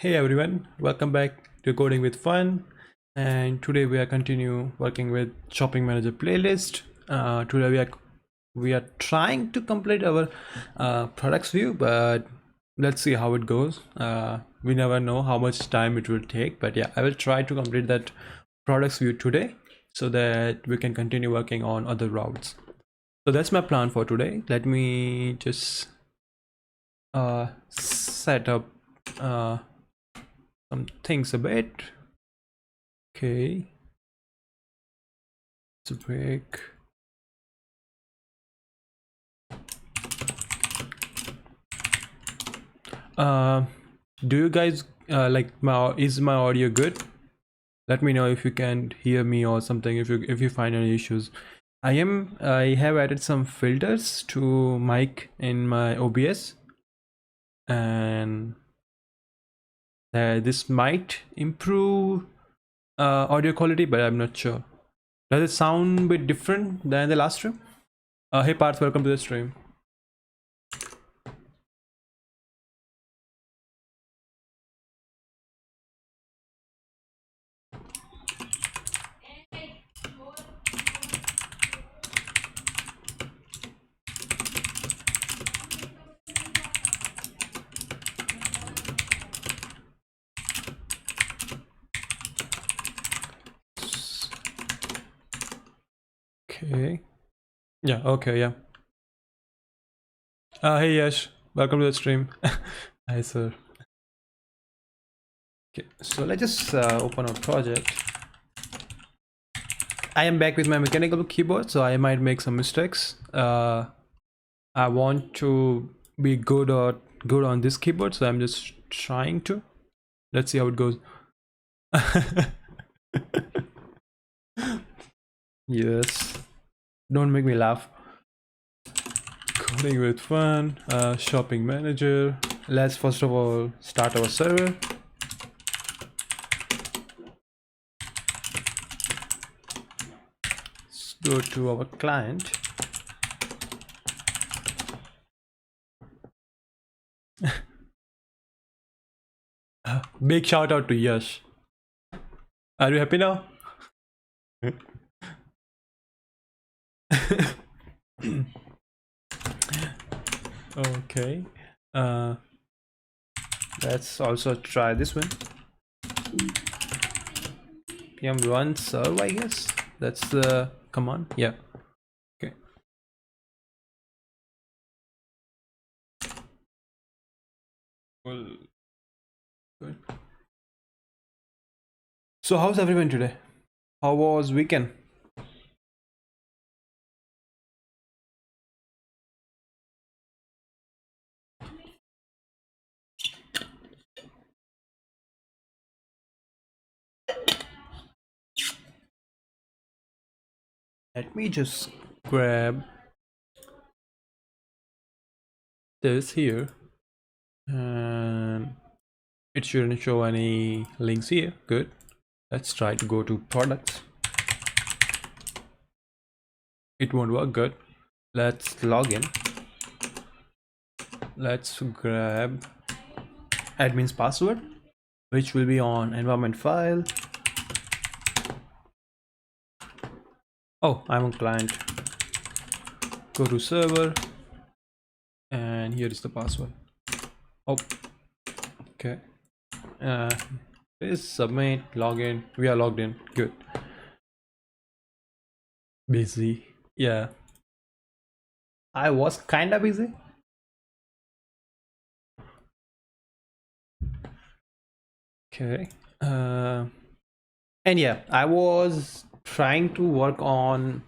Hey everyone, welcome back to Coding with Fun. And today we are continue working with Shopping Manager playlist. Today we are trying to complete our products view, but let's see how it goes. We never know how much time it will take, but yeah, I will try to complete that products view today so that we can continue working on other routes. So that's my plan for today. Let me just set up some things a bit. Okay, it's a break. Do you guys like is my audio good? Let me know if you can hear me or something, if you find any issues. I have added some filters to mic in my OBS, and this might improve audio quality, but I'm not sure. Does it sound a bit different than the last stream? Hey Parth, welcome to the stream. Okay. Yeah, okay, yeah. Hey Yash, welcome to the stream. Hi sir. Okay, so let's just open our project. I am back with my mechanical keyboard, so I might make some mistakes. I want to be good on this keyboard, so I'm just trying to. Let's see how it goes. Yes, don't make me laugh. Coding with Fun, shopping manager. Let's first of all start our server. Let's go to our client. Big shout out to Yash. Are you happy now? Okay. Let's also try this one. PM run serve, I guess. That's the command. Yeah. Okay. Well, good. So how's everyone today? How was weekend? Let me just grab this here, and it shouldn't show any links here. Good. Let's try to go to products. It won't work. Good. Let's log in. Let's grab admin's password, which will be on environment file. Oh, I'm on client. Go to server, and here is the password. Oh, okay. Please submit, login. We are logged in. Good. Busy. Yeah. I was kinda busy. Okay. And yeah, I was trying to work on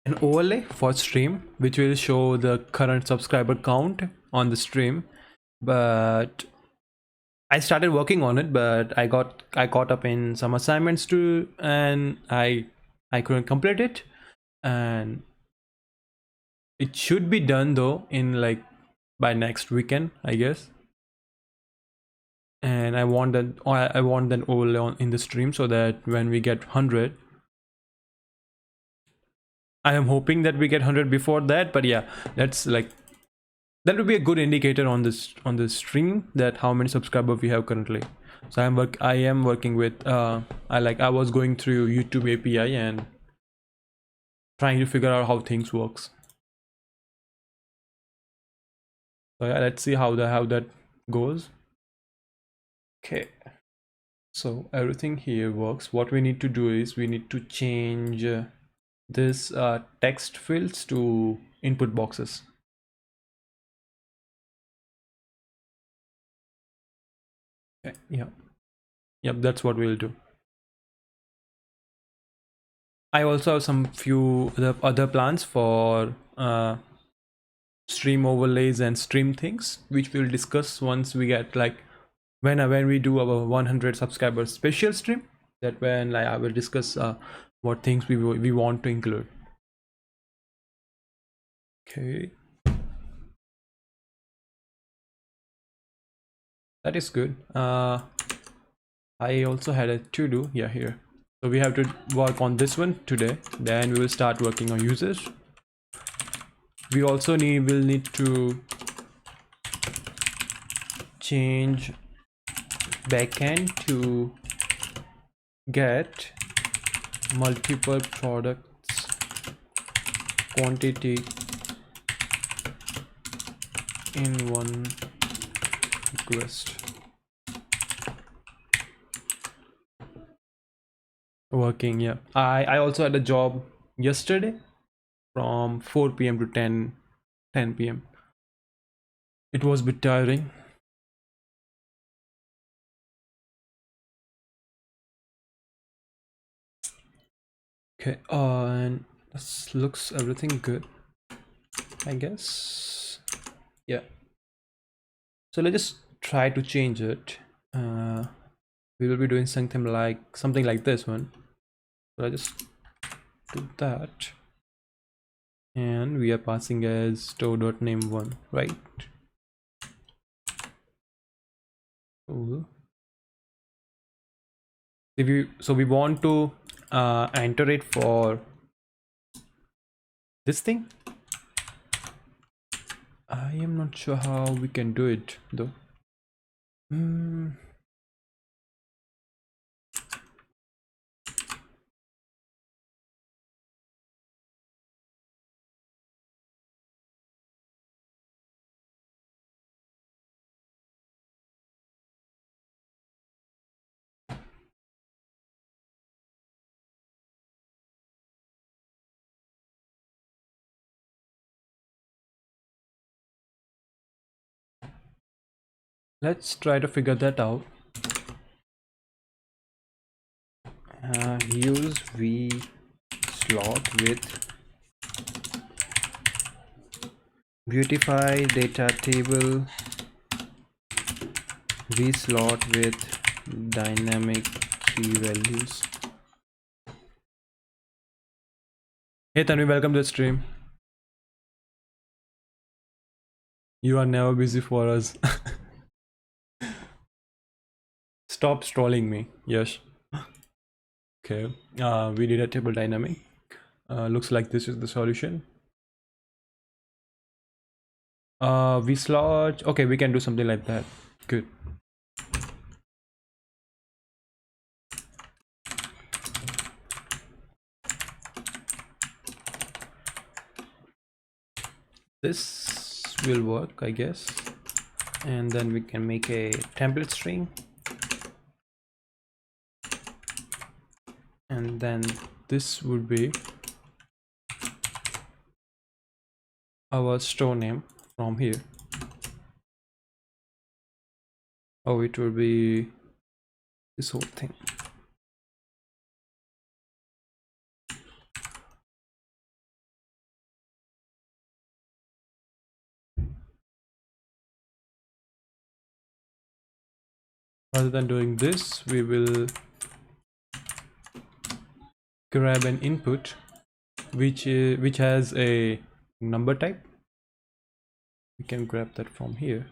an overlay for stream, which will show the current subscriber count on the stream, but I started working on it, but I caught up in some assignments too, and I couldn't complete it. And it should be done though in like by next weekend, I guess. And I want that overlay on in the stream, so that when we get 100, I am hoping that we get 100 before that. But yeah, let's like that would be a good indicator on this stream, that how many subscribers we have currently. So I am working with I was going through YouTube API and trying to figure out how things works. So yeah, let's see how that goes. Okay, so everything here works. What we need to do is we need to change this text fields to input boxes. Okay, yep, that's what we'll do. I also have some few other plans for stream overlays and stream things, which we'll discuss once we get like when we do our 100 subscribers special stream. That when like I will discuss what things we want to include. Okay, that is good. I also had a to do here. So we have to work on this one today. Then we will start working on users. We also will need to change backend to get multiple products quantity in one request. Working, yeah. I also had a job yesterday from 4 p.m. to 10 p.m. It was a bit tiring. Okay, and this looks everything good, I guess. Yeah. So let's just try to change it. We will be doing something like this one. So I just do that. And we are passing as store.name1, right? Cool. So we want to enter it for this thing. I am not sure how we can do it though. Let's try to figure that out. Use v slot with Vuetify data table v slot with dynamic key values. Hey Tanvi, welcome to the stream. You are never busy for us. Stop trolling me. Yes. Okay, we did a table dynamic. Looks like this is the solution. vslot. Okay, we can do something like that. Good. This will work, I guess. And then we can make a template string. And then this would be our store name from here. Oh, it will be this whole thing. Rather than doing this, we will grab an input which has a number type. We can grab that from here.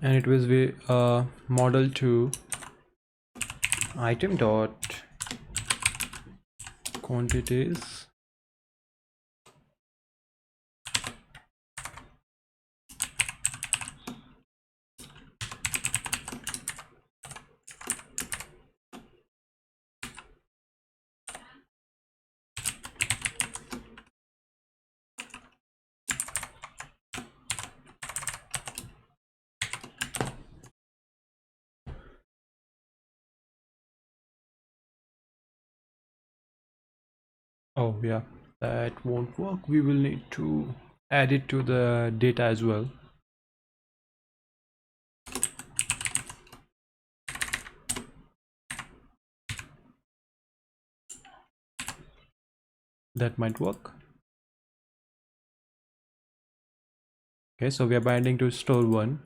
And it was be model to item dot quantities. Oh yeah, that won't work. We will need to add it to the data as well. That might work. Okay, so we are binding to store one.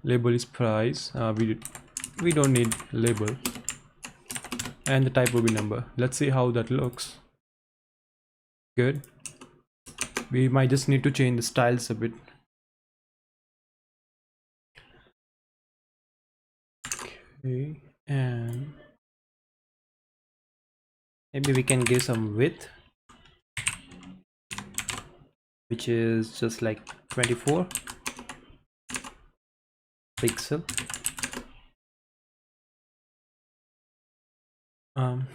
Label is price. We don't need label, and the type will be number. Let's see how that looks. Good. We might just need to change the styles a bit. Okay, and maybe we can give some width, which is just like 24 pixel. Um,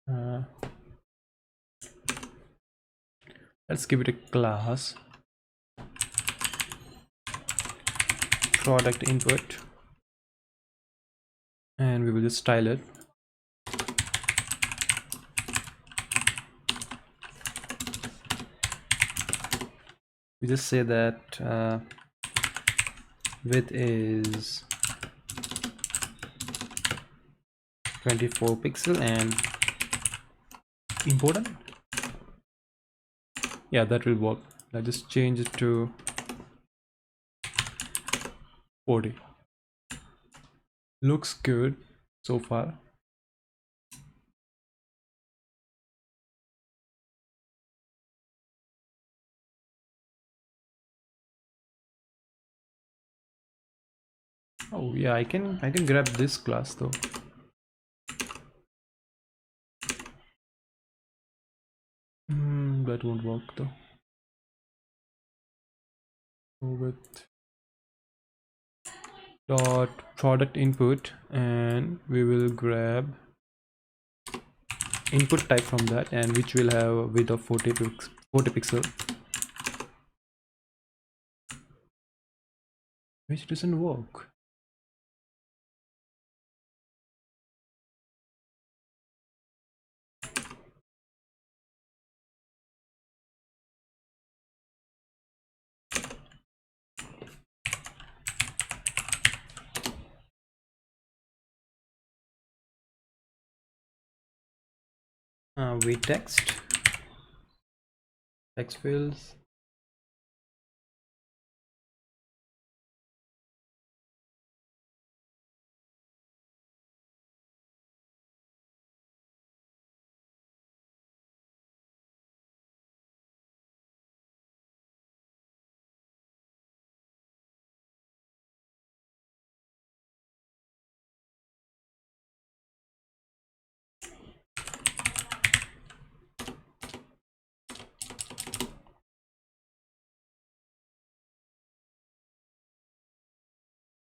uh, let's give it a class product input, and we will just style it. We just say that width is 24 pixel and important. Yeah, that will work. I just change it to 40. Looks good so far. Oh yeah, I can grab this class though. That won't work though. Go with dot product input, and we will grab input type from that, and which will have a width of 40 pixel, which doesn't work. We text fields.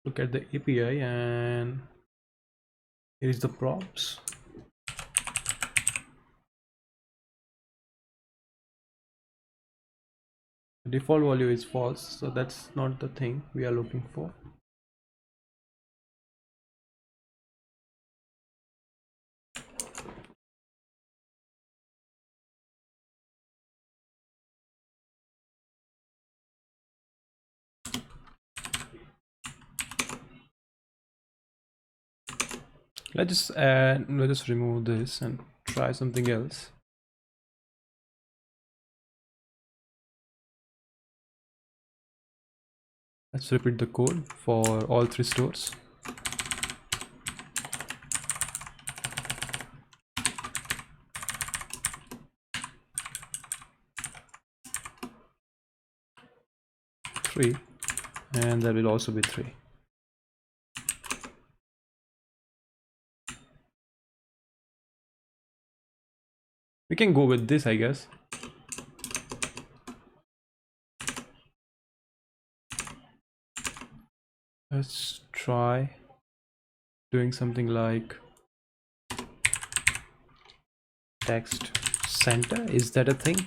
Look at the API, and here is the props. The default value is false, so that's not the thing we are looking for. Let's just remove this and try something else. Let's repeat the code for all three stores. 3, and that will also be 3. We can go with this, I guess. Let's try doing something like text center. Is that a thing?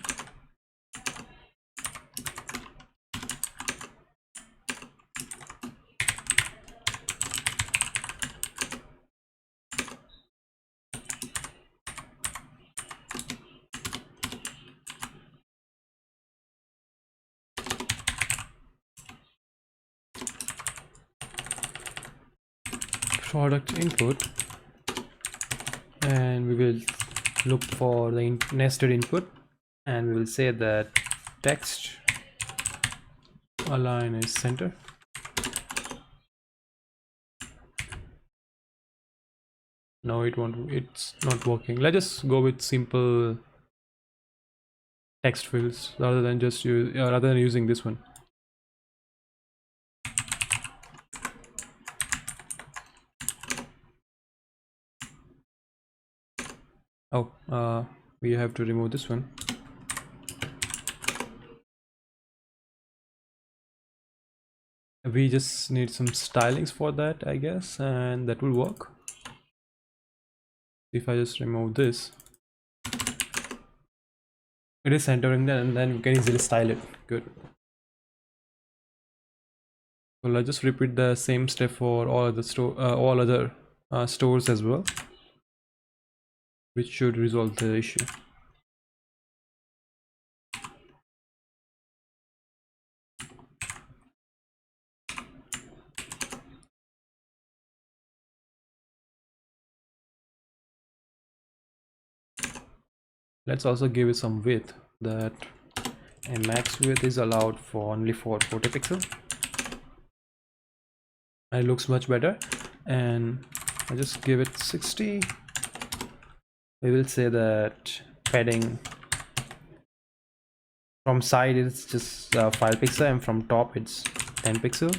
Product input, and we will look for the nested input, and we will say that text align is center. No, it won't. It's not working. Let's just go with simple text fields rather than using this one. Oh, we have to remove this one. We just need some stylings for that, I guess, and that will work. If I just remove this, it is centering then, and then you can easily style it. Good. So let's just repeat the same step for all other stores as well, which should resolve the issue. Let's also give it some width, that a max width is allowed for only for 40 pixels. And it looks much better, and I just give it 60. We will say that padding from side it's just 5 pixel, and from top it's 10 pixel.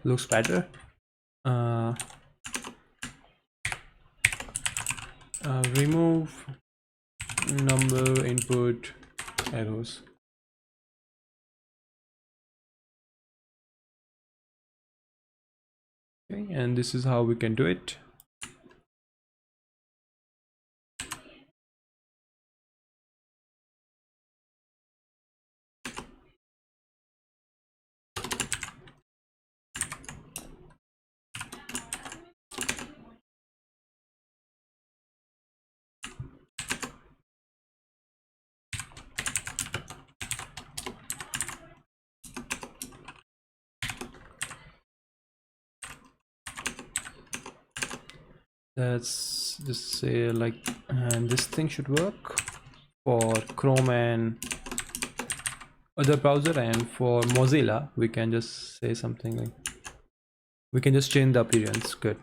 Looks better. Remove number input arrows. Okay, and this is how we can do it. Let's just say like, and this thing should work for Chrome and other browser, and for Mozilla we can just say something like, we can just change the appearance. Good.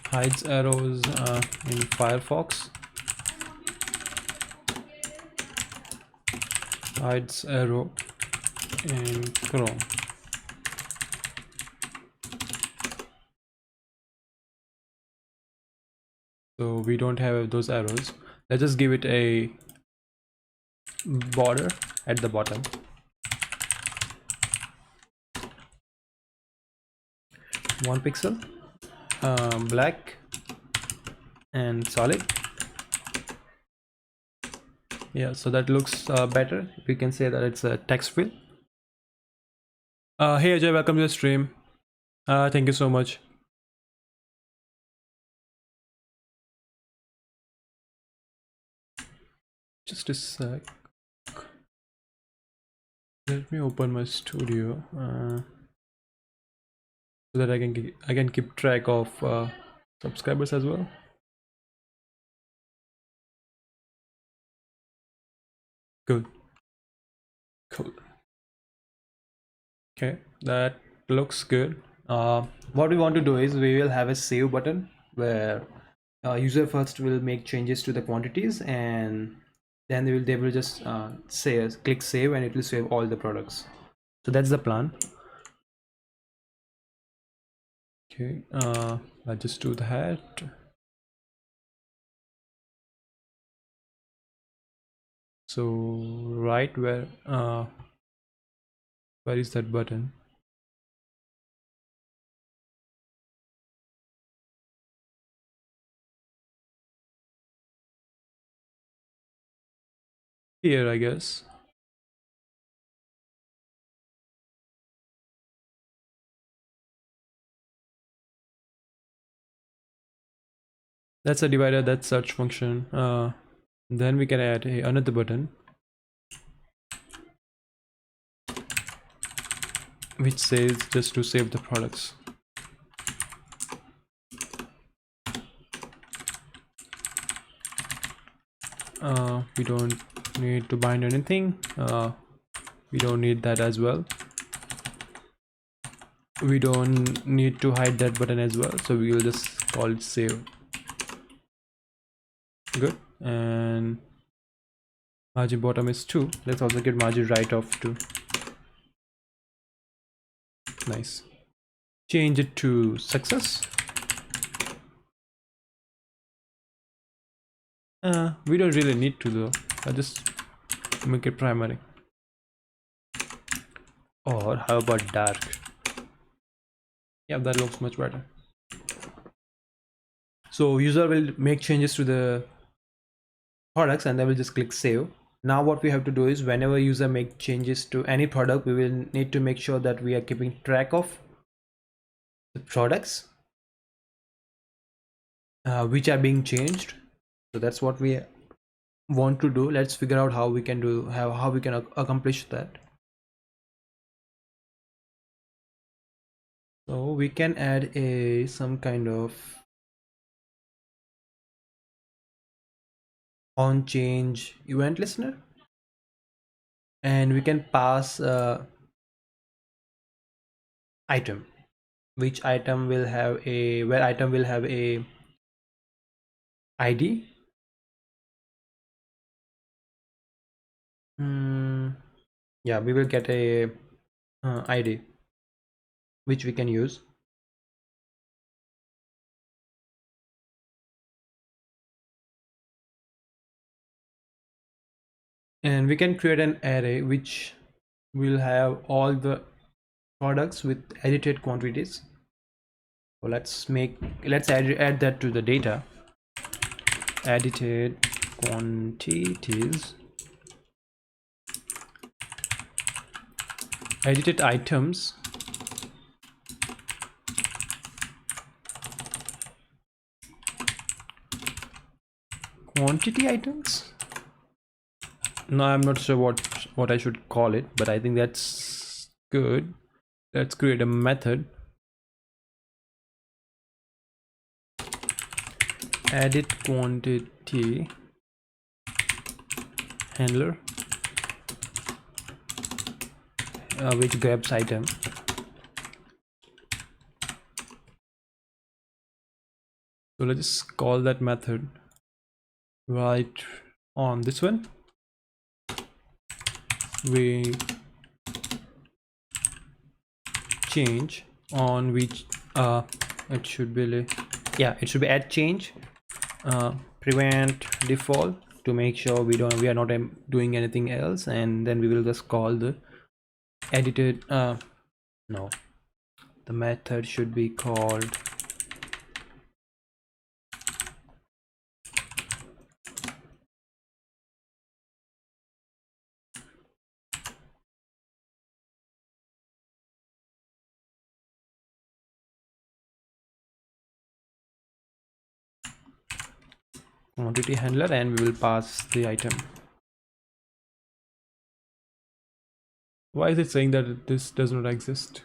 Hides arrows in Firefox. Hides arrow in Chrome. So we don't have those arrows. Let's just give it a border at the bottom. One pixel, black and solid. Yeah, so that looks better. We can say that it's a text field. Hey Ajay, welcome to the stream. Thank you so much. Just a sec. Let me open my studio so that I can keep track of subscribers as well. Good. Cool. Okay, that looks good. What we want to do is we will have a save button where user first will make changes to the quantities, and then they will just click save, and it will save all the products. So that's the plan. Okay, I'll just do that. So right where is that button? Here, I guess. That's a divider, that's search function. Then we can add another button which says just to save the products. We don't need to bind anything. We don't need that as well. We don't need to hide that button as well, so we will just call it save. Good. And margin bottom is 2. Let's also get margin right of 2. Nice. Change it to success. We don't really need to though. I'll just make it primary. Or how about dark? Yeah, that looks much better. So user will make changes to the products, and then we'll just click save. Now what we have to do is, whenever user make changes to any product, we will need to make sure that we are keeping track of the products which are being changed. So that's what we want to do. Let's figure out how we can do how we can accomplish that. So we can add some kind of on change event listener, and we can pass item, which item will have a ID. Yeah, we will get a ID which we can use. And we can create an array which will have all the products with edited quantities. So let's add that to the data. Edited quantities, edited items, quantity items. No, I'm not sure what I should call it, but I think that's good. Let's create a method. Edit quantity handler, which grabs item. So let's just call that method right on this one. We change on which it should be add change, prevent default, to make sure we are not doing anything else, and then we will just call the edited no, the method should be called quantity handler, and we will pass the item. Why is it saying that this does not exist?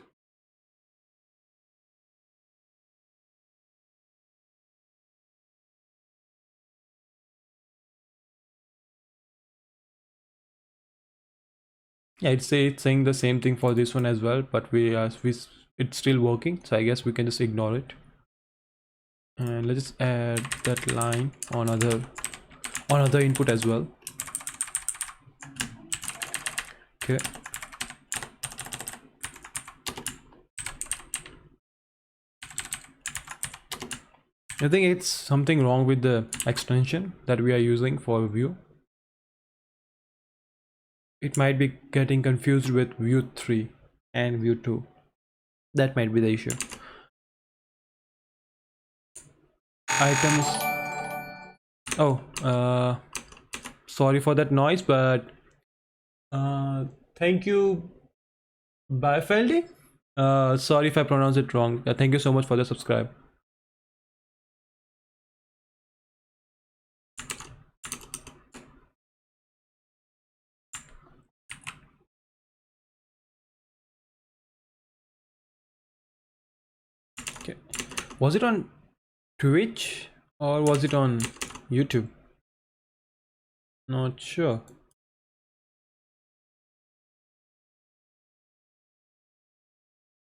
Yeah, it's saying the same thing for this one as well, but it's still working, so I guess we can just ignore it. and let's just add that line on other input as well. Okay. I think it's something wrong with the extension that we are using for Vue. It might be getting confused with Vue 3 and Vue 2. That might be the issue. Items. Oh, sorry for that noise, but thank you, Baifeldi. Sorry if I pronounced it wrong. Thank you so much for the subscribe. Okay. Was it on Twitch or was it on YouTube? Not sure.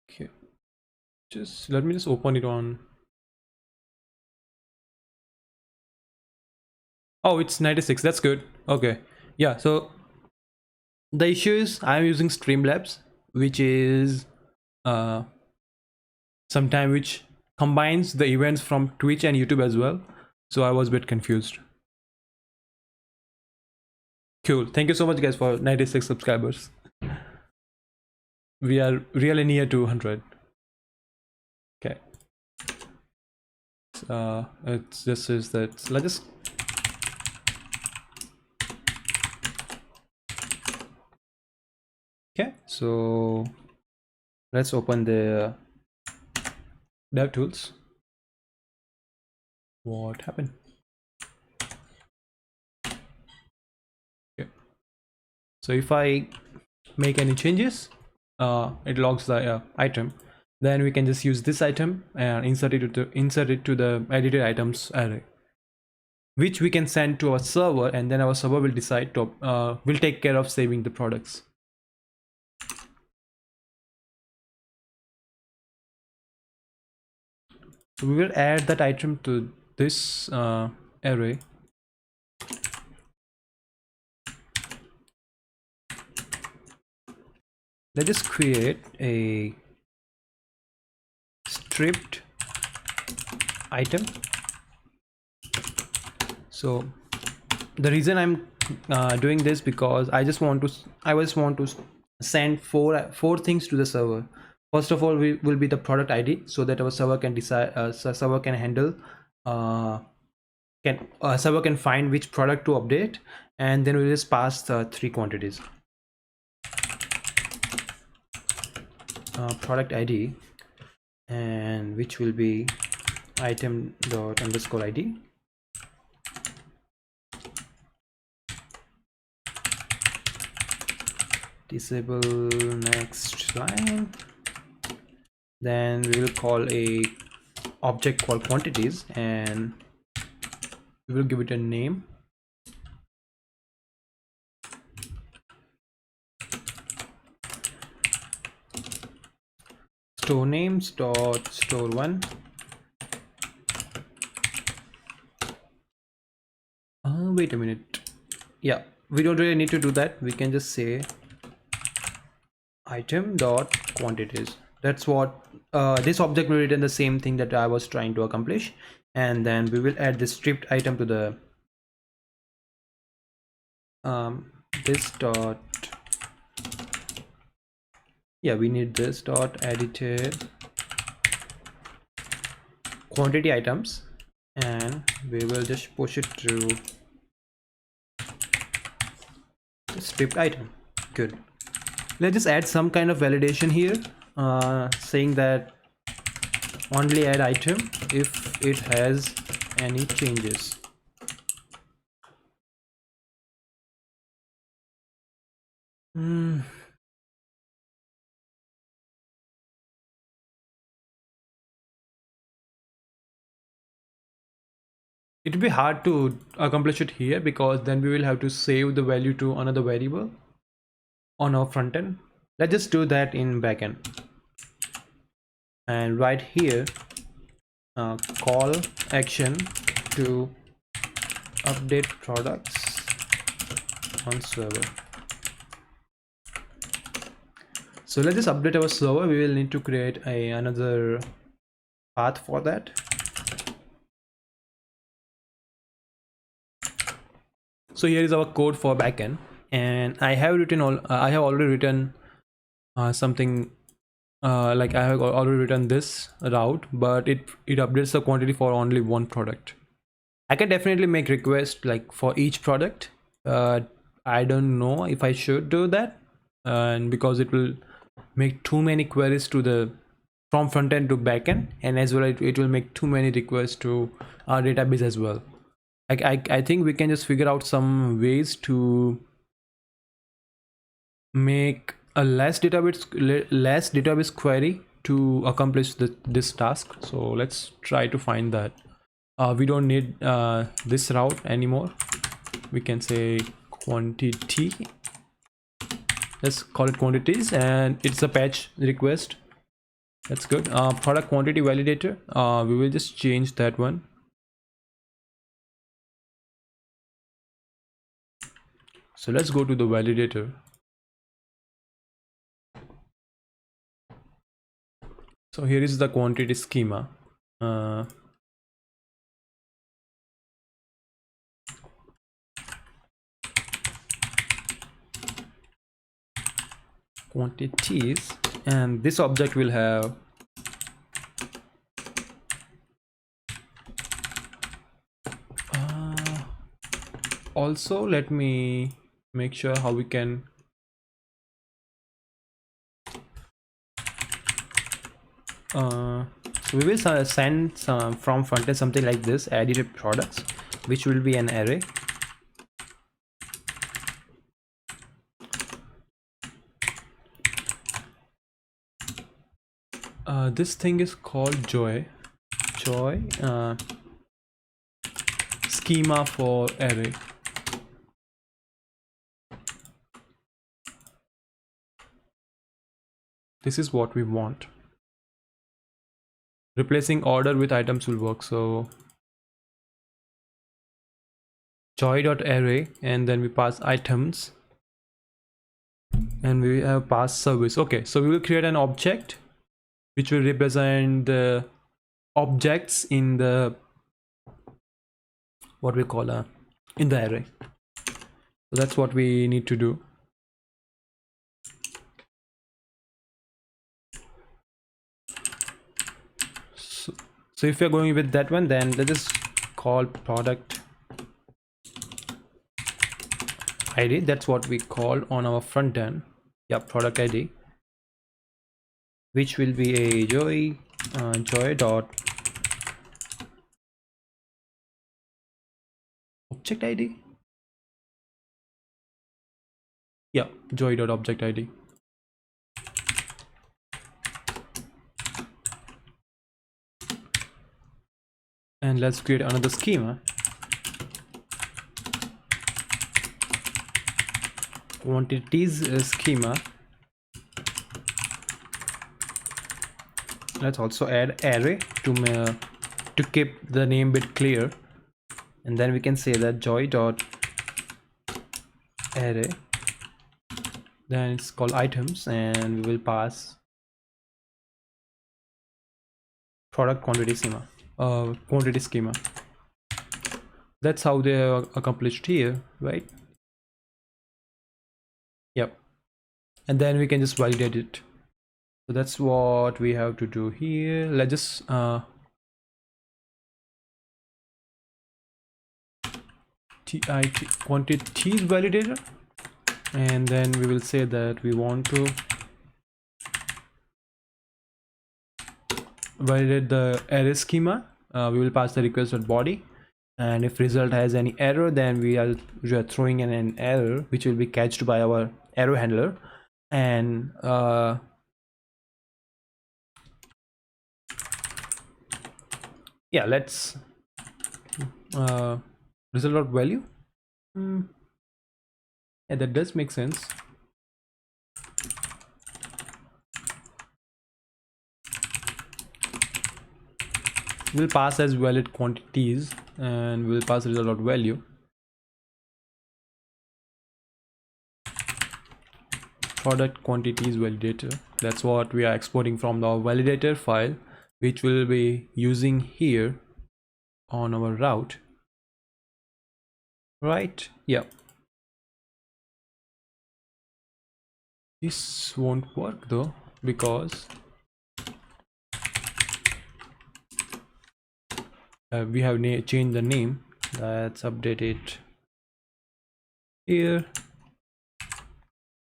Okay. Just let me just open it on. Oh, it's 96. That's good. Okay. Yeah. So the issue is I'm using Streamlabs, which is sometime which combines the events from Twitch and YouTube as well. So I was a bit confused. Cool. Thank you so much, guys, for 96 subscribers. We are really near to 100. Okay. It's just is that let's just okay. So let's open the DevTools. What happened? Okay. So if I make any changes, it logs the item. Then we can just use this item and insert it to the edited items array, which we can send to our server, and then our server will decide to will take care of saving the products. So we will add that item to this array. Let us create a stripped item. So the reason I'm doing this because I just want to send four things to the server. First of all, we will be the product ID, so that our server can decide, server can handle, server can find which product to update, and then we just pass the 3 quantities. Product ID, and which will be item dot underscore ID. Disable next line. Then we will call a object called quantities, and we will give it a name. Store names dot store one. Wait a minute. Yeah, we don't really need to do that. We can just say item dot quantities. That's what this object will return the same thing that I was trying to accomplish, and then we will add the stripped item to the this dot, yeah, we need this dot edited quantity items, and we will just push it through the stripped item. Good. Let's just add some kind of validation here, saying that only add item if it has any changes. It will be hard to accomplish it here because then we will have to save the value to another variable on our front end. Let's just do that in backend. And right here call action to update products on server. So let's just update our server. We will need to create another path for that. So here is our code for backend, and I have already written something like I have already written this route, but it updates the quantity for only one product. I can definitely make requests like for each product. I don't know if I should do that, and because it will make too many queries to the from front end to back end, and as well it will make too many requests to our database as well. I think we can just figure out some ways to make a less database query to accomplish this task. So let's try to find that. We don't need this route anymore. We can say quantity. Let's call it quantities, and it's a patch request. That's good. Product quantity validator. We will just change that one. So let's go to the validator. So here is the quantity schema. Quantities, and this object will have also, let me make sure how we can so we will send some from frontend something like this, edited products, which will be an array. This thing is called joy schema for array. This is what we want. Replacing order with items will work. So joy.array, and then we pass items, and we have pass service. Okay, so we will create an object which will represent the objects in the what we call in the array. So that's what we need to do. So if you're going with that one, then let's just call product ID. That's what we call on our front end. Yeah, product ID, which will be a joy dot object ID. Yeah, joy dot object ID. And let's create another schema. Quantities schema. Let's also add array to keep the name bit clear, and then we can say that joy dot array, then it's called items, and we will pass product quantity schema. That's how they are accomplished here, right? Yep. And then we can just validate it. So that's what we have to do here. Let's just quantities validator, and then we will say that we want to validate the array schema. We will pass the request body, and if result has any error, then we are throwing in an error which will be catched by our arrow handler. And yeah, let's result value. Yeah, that does make sense. will pass as valid quantities and will pass result.value. Product quantities validator, that's what we are exporting from the validator file, which we'll be using here on our route, right? Yeah, this won't work though, because we have changed the name. Let's update it here.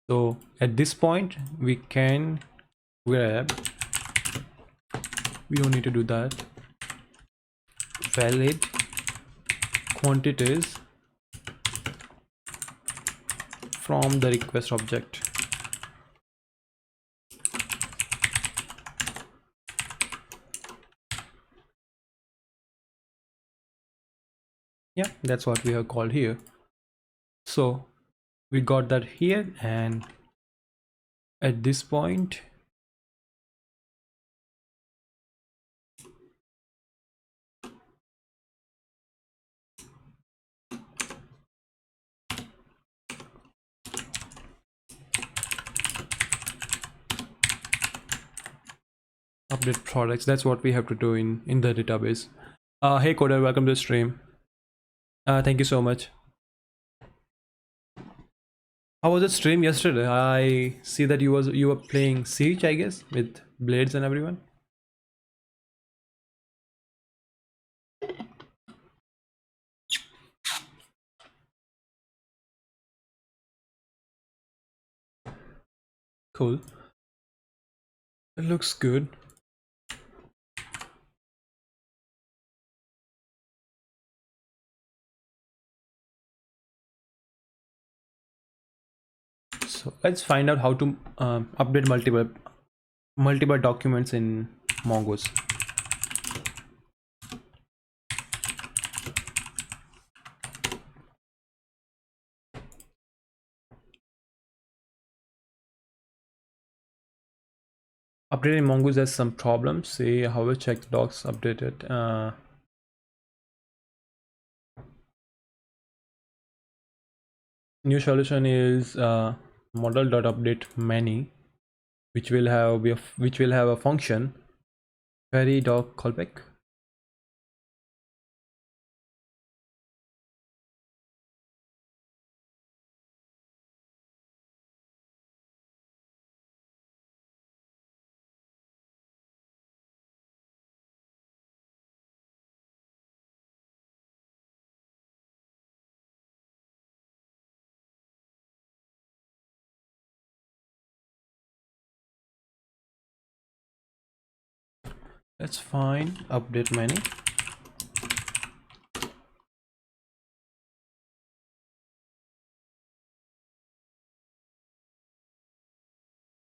So at this point we can grab, we don't need to do that, valid quantities from the request object. Yeah, that's what we have called here. So we got that here, and at this point update products, that's what we have to do in the database. Hey coder, welcome to the stream. Thank you so much. How was the stream yesterday? I see that you were playing Siege, I guess, with blades and everyone. Cool. It looks good. So let's find out how to update multiple documents in Mongoose. Updating Mongoose has some problems. See how we check the docs updated. New solution is model.update many, which will have a function query doc callback. That's fine. Update many.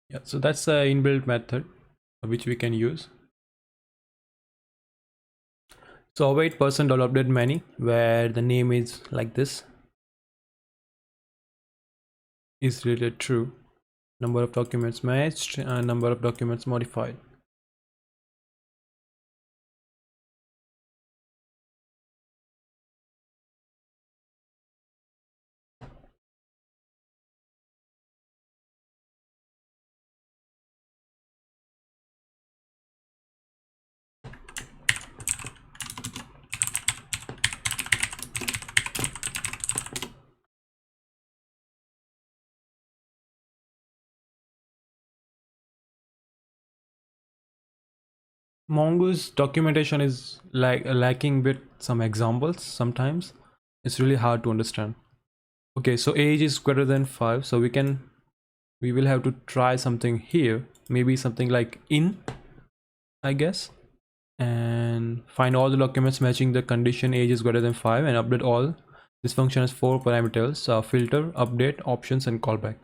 Yeah, so that's the inbuilt method which we can use. So await person.update many, where the name is like this, is related true. Number of documents matched and number of documents modified. Mongoose documentation is like lacking with some examples. Sometimes it's really hard to understand. Okay, so age is greater than 5, so we will have to try something here, maybe something like in, I guess, and find all the documents matching the condition age is greater than 5 and update all. This function has 4 parameters: filter, update, options, and callback.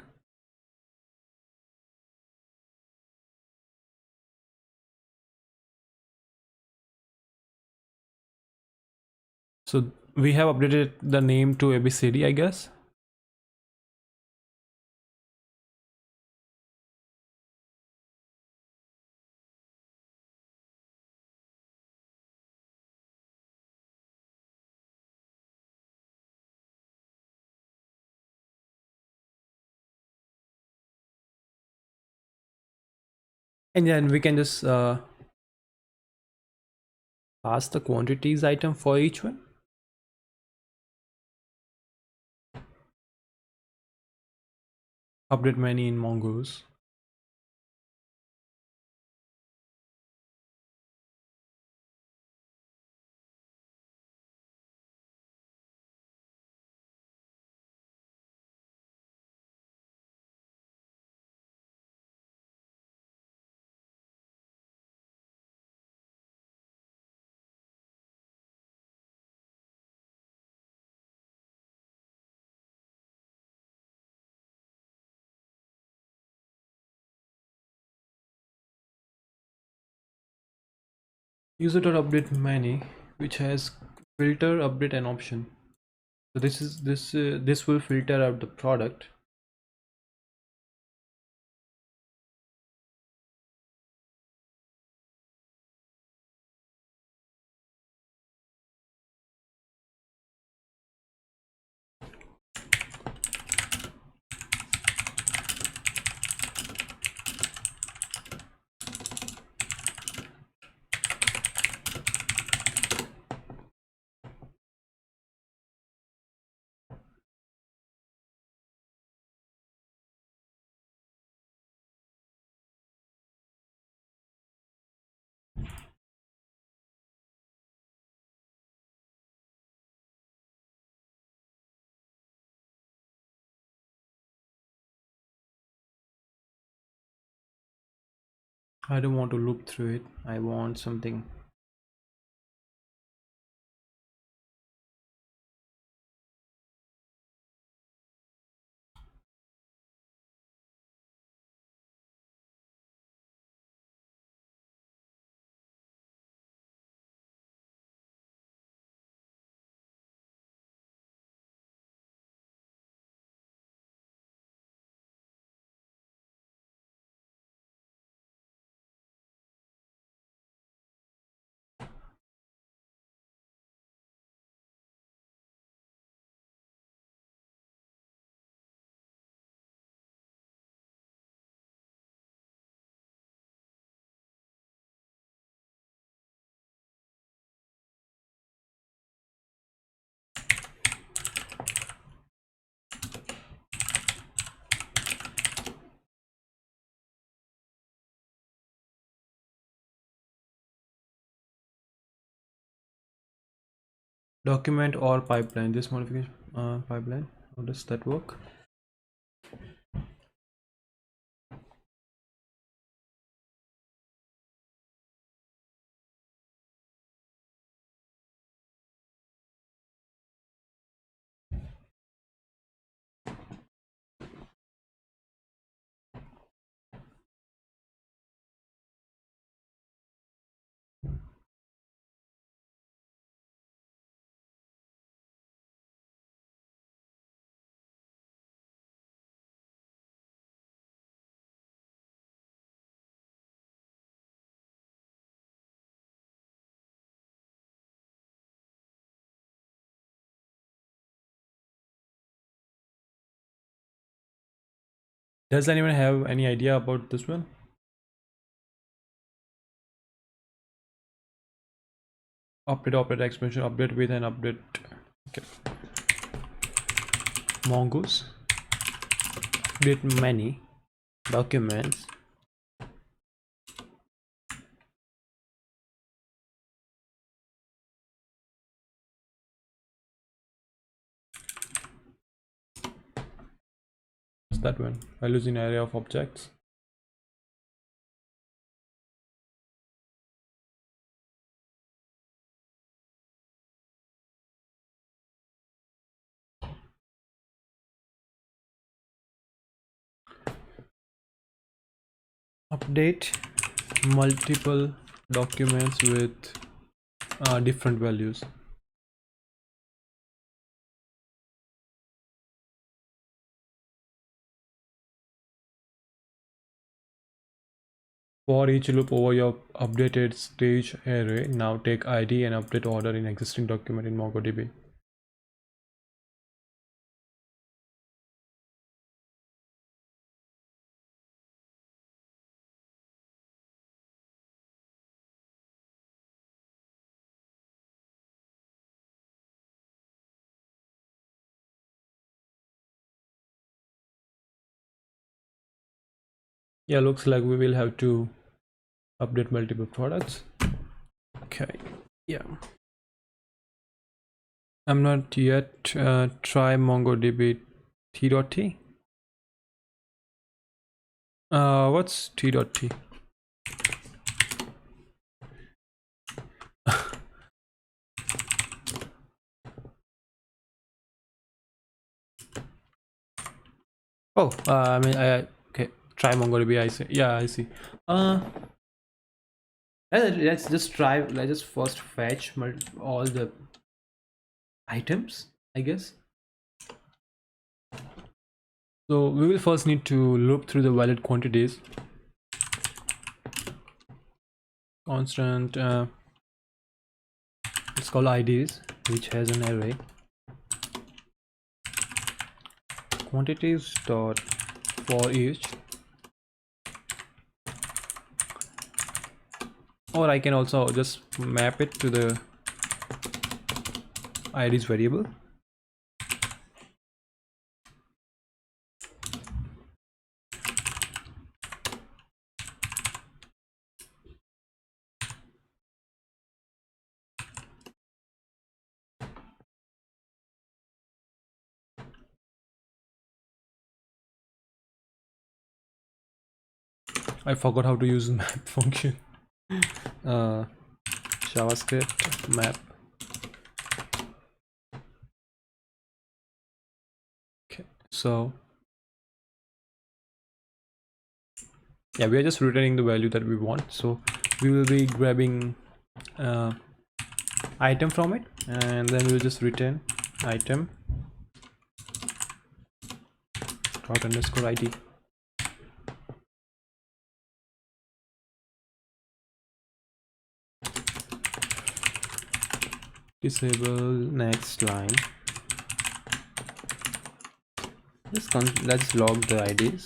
So we have updated the name to ABCD, I guess. and then we can just pass the quantities item for each one. Update many in Mongoose. User.update many, which has filter, update, and option. So this will filter out the product. I don't want to loop through it. I want something. Document or pipeline. This modification pipeline. How does that work? Does anyone have any idea about this one? Update expansion, update with an update. Okay. Mongoose. Update many documents. What's that one? Values in area of objects. Update multiple documents with different values. For each loop over your updated stage array, now take ID and update order in existing document in MongoDB. Yeah, looks like we will have to update multiple products. Okay, yeah. I'm not yet try MongoDB t.t. What's t.t? Oh, I mean, okay, try MongoDB. I see. Yeah, I see. Uh, let's just try. Let's just first fetch all the items, I guess. So we will first need to loop through the valid quantities. Constant. It's called IDs, which has an array. Quantities dot for each. Or I can also just map it to the IDs variable. I forgot how to use map function. JavaScript map. Okay, so yeah, we are just returning the value that we want. So we will be grabbing item from it, and then we'll just return item dot underscore ID. Disable next line. Let's log the IDs.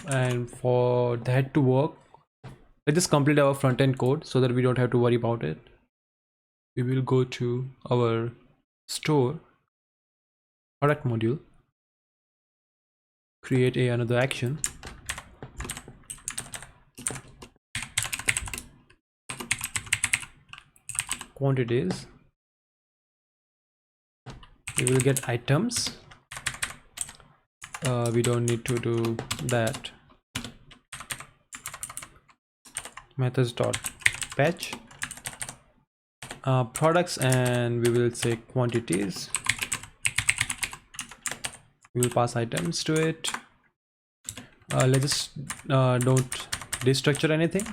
And for that to work, let's just complete our front-end code so that we don't have to worry about it. We will go to our store product module, create another action, quantities. We will get items. We don't need to do that. Methods dot fetch products, and we will say quantities. We will pass items to it. Let's just don't destructure anything.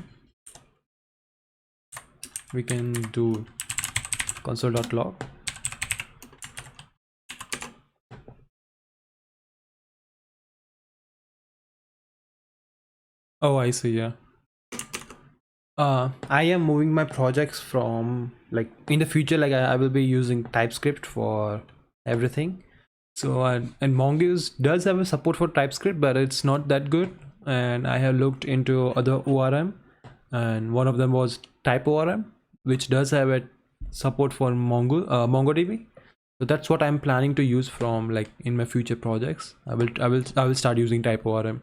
We can do console.log. Oh, I see. Yeah. I am moving my projects from, like, in the future, like I will be using TypeScript for everything. So and Mongoose does have a support for TypeScript, but it's not that good. And I have looked into other ORM, and one of them was TypeORM, which does have a support for MongoDB. So that's what I'm planning to use from, like, in my future projects. I will start using TypeORM.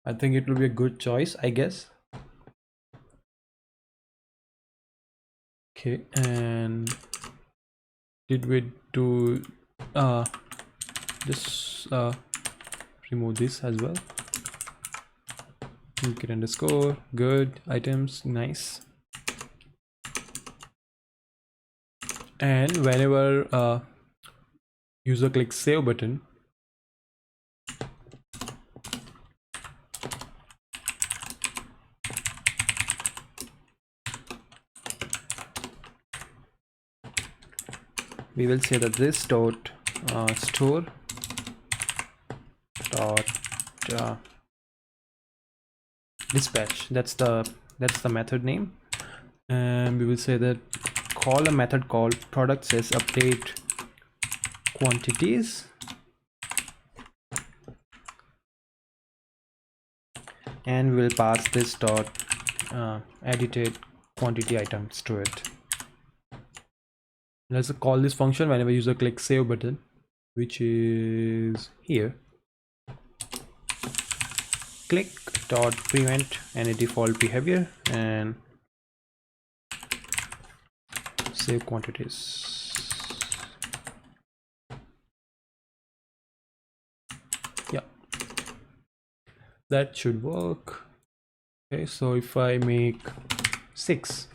I think it will be a good choice, I guess. Okay, and did we do just remove this as well? Get underscore, good, items, nice. And whenever user clicks save button, we will say that this dot store dot dispatch. That's the method name, and we will say that call a method called product says update quantities, and we will pass this dot edited quantity items to it. Let's call this function whenever user clicks save button. which is here. Click dot prevent any default behavior and save quantities. Yeah, that should work. Okay, so if I make 6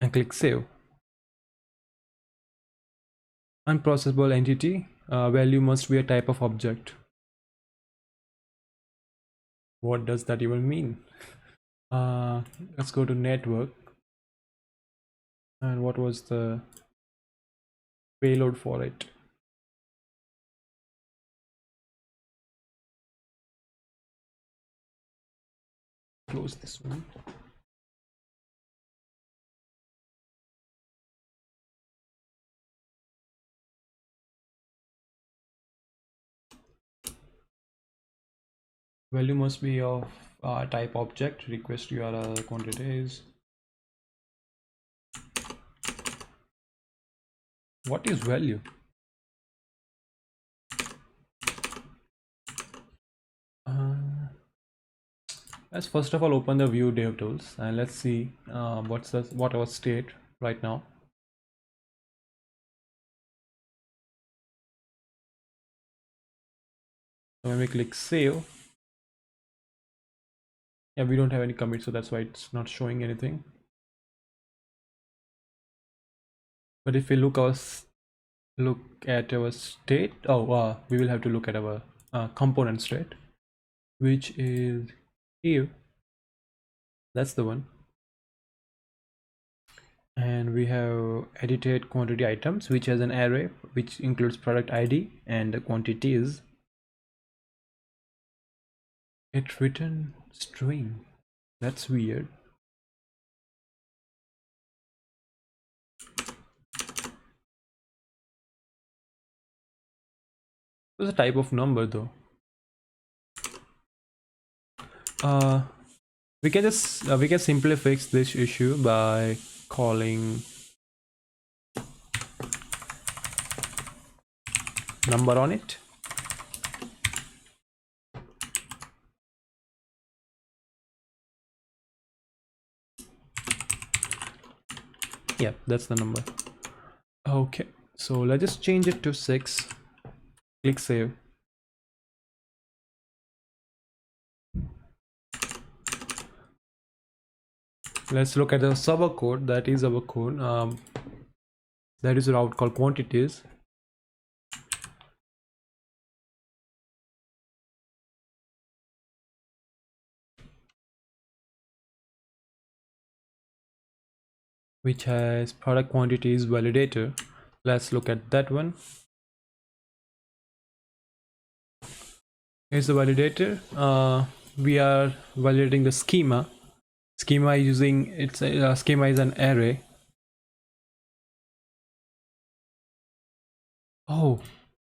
and click save, unprocessable entity value must be a type of object. What does that even mean? Let's go to network, and what was the payload for it? Close this one. Value must be of type object, request URL, quantities. What is value? Let's first of all open the Vue DevTools and let's see what our state right now. So when we click save, yeah, we don't have any commit, so that's why it's not showing anything. But if we look at our state, we will have to look at our component state, which is here. That's the one. And we have edited quantity items, which has an array which includes product ID and the quantities. It written string. That's weird. It's a type of number though. We can simply fix this issue by calling number on it. Yeah, that's the number. Okay, so let's just change it to 6. Click save. Let's look at the server code. That is our code. That is a route called quantities. Which has product quantities validator. Let's look at that one. Here's the validator. We are validating the schema. Schema using schema is an array. Oh,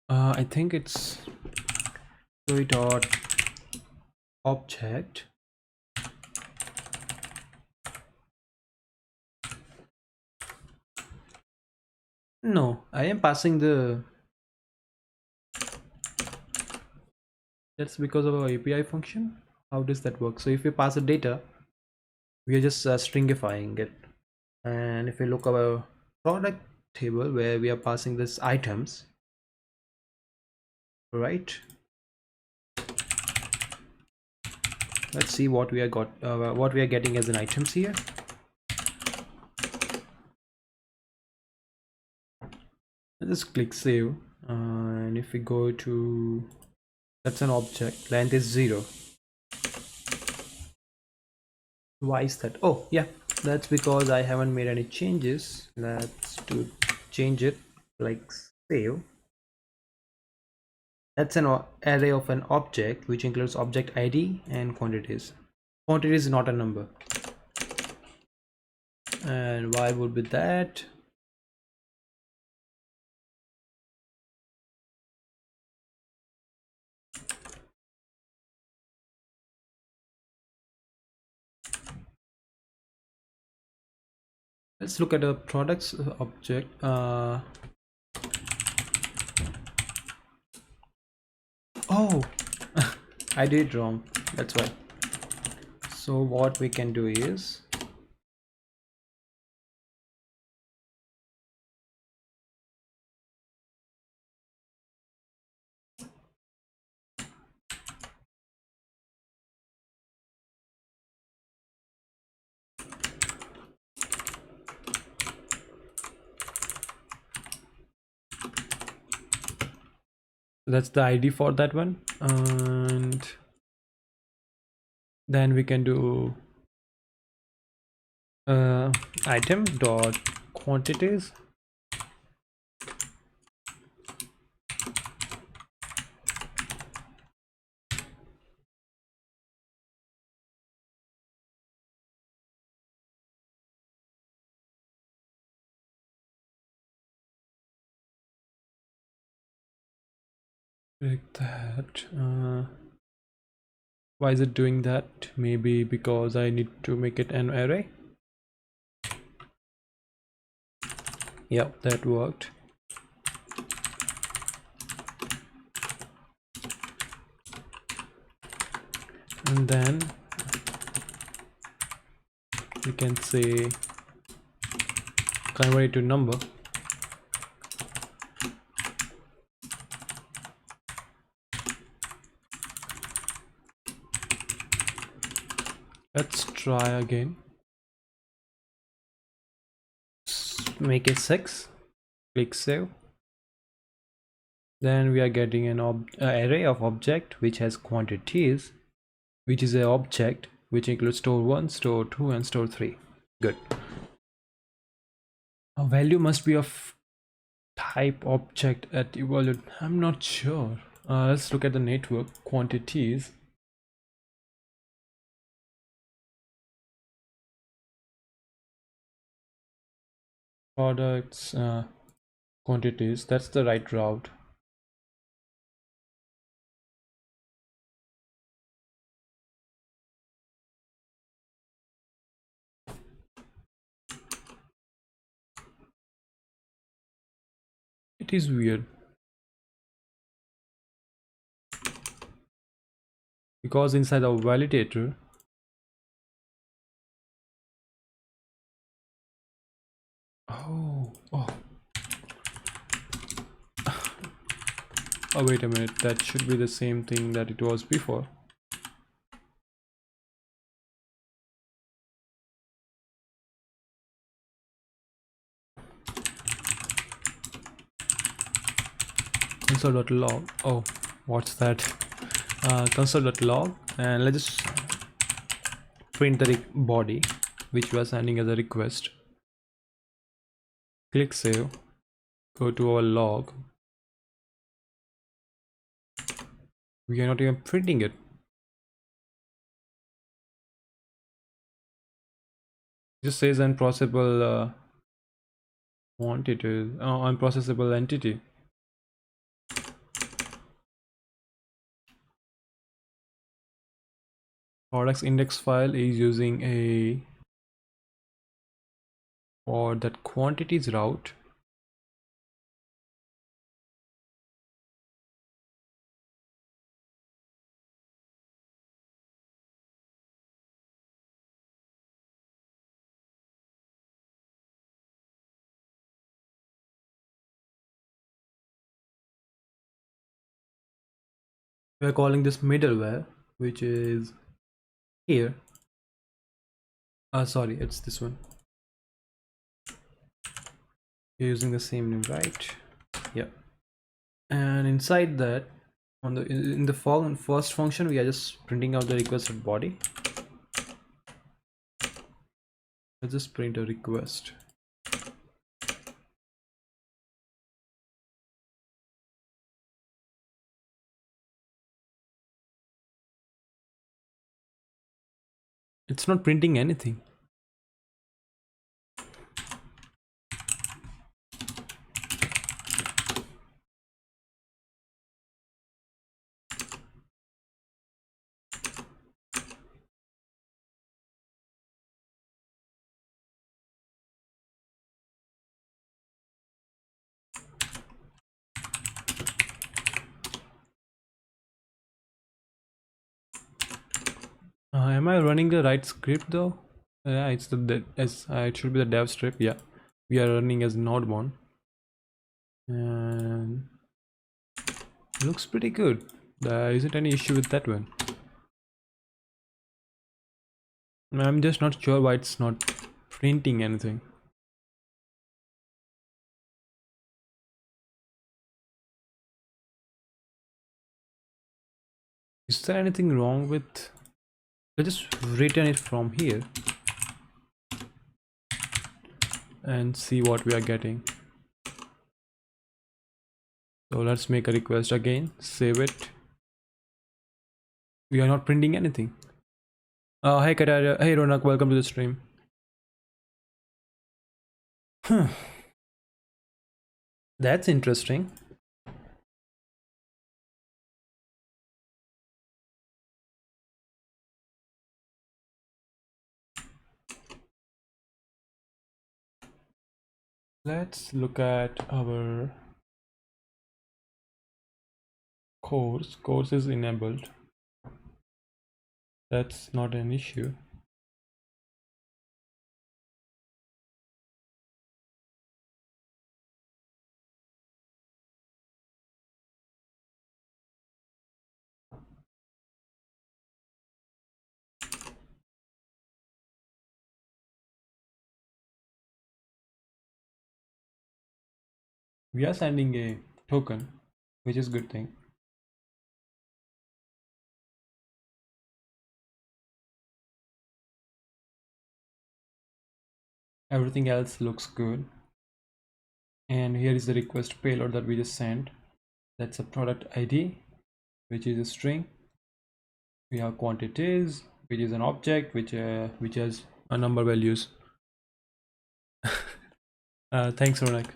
I think it's dot object. No, I am passing the. That's because of our API function. How does that work? So if we pass the data, we are just stringifying it. And if we look at our product table where we are passing this items, right? Let's see what we are getting as an items here. Let's click save, and if we go to, that's an object, length is 0. Why is that? Oh yeah, that's because I haven't made any changes. Let's change it, like save. That's an array of an object which includes object ID and quantities. Quantity is not a number. And why would be that? Let's look at a products object. I did it wrong, that's why. So what we can do is that's the ID for that one, and then we can do item dot quantities. Like that. Why is it doing that? Maybe because I need to make it an array. Yep, that worked. And then we can say convert it to number. Let's try again. Make it 6. Click save. Then we are getting an array of object which has quantities, which is an object which includes store 1, store 2 and store 3. Good. A value must be of type object at evaluate. I'm not sure. Let's look at the network quantities. Products quantities, that's the right route. It is weird because inside our validator oh wait a minute, that should be the same thing that it was before. Console.log. Oh, what's that? Console.log, and let's just print the body which we are sending as a request. Click save. Go to our log. We are not even printing it. It just says unprocessable quantity, unprocessable entity. Products index file is using a for that quantities route. We are calling this middleware, which is here. Sorry, it's this one. You're using the same name, right? Yeah. And inside that, on the in the first function, we are just printing out the requested body. Let's just print a request. It's not printing anything. Am I running the right script though? Yeah, it's it should be the dev script. Yeah, we are running as node one, and looks pretty good. There isn't any issue with that one. I'm just not sure why it's not printing anything. Is there anything wrong with? Let's just return it from here and see what we are getting. So let's make a request again, save it. We are not printing anything. Hey Katarya, hey Ronak, welcome to the stream. That's interesting. Let's look at our course. Course is enabled. That's not an issue. We are sending a token, which is good thing. Everything else looks good. And here is the request payload that we just sent. That's a product ID, which is a string. We have quantities, which is an object which has a number values. Thanks, Ronak.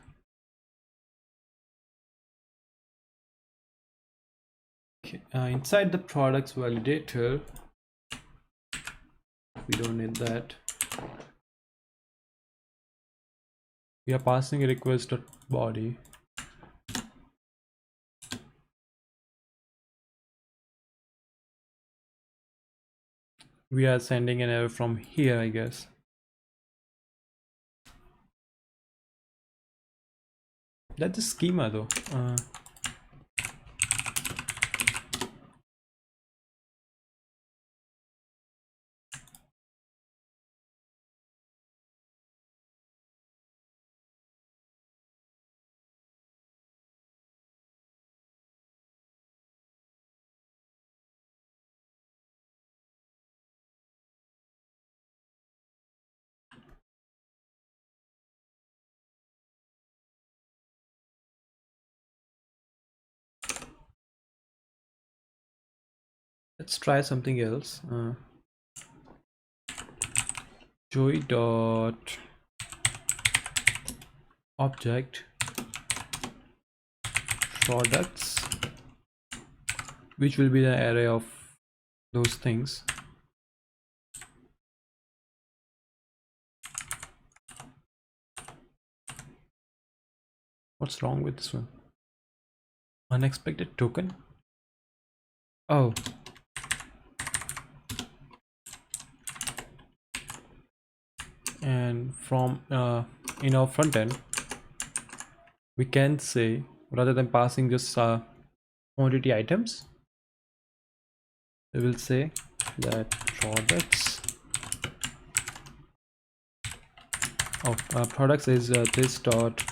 Okay. Inside the products validator, we don't need that. We are passing a request body. We are sending an error from here, I guess. That's a schema though. Let's try something else. Joy dot object products, which will be the array of those things. What's wrong with this one? Unexpected token. Oh, and from in our front end, we can say, rather than passing just quantity items, we will say that products of products is this dot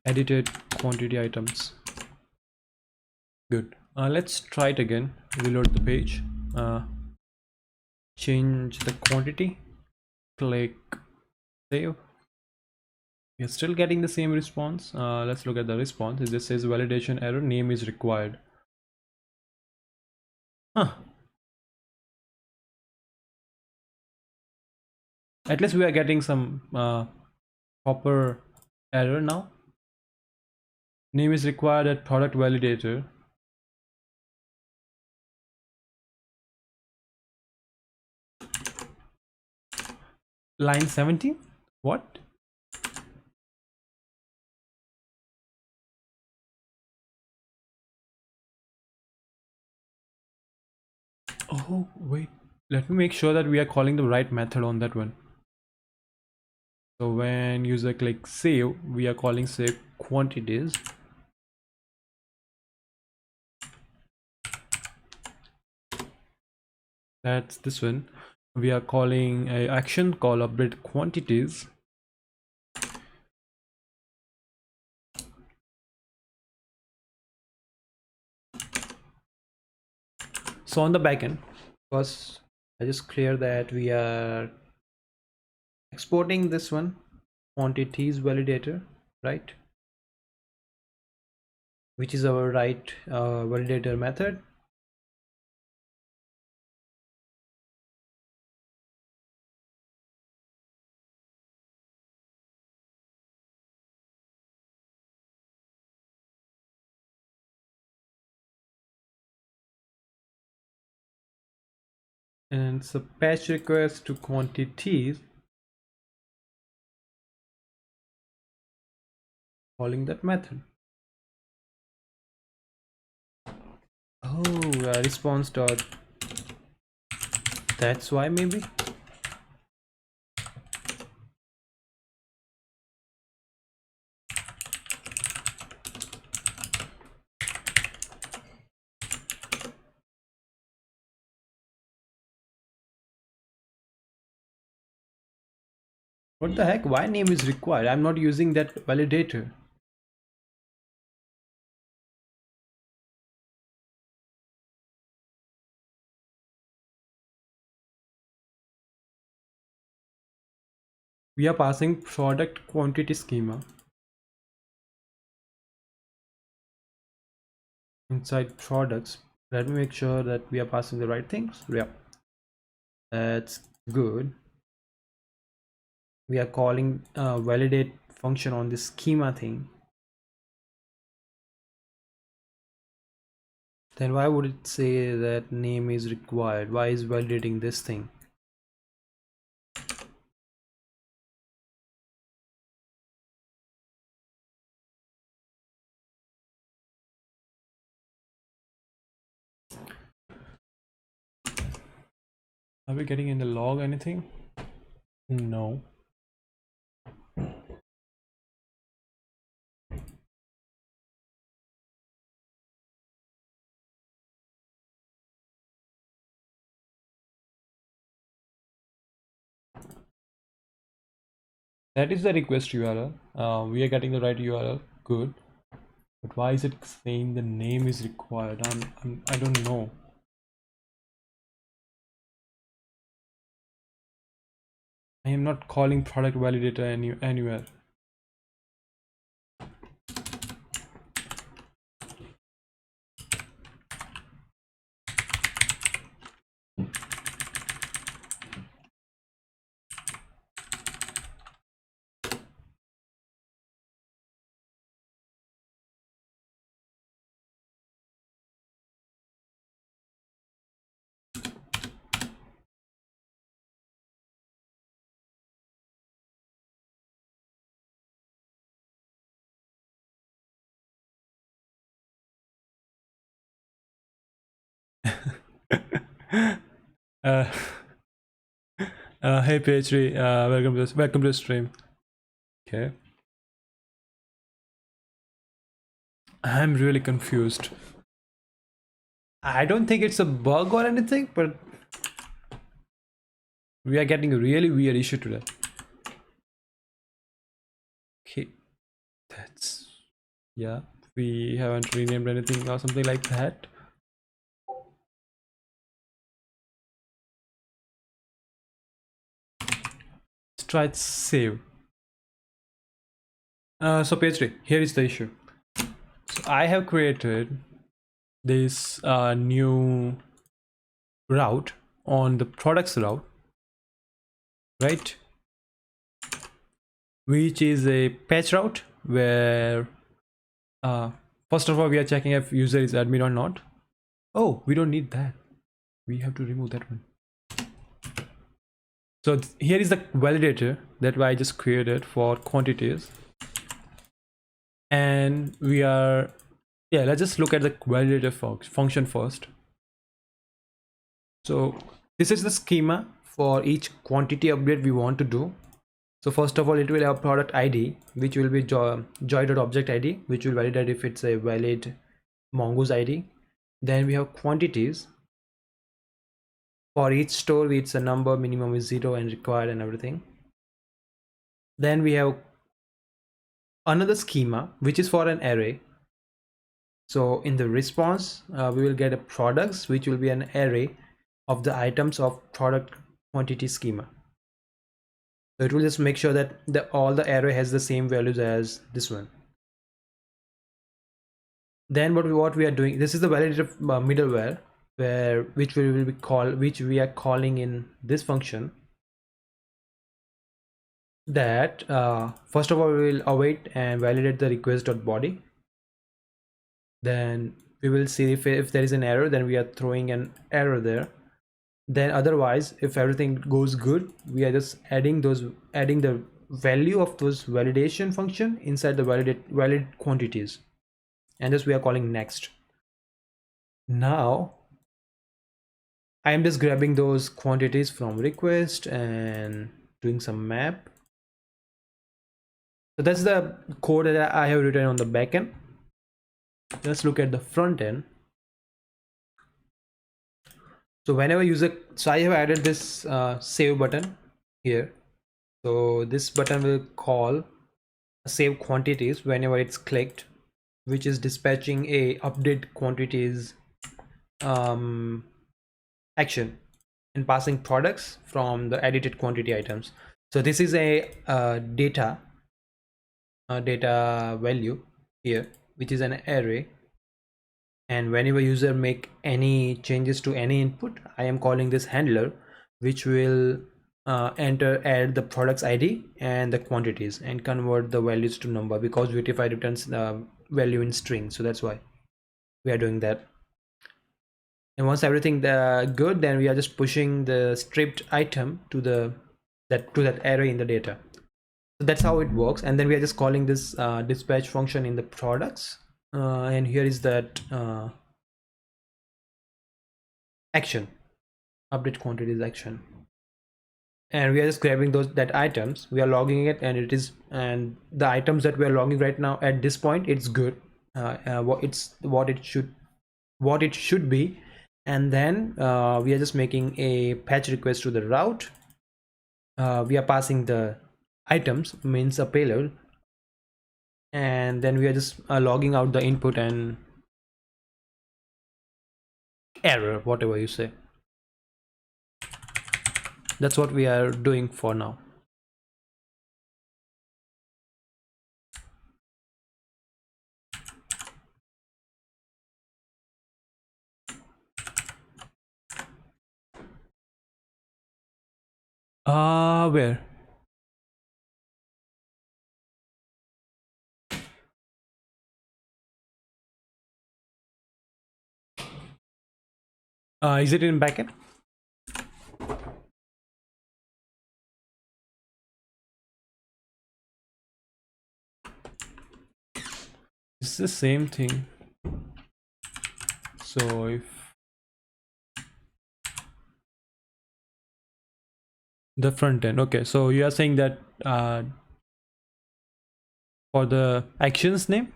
edited quantity items. Good. Let's try it again. Reload the page. Change the quantity. Click save. We are still getting the same response. Let's look at the response. It just says validation error, name is required. Huh. At least we are getting some proper error now. Name is required at product validator. Line 17. What? Oh wait, let me make sure that we are calling the right method on that one. So when user click save, we are calling save quantities. That's this one. We are calling a action call update quantities. So on the backend, first I just clear that we are exporting this one quantities validator, right? Which is our right validator method. And so patch request to quantities, calling that method. Oh, response dot, that's why maybe. What the heck, why name is required? I'm not using that validator. We are passing product quantity schema inside products. Let me make sure that we are passing the right things. Yeah, that's good. We are calling validate function on this schema thing. Then why would it say that name is required? Why is validating this thing? Are we getting in the log anything? No. That is the request URL. We are getting the right URL. Good. But why is it saying the name is required? I don't know. I am not calling product validator anywhere. uh, hey PhD, welcome to the stream. Okay. I'm really confused. I don't think it's a bug or anything, but we are getting a really weird issue today. Okay, that's, yeah, we haven't renamed anything or something like that. Let's try save. So PhD, here is the issue. So I have created this new route on the products route, right? Which is a patch route where first of all we are checking if user is admin or not. Oh, we don't need that. We have to remove that one. So here is the validator that I just created for quantities. And we are, yeah, let's just look at the validator function first. So This is the schema for each quantity update we want to do. So first of all, it will have product ID, which will be joy.object ID, which will validate if it's a valid mongoose ID. Then we have quantities. For each store, it's a number, minimum is 0 and required and everything. Then we have another schema, which is for an array. So in the response, we will get a products, which will be an array of the items of product quantity schema. So it will just make sure that all the array has the same values as this one. Then what we are doing, this is the validator middleware, which we are calling in this function. That first of all, we will await and validate the request.body. Then we will see if there is an error, then we are throwing an error there. Then otherwise, if everything goes good, we are just adding the value of those validation function inside the valid quantities, and this we are calling next. Now I am just grabbing those quantities from request and doing some map. So that's the code that I have written on the backend. Let's look at the front end. So whenever so I have added this save button here. So this button will call save quantities whenever it's clicked, which is dispatching a update quantities action and passing products from the edited quantity items. So this is a data value here, which is an array. And whenever user make any changes to any input, I am calling this handler, which will add the products ID and the quantities and convert the values to number, because Vuetify returns the value in string. So that's why we are doing that. And once everything good, then we are just pushing the stripped item to that array in the data. So that's how it works. And then we are just calling this dispatch function in the products. And here is that action, update quantities action, and we are just grabbing that items, we are logging it, and the items that we are logging right now at this point, it's good, what it should be. And then we are just making a patch request to the route. We are passing the items, means a payload, and then we are just logging out the input and error, whatever you say. That's what we are doing for now. Where? Is it in backend? It's the same thing. So if the front end, okay, so you are saying that for the actions name,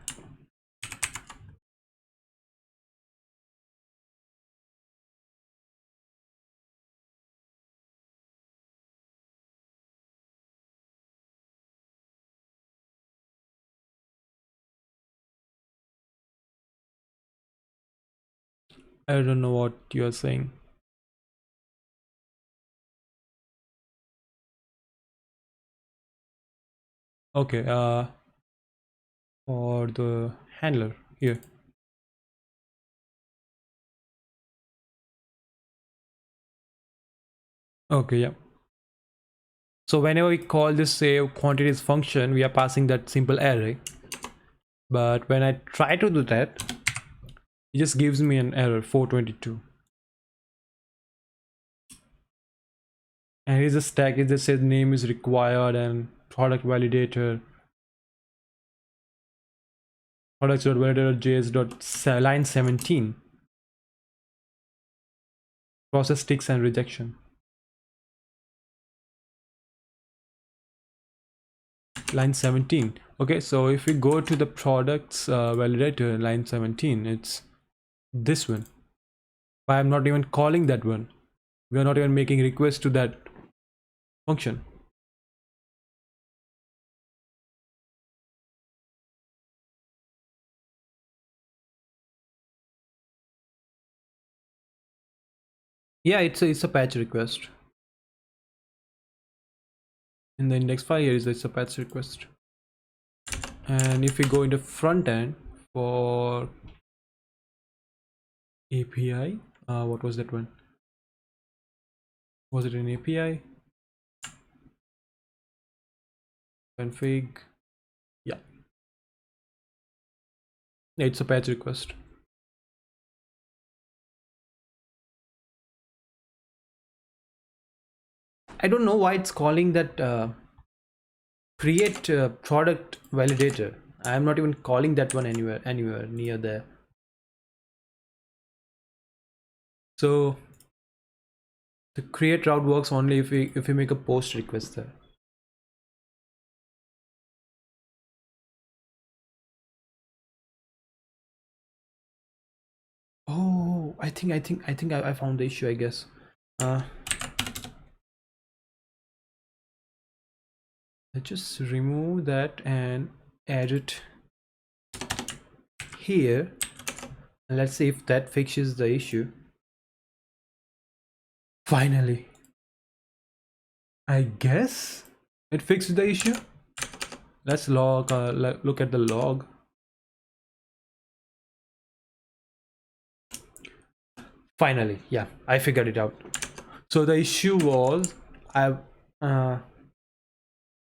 I don't know what you are saying. Okay, for the handler here. Okay, yeah. So whenever we call this save quantities function, we are passing that simple array. But when I try to do that, it just gives me an error 422. And here's a stack, it just says name is required and product validator. Products.validator.js.line 17. process ticks and rejection. Line 17. Okay, so if we go to the products validator, line 17, it's this one. But I'm not even calling that one. We are not even making requests to that function. Yeah, it's a patch request. In the index file here is it's a patch request. And if we go into front end for API, what was that one? Was it an API? Config. Yeah, it's a patch request. I don't know why it's calling that create product validator. I am not even calling that one anywhere near there. So the create route works only if we make a post request there. Oh, I think I found the issue, I guess. Let's just remove that and add it here. And let's see if that fixes the issue. Finally, I guess it fixed the issue. Let's look at the log. Finally, yeah, I figured it out. So the issue was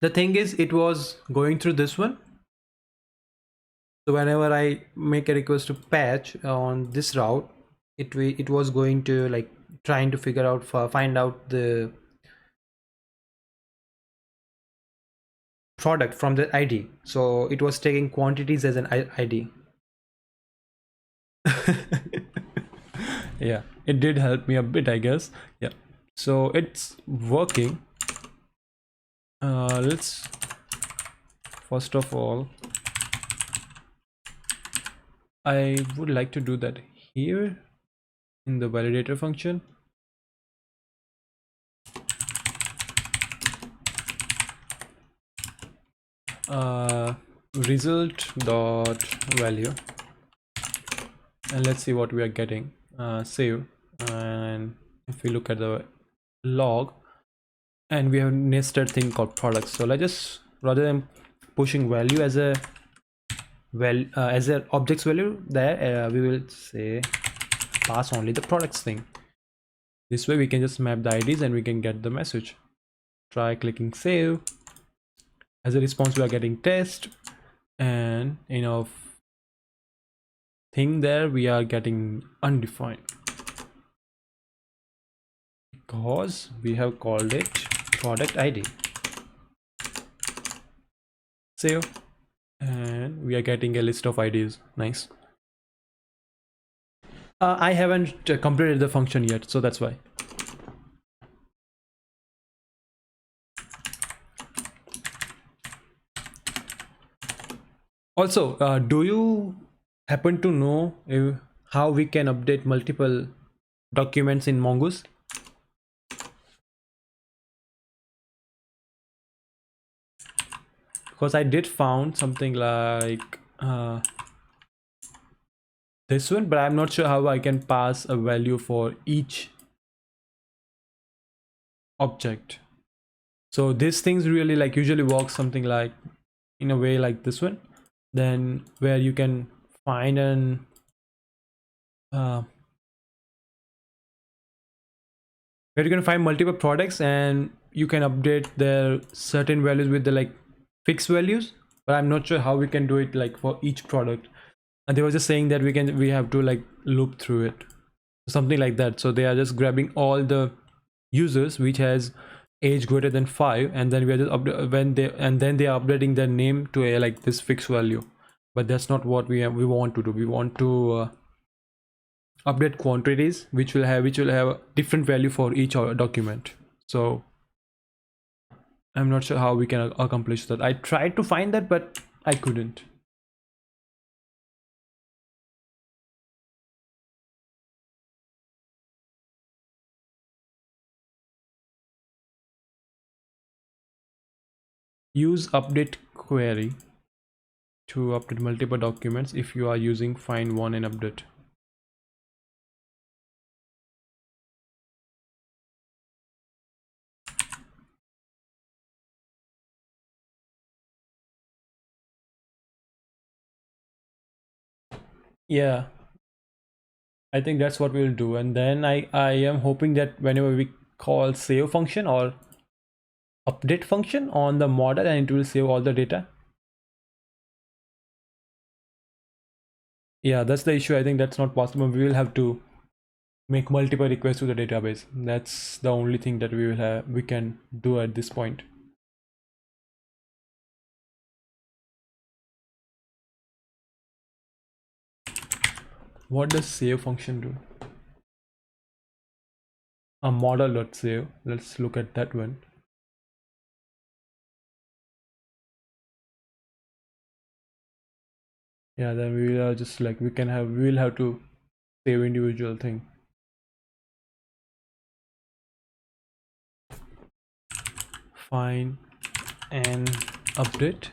the thing is it was going through this one. So whenever I make a request to patch on this route, it was going to like trying to figure out find out the product from the ID. So it was taking quantities as an ID. Yeah, it did help me a bit, I guess. Yeah, so it's working. Let's first of all, I would like to do that here in the validator function. Result dot value, and let's see what we are getting. Save, and if we look at the log, and we have a nested thing called products. So let's just, rather than pushing value as a as an object's value there, we will say pass only the products thing. This way we can just map the IDs and we can get the message. Try clicking save. As a response we are getting test, and thing there we are getting undefined because we have called it product ID. Save, and we are getting a list of IDs. Nice. I haven't completed the function yet, so that's why. Also, do you happen to know how we can update multiple documents in Mongoose? Because I did found something like this one, but I'm not sure how I can pass a value for each object. So these things really like usually work something like in a way like this one, then where you can find an where you can find multiple products and you can update their certain values with the like fixed values, but I'm not sure how we can do it like for each product. And they were just saying that we have to like loop through it, something like that. So they are just grabbing all the users which has age greater than 5, and then we are just then they are updating their name to a like this fixed value. But that's not what we want to do. We want to update quantities, which will have a different value for each document. So I'm not sure how we can accomplish that. I tried to find that, but I couldn't. Use update query to update multiple documents if you are using find one and update. Yeah, I think that's what we'll do. And then I am hoping that whenever we call save function or update function on the model, and it will save all the data. Yeah, that's the issue. I think that's not possible. We will have to make multiple requests to the database. That's the only thing that we can do at this point. What does save function do? A model.save. Let's look at that one. Yeah, then we are just like we will have to save individual thing. Find and update.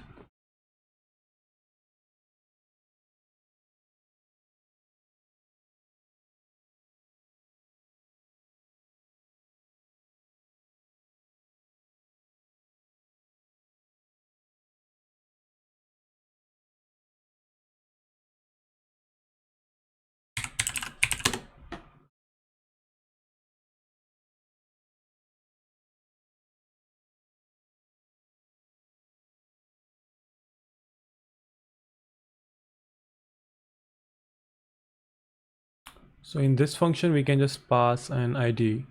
So in this function, we can just pass an ID.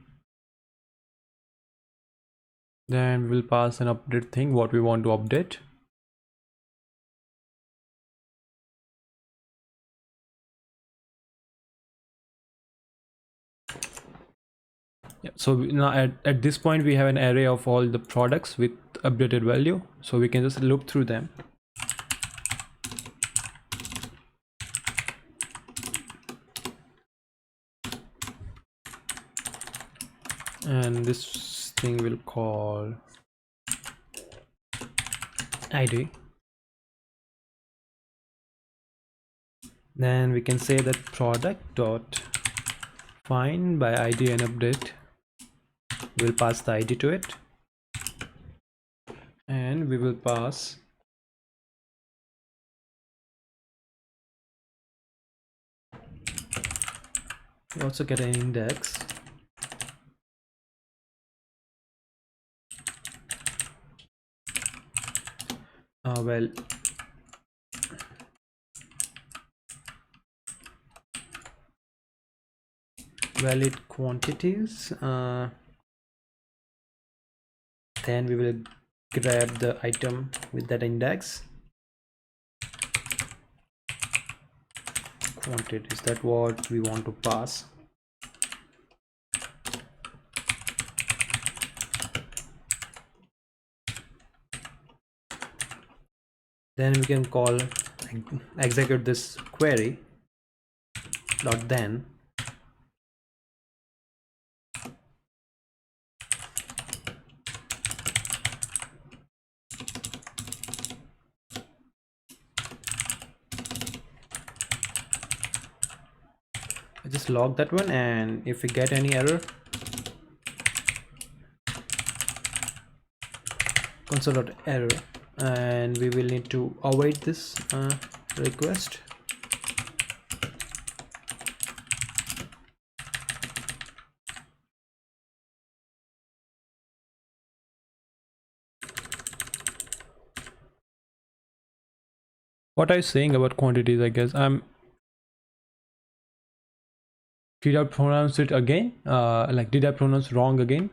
Then we'll pass an update thing, what we want to update. Yeah, so now at this point, we have an array of all the products with updated value. So we can just loop through them. And this thing will call ID. Then we can say that product dot find by ID and update. We'll pass the ID to it, and we will pass we also get an index. Well, valid quantities. Then we will grab the item with that index. Quantities, that what we want to pass. Then we can call execute this query dot then I just log that one, and if we get any error, console.error, and we will need to await this request. What are you saying about quantities? I guess did I pronounce it again? Like, did I pronounce wrong again?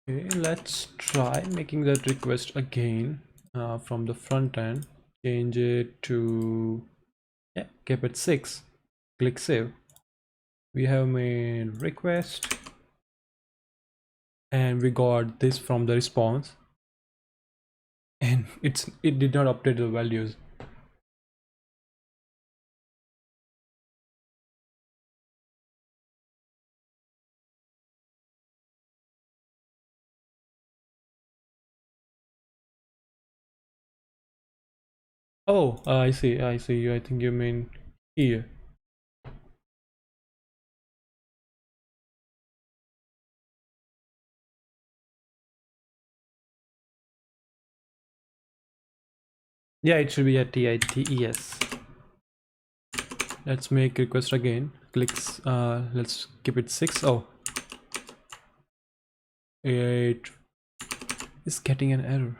Okay, let's try making that request again. from the front end, change it to, yeah, keep it 6, click save. We have made request and we got this from the response, and it did not update the values. Oh, I see, I think you mean here. Yeah, it should be a TITES. Let's make request again. Clicks. Let's keep it 6. Oh, it is getting an error.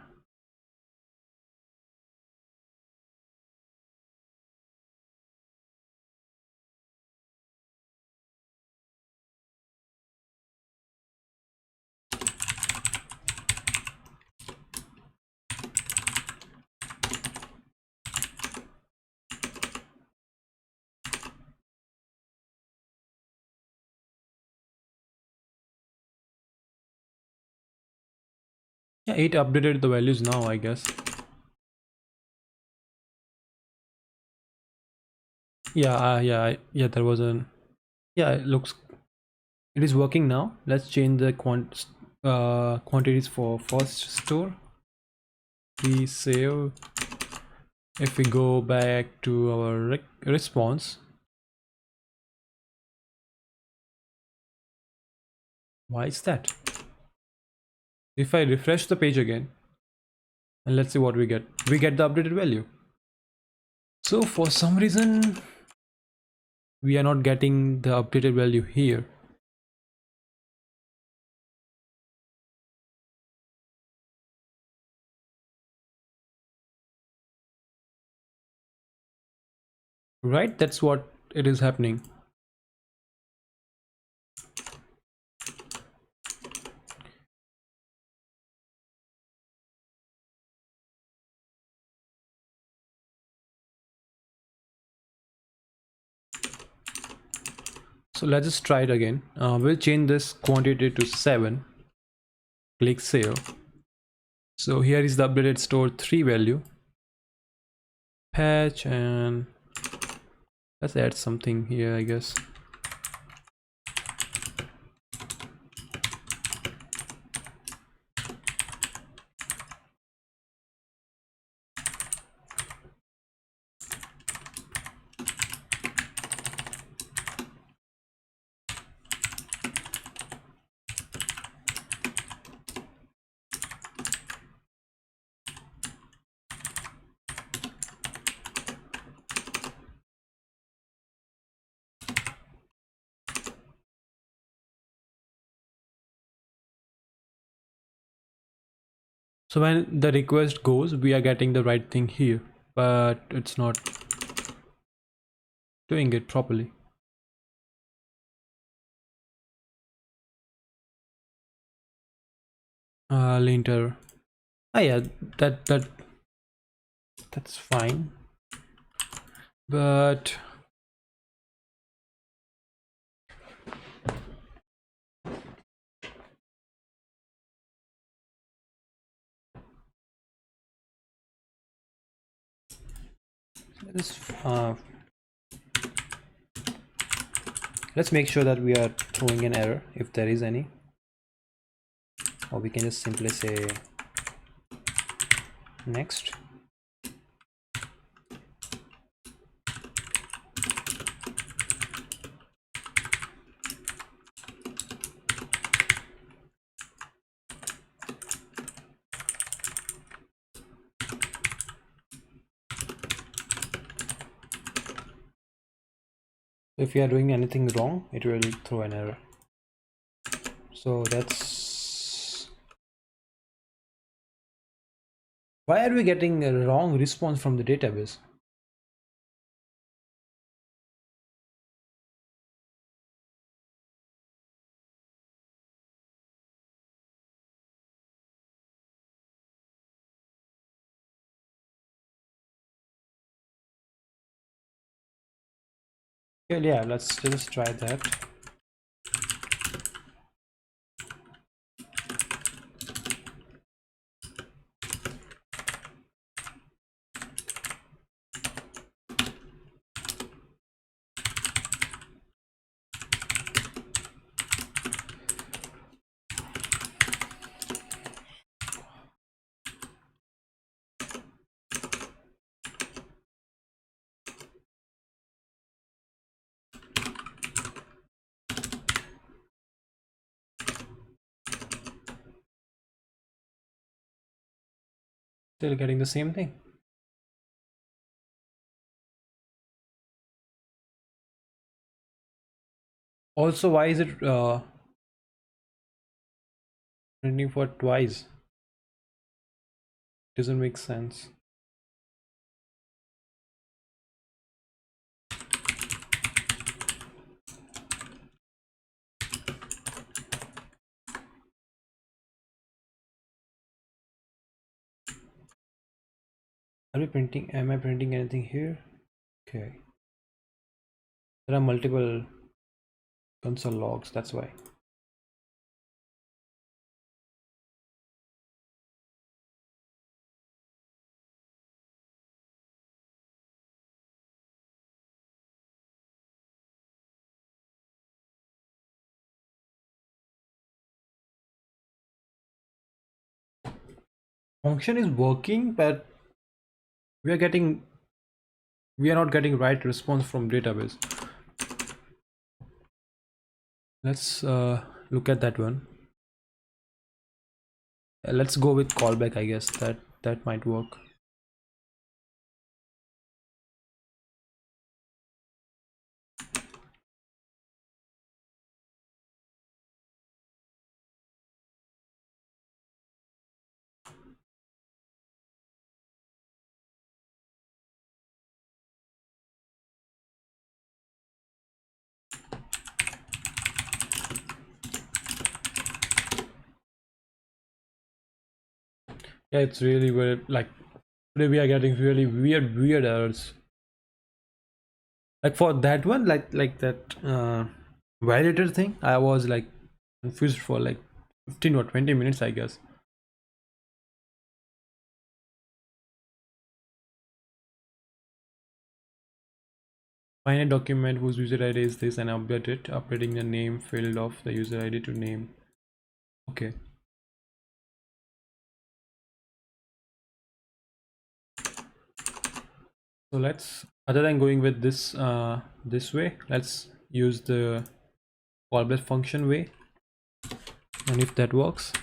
Yeah, it updated the values now, I guess. Yeah, yeah. There was an. Yeah, it looks. It is working now. Let's change the quantities for first store. We save. If we go back to our response, why is that? If I refresh the page again, and let's see what we get. We get the updated value. So for some reason, we are not getting the updated value here. Right? That's what it is happening. So let's just try it again. We'll change this quantity to 7. Click save. So here is the updated store 3 value. Patch, and let's add something here, I guess. So when the request goes, we are getting the right thing here, but it's not doing it properly. Linter. Ah, yeah, that's fine. But let's let's make sure that we are throwing an error if there is any, or we can just simply say next. If we are doing anything wrong, it will throw an error. So that's why are we getting a wrong response from the database? Okay, yeah, let's just try that. Still getting the same thing. Also, why is it printing for twice? Doesn't make sense. Are we printing? Am I printing anything here? Okay. There are multiple console logs, that's why. Function is working, but we are getting we are not getting right response from database. Let's look at that one. Let's go with callback, I guess that might work. Yeah, it's really weird. Like today we are getting really weird errors. Like for that one, like that validator thing, I was like confused for like 15 or 20 minutes, I guess. Find a document whose user ID is this and update it, updating the name field of the user ID to name. Okay. So let's, other than going with this this way, let's use the callback function way, and if that works,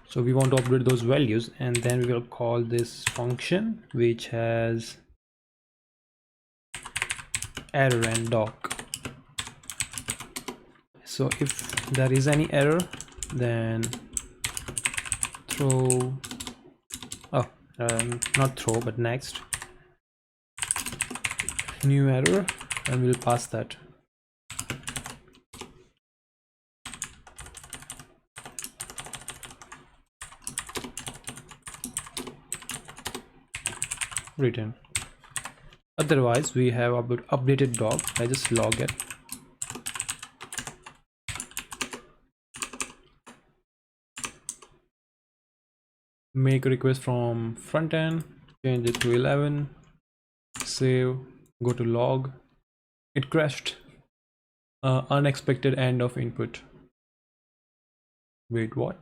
so we want to update those values, and then we will call this function which has error and doc. So if there is any error, then throw, oh not throw but next new error, and we'll pass that. Return. Otherwise we have updated doc. I just log it. Make a request from front end, change it to 11, save, go to log. It crashed. Unexpected end of input. Wait, what?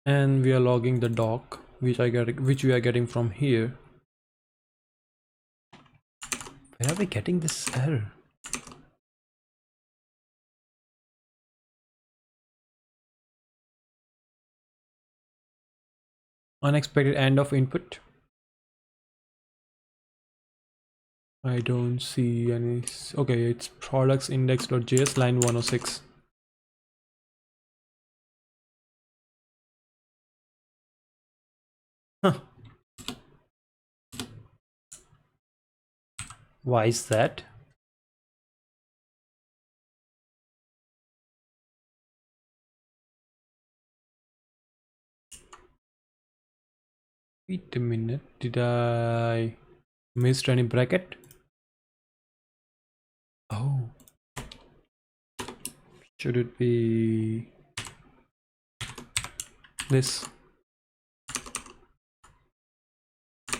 And we are logging the doc which we are getting from here. Where are we getting this error? Unexpected end of input. I don't see any. Okay, it's products index.js line 106. Huh. Why is that? Wait a minute, did I miss any bracket? Oh, should it be this?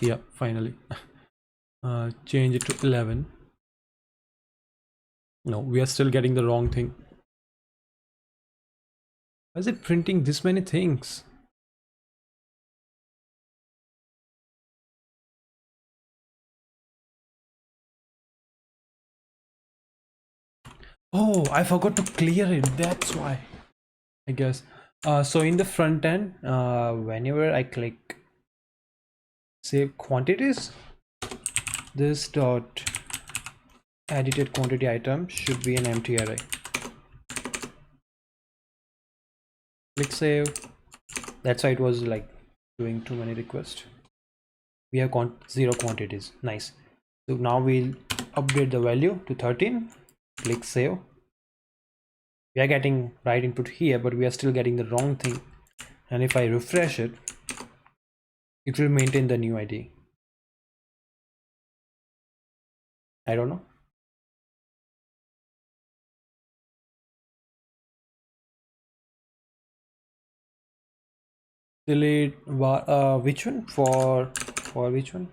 Yeah, finally. Change it to 11. No, we are still getting the wrong thing. Why is it printing this many things? Oh, I forgot to clear it. That's why, I guess. So in the front end, whenever I click save quantities, this dot edited quantity item should be an empty array. Click save. That's why it was like doing too many requests. We have 0 quantities. Nice. So now we'll update the value to 13. Click save. We are getting right input here, but we are still getting the wrong thing. And if I refresh it, it will maintain the new ID. I don't know. Delete which one? For which one?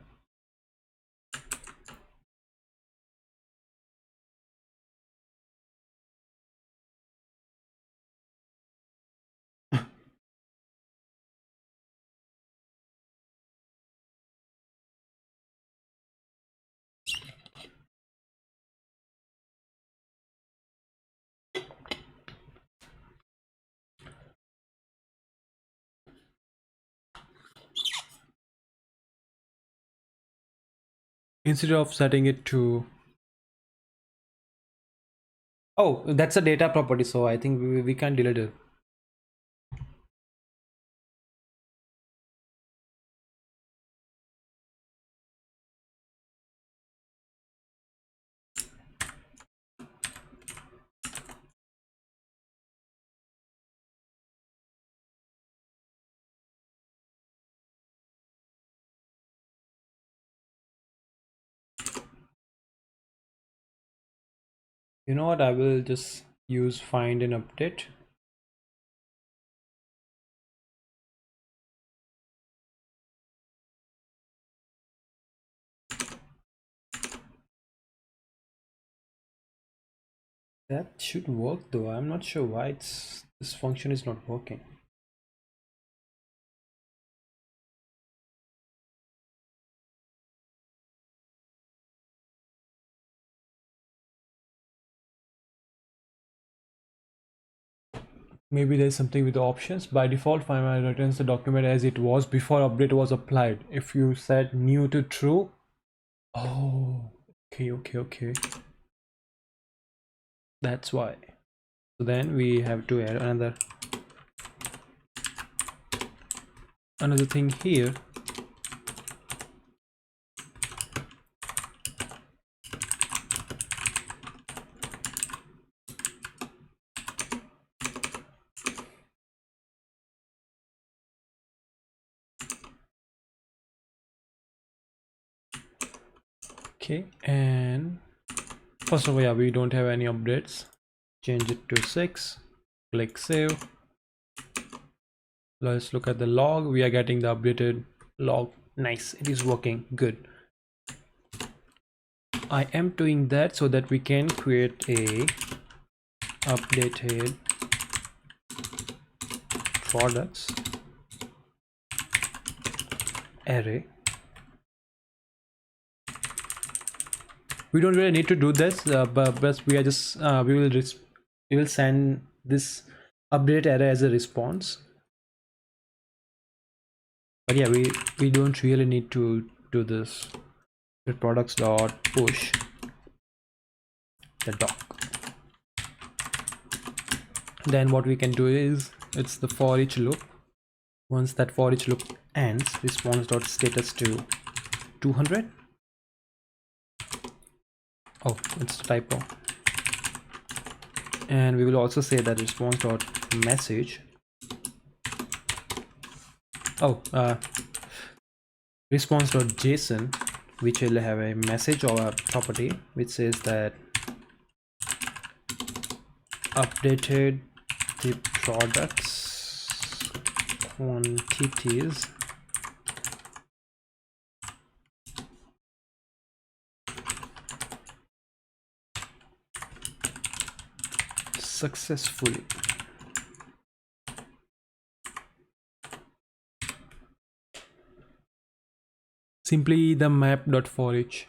Instead of setting it to, oh, that's a data property, so I think we can't delete it. You know what, I will just use find and update. That should work though. I'm not sure why this function is not working. Maybe there's something with the options. By default, find returns the document as it was before update was applied. If you set new to true, oh, okay. That's why. So then we have to add another thing here. Okay, and first of all, yeah, we don't have any updates. Change it to 6. Click save. Let's look at the log. We are getting the updated log. Nice, it is working good. I am doing that so that we can create a updated products array. We don't really need to do this, but we are just we will send this update array as a response. But yeah, we don't really need to do this. the products dot push the doc. Then what we can do is, it's the for each loop. Once that for each loop ends, response dot status to 200. Oh, it's a typo. And we will also say that response dot message. Response dot JSON, which will have a message or a property which says that updated the products quantities successfully. Simply the map dot for each.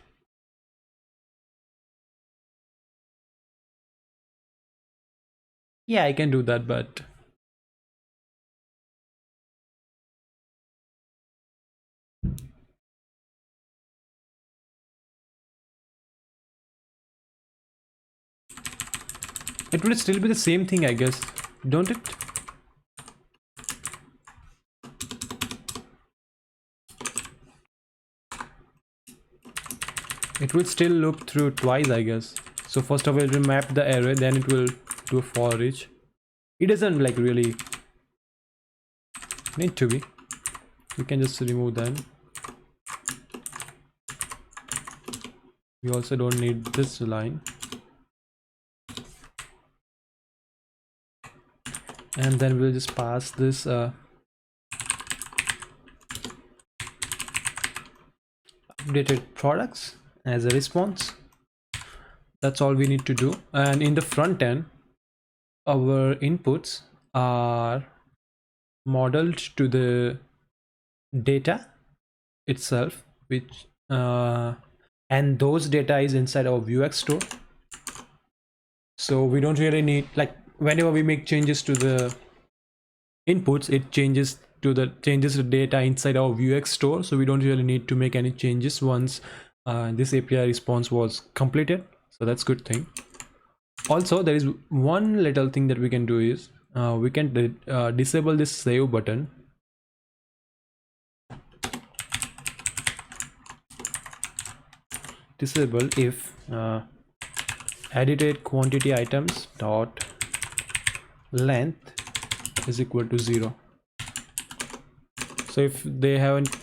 Yeah, I can do that, but it will still be the same thing, I guess, don't it? It will still loop through twice, I guess. So first of all, it will map the array, then it will do a for each. It doesn't like really need to be. We can just remove that. We also don't need this line. And then we'll just pass this updated products as a response. That's all we need to do. And in the front end, our inputs are modeled to the data itself, which and those data is inside our Vuex store. So we don't really need, like, whenever we make changes to the inputs, it changes the data inside our Vuex store. So we don't really need to make any changes once this API response was completed. So that's a good thing. Also, there is one little thing that we can do is we can disable this save button. Disable if edited quantity items dot length is equal to 0. So if they haven't,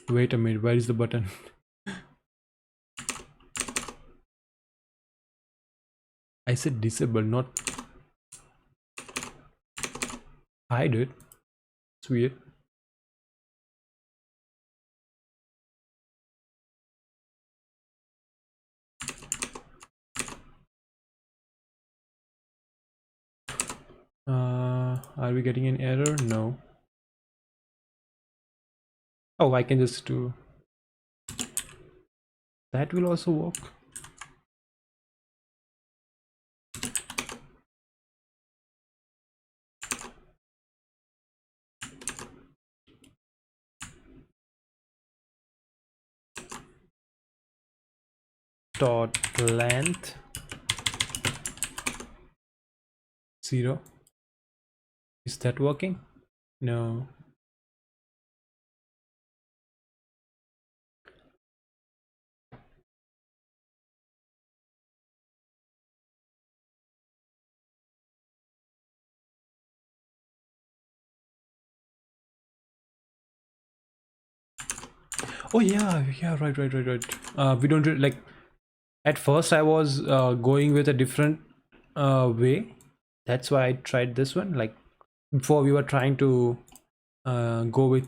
wait a minute, where is the button? I said disable, not hide it. It's weird. Are we getting an error? No. Oh, I can just do that. Will also work. Dot length 0. Is that working? No. Oh yeah, right. We don't like, at first I was going with a different way. That's why I tried this one. Like before, we were trying to go with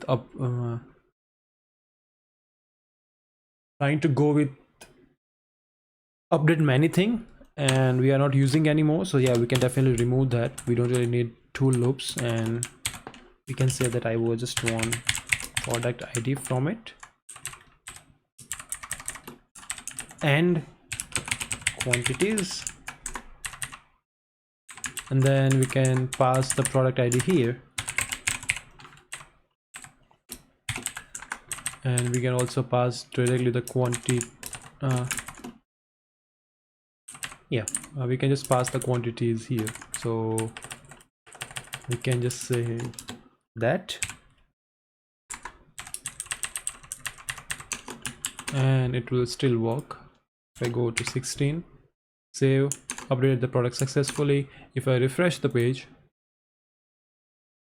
update many thing, and we are not using anymore. So yeah, we can definitely remove that. We don't really need two loops, and we can say that I will just want product ID from it and quantities, and then we can pass the product ID here. and we can also pass directly the quantity. Yeah, we can just pass the quantities here, so we can just say that, and it will still work. If I go to 16, save, updated the product successfully. If I refresh the page,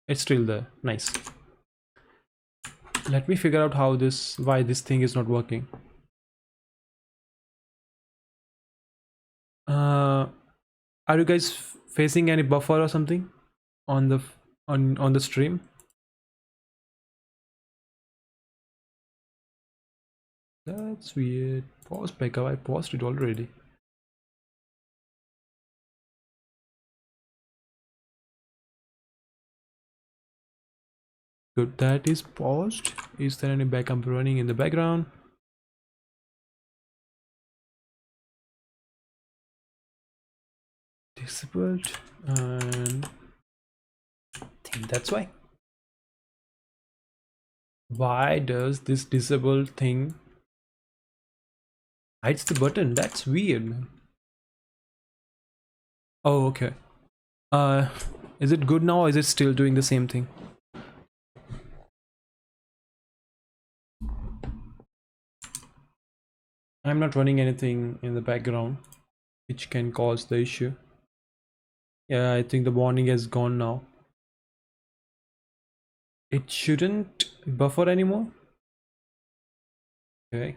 it's still there. Nice. Let me figure out why this thing is not working. Are you guys facing any buffer or something on the on the stream? That's weird. Pause backup. I paused it already. Good, that is paused. Is there any backup running in the background? Disabled, and I think that's why. Why does this disabled thing hides the button? That's weird, man. Oh, okay. Uh, is it good now, or is it still doing the same thing? I'm not running anything in the background which can cause the issue. Yeah, I think the warning has gone now. It shouldn't buffer anymore. Okay.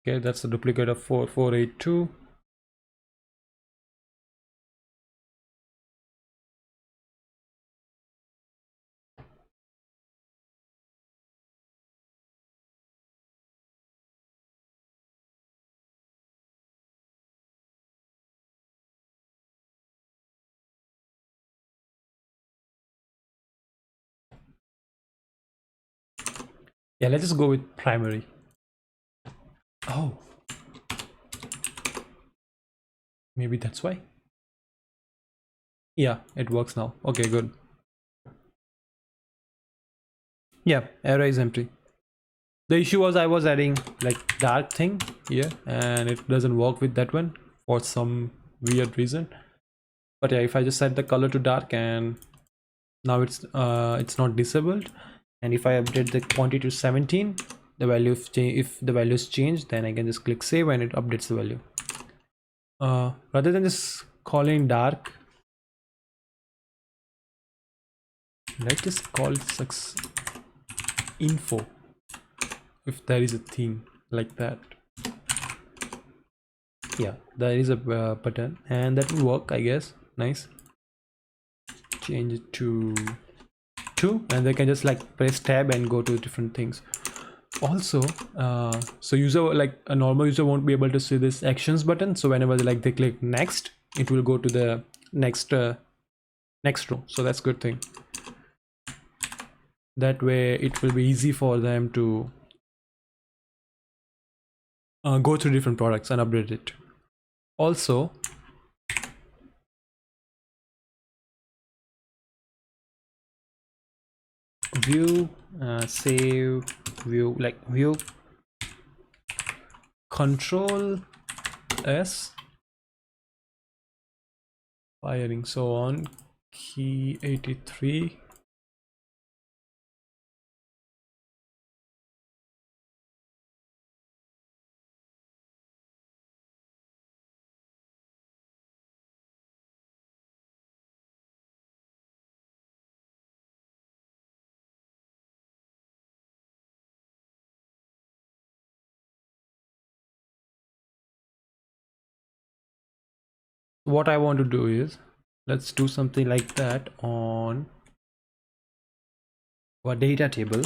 Okay, that's the duplicate of 4482. Yeah, let's just go with primary. Oh, maybe that's why. Yeah, it works now. Okay, good. Yeah, array is empty. The issue was I was adding like dark thing here, and it doesn't work with that one for some weird reason. But yeah, if I just set the color to dark, and now it's not disabled, and if I update the quantity to 17, the value if the value is changed, then I can just click save and it updates the value. Rather than just calling dark, let's just call it info, if there is a theme like that. Yeah, there is a button, and that will work, I guess. Nice. Change it to 2, and they can just like press tab and go to different things. Also, so user, like a normal user, won't be able to see this actions button, so whenever they click next, it will go to the next row. So that's good thing. That way it will be easy for them to go through different products and update it. Also, view save view, like view control s firing, so on key 83. What I want to do is, let's do something like that on our data table,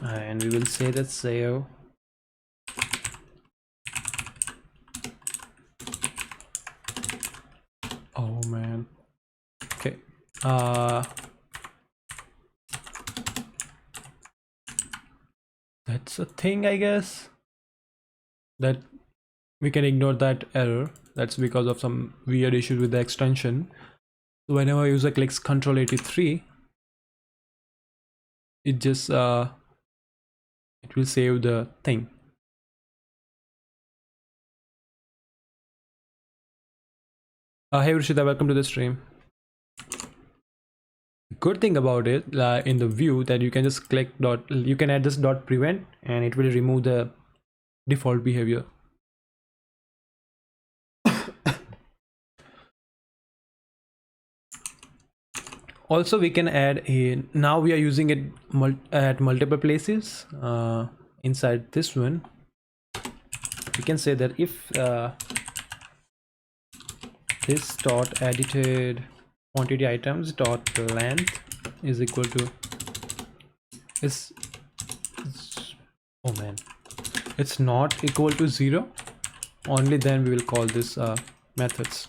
and we will say that save oh man, That's a thing, I guess, that we can ignore that error. That's because of some weird issues with the extension. So whenever a user clicks Control 83, it just it will save the thing. Hey Rishita, welcome to the stream. Good thing about it in the view that you can just click dot, you can add this dot prevent and it will remove the default behavior. Also we can add a, now we are using it at multiple places inside this one. We can say that if this dot edited quantity items dot length is equal to is oh man, it's not equal to 0, only then we will call this methods.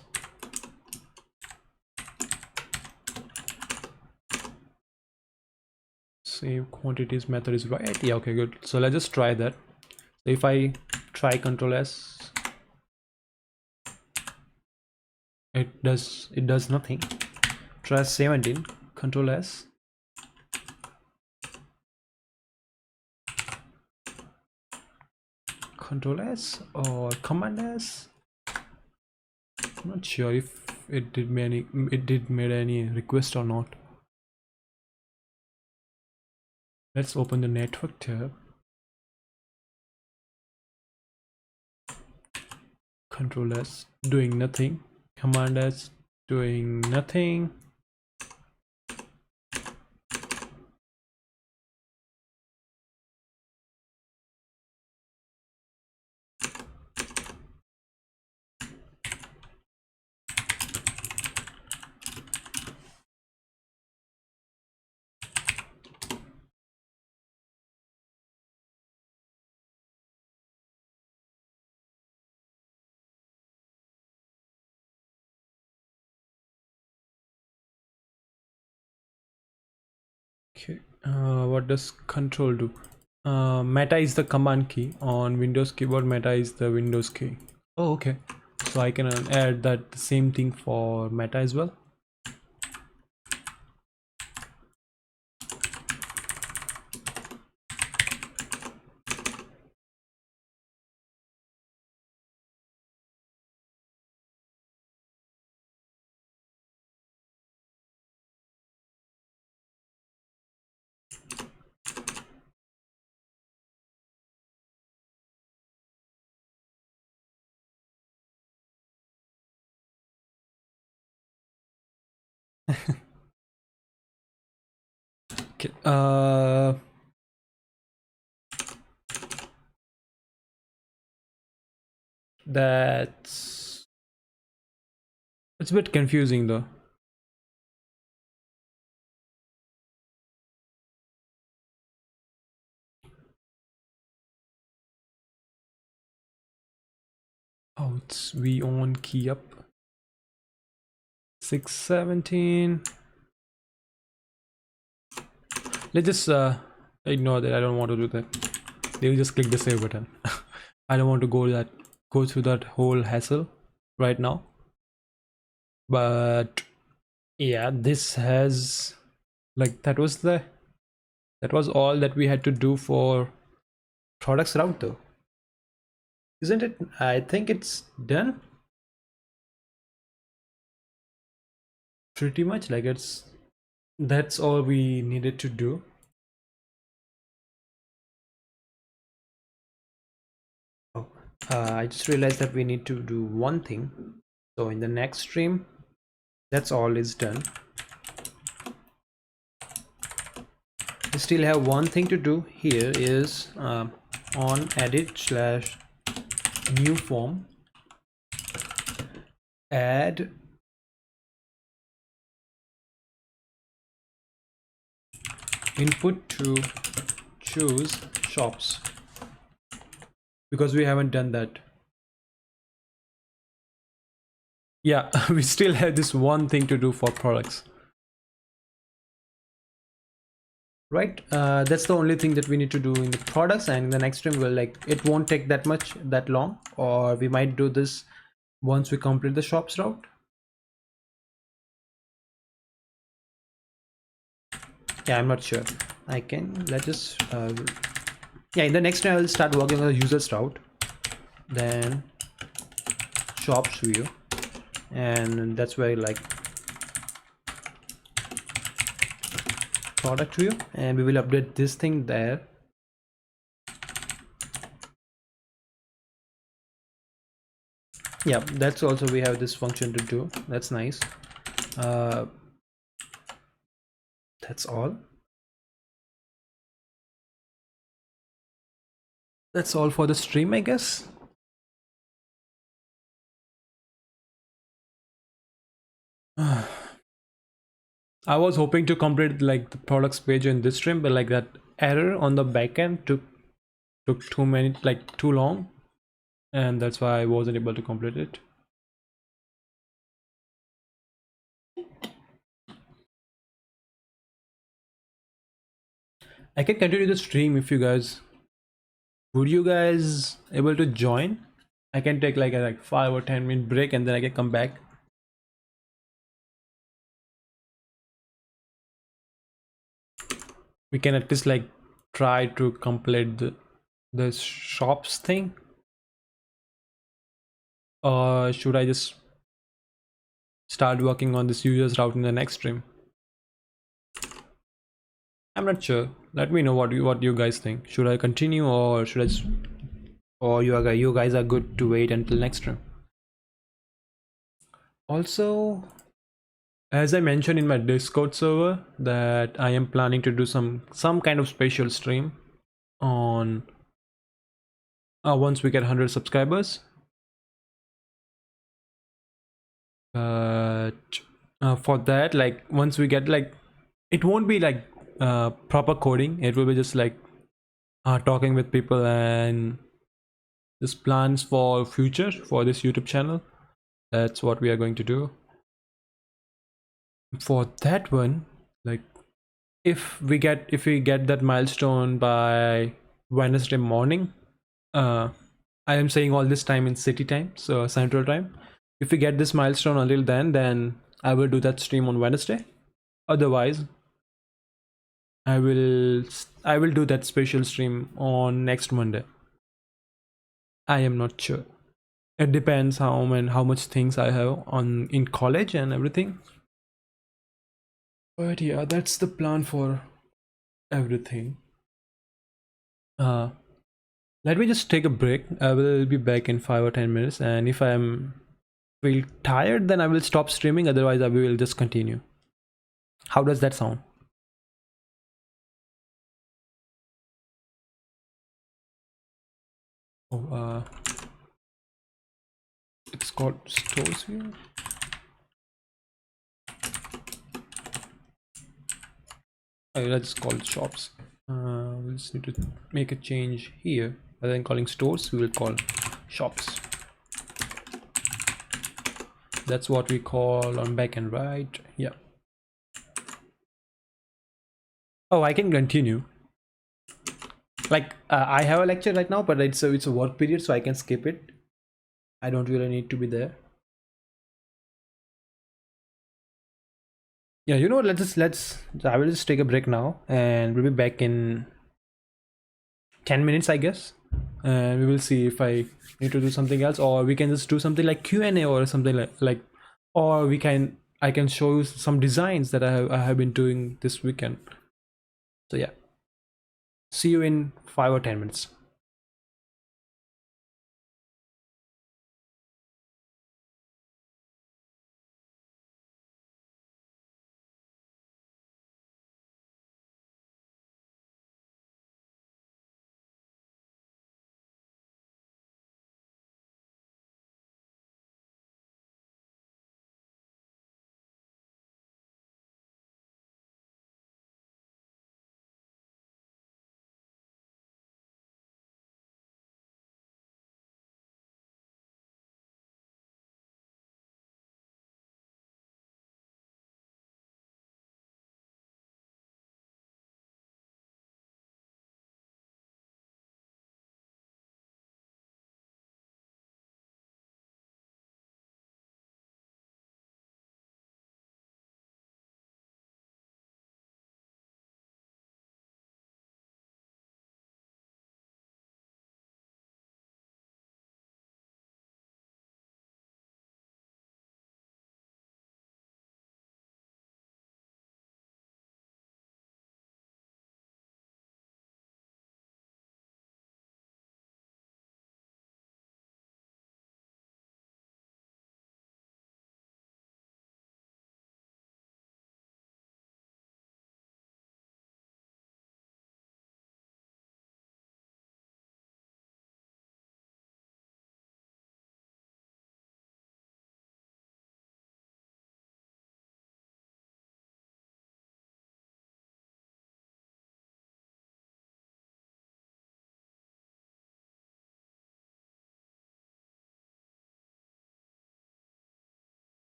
Save quantities method is right. Yeah, okay, good. So let's just try that. So if I try Control S, it does nothing. Try 17, Control S. Control S or Command S. I'm not sure if it did made any request or not. Let's open the network tab. Control S doing nothing. Command S doing nothing. Okay, what does control do? Meta is the command key on Windows keyboard. Meta is the Windows key. Oh, okay. So I can add that same thing for meta as well. Okay. That's it's a bit confusing though. Oh, it's we on key up 617. Let's just ignore that. I don't want to do that. They'll just click the save button. I don't want to go through that whole hassle right now. But yeah, this has like that was all that we had to do for products route though, isn't it? I think it's done pretty much. Like that's all we needed to do. Oh, I just realized that we need to do one thing. So in the next stream, that's all is done. We still have one thing to do here is on edit slash new form, add input to choose shops, because we haven't done that. Yeah, we still have this one thing to do for products. right? That's the only thing that we need to do in the products, and in the next stream we'll like it won't take that long, or we might do this once we complete the shops route. Yeah, I'm not sure. I can let's just yeah, in the next time I'll start working on the users route, then shops view, and that's where like product view, and we will update this thing there. Yeah, that's also we have this function to do. That's nice. uh that's all. That's all for the stream, I guess. I was hoping to complete like the products page in this stream, but like that error on the backend took too many, like too long, and that's why I wasn't able to complete it. I can continue the stream if you guys would you guys able to join. I can take like a 5 or 10 minute break and then I can come back. We can at least like try to complete the shops thing, or should I just start working on this users route in the next stream? I'm not sure. Let me know what you guys think. Should I continue, or should I just, or you guys are good to wait until next stream? Also, as I mentioned in my Discord server, that I am planning to do some kind of special stream on once we get 100 subscribers. But for that, like once we get like, it won't be like proper coding. It will be just like talking with people and just plans for future for this YouTube channel. That's what we are going to do. For that one, like if we get that milestone by Wednesday morning, I am saying all this time in city time, so central time. If we get this milestone until then I will do that stream on Wednesday. Otherwise, I will do that special stream on next Monday. I am not sure. It depends how much things I have on in college and everything. But yeah, that's the plan for everything. Uh, Let me just take a break. I will be back in 5 or 10 minutes, and if I'm feel tired, then I will stop streaming. Otherwise, I will just continue. How does that sound? Oh, it's called stores view. Let's call it shops. We just need to make a change here. Rather than calling stores, we will call shops. That's what we call on backend, right? Yeah. Oh, I can continue. Like I have a lecture right now, but it's a work period, so I can skip it. I don't really need to be there. Yeah, you know, let's I will just take a break now, and we'll be back in 10 minutes, I guess. And we will see if I need to do something else, or we can just do something like Q&A or something like, or I can show you some designs that I have been doing this weekend. So yeah, see you in 5 or 10 minutes.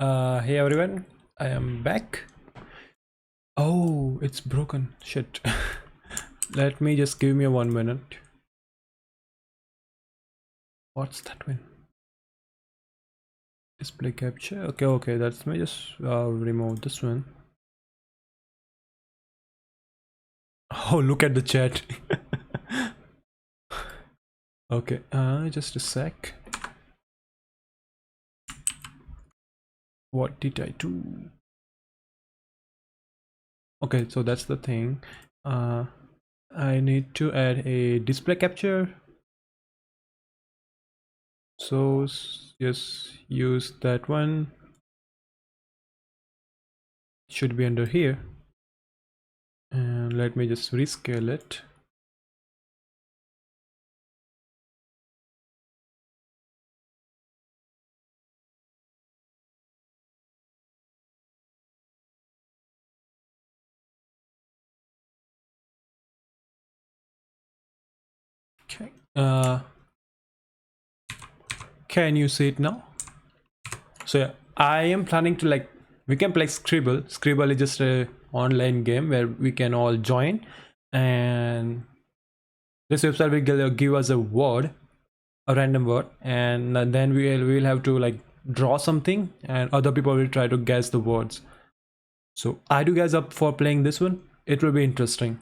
Hey everyone, I am back. Oh, it's broken. Shit. Let me just give me 1 minute. What's that one? Display capture. Okay, that's me. Just remove this one. Oh, look at the chat. Okay, just a sec. What did I do? Okay, so that's the thing. I need to add a display capture. So just use that one. Should be under here. And let me just rescale it. Okay. Can you see it now? So yeah, I am planning to we can play Scribble. Scribble is just a online game where we can all join, and this website will give us a word, a random word, and then we will have to draw something, and other people will try to guess the words. So are you guys up for playing this one? It will be interesting.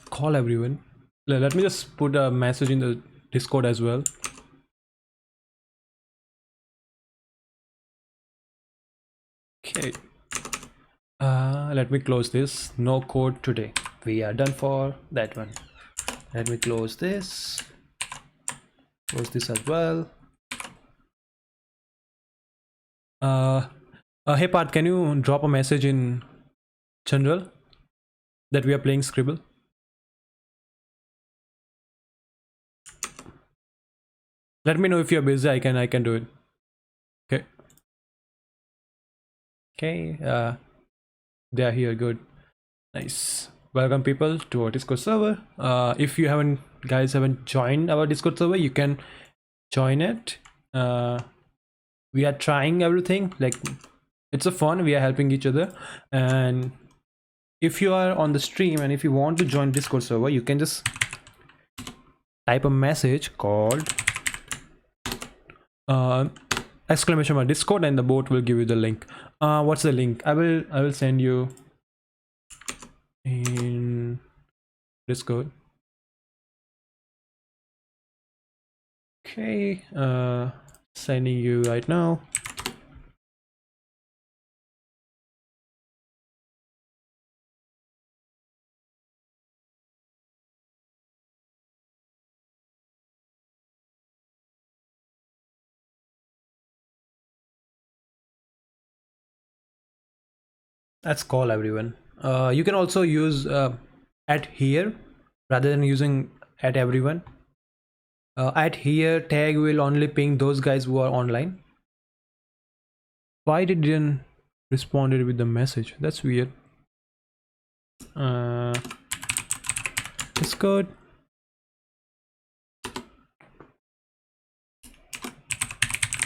Call everyone. Let me just put a message in the Discord as well. Okay. Let me close this. No code today. We are done for that one. Let me close this. Close this as well. Hey Pat, can you drop a message in general that we are playing Scribble? Let me know if you're busy. I can do it. Okay. Okay. They are here. Good. Nice. Welcome people to our Discord server. If you guys haven't joined our Discord server, you can join it. We are trying everything. It's a fun. We are helping each other, and if you are on the stream and if you want to join Discord server, you can just type a message called exclamation mark Discord, and the bot will give you the link. What's the link? I will send you in Discord. Okay, sending you right now. That's call everyone. You can also use at here rather than using at everyone. At here tag will only ping those guys who are online. Why didn't responded with the message? That's weird. Discord.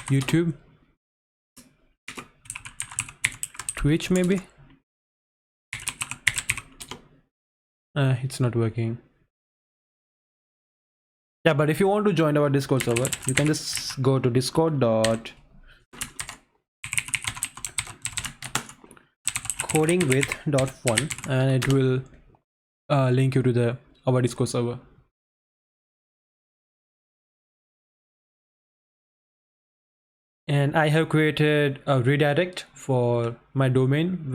YouTube. Twitch maybe. It's not working. Yeah, but if you want to join our Discord server, you can just go to discord.codingwith.fun and it will link you to our Discord server. And I have created a redirect for my domain.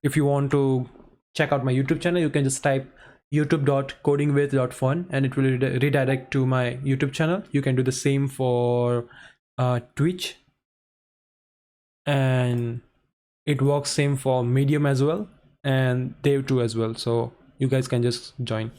If you want to check out my YouTube channel, you can just type youtube.codingwith.fun and it will redirect to my YouTube channel. You can do the same for Twitch, and it works same for Medium as well, and Dave too as well. So you guys can just join.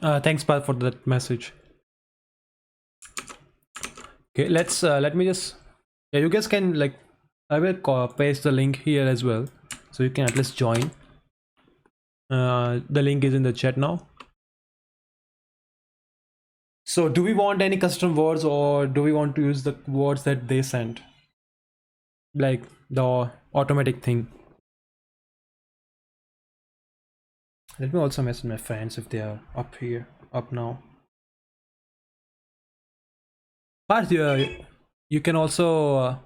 Thanks, Pat, for that message. Okay, let me just, yeah, you guys can like, I will paste the link here as well, so you can at least join. The link is in the chat now. So do we want any custom words, or do we want to use the words that they sent, like the automatic thing? Let me also message my friends if they are up here, up now. But you can also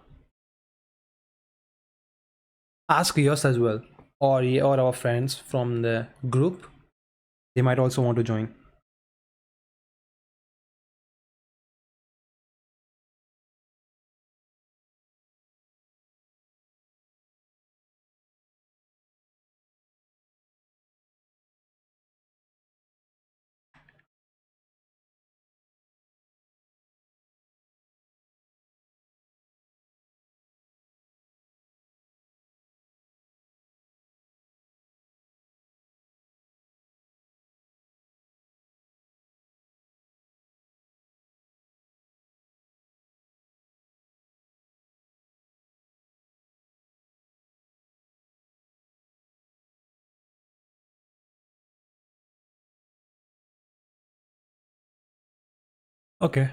ask yours as well, or our friends from the group. They might also want to join. Okay.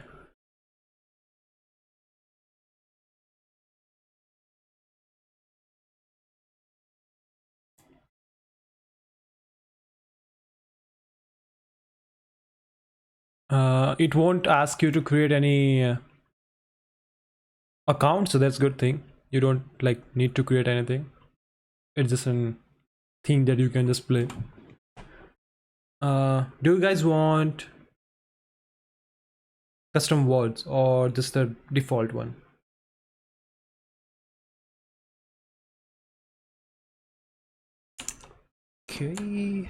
It won't ask you to create any account, so that's a good thing. You don't like need to create anything. It's just a thing that you can just play. Do you guys want custom words or just the default one? Okay.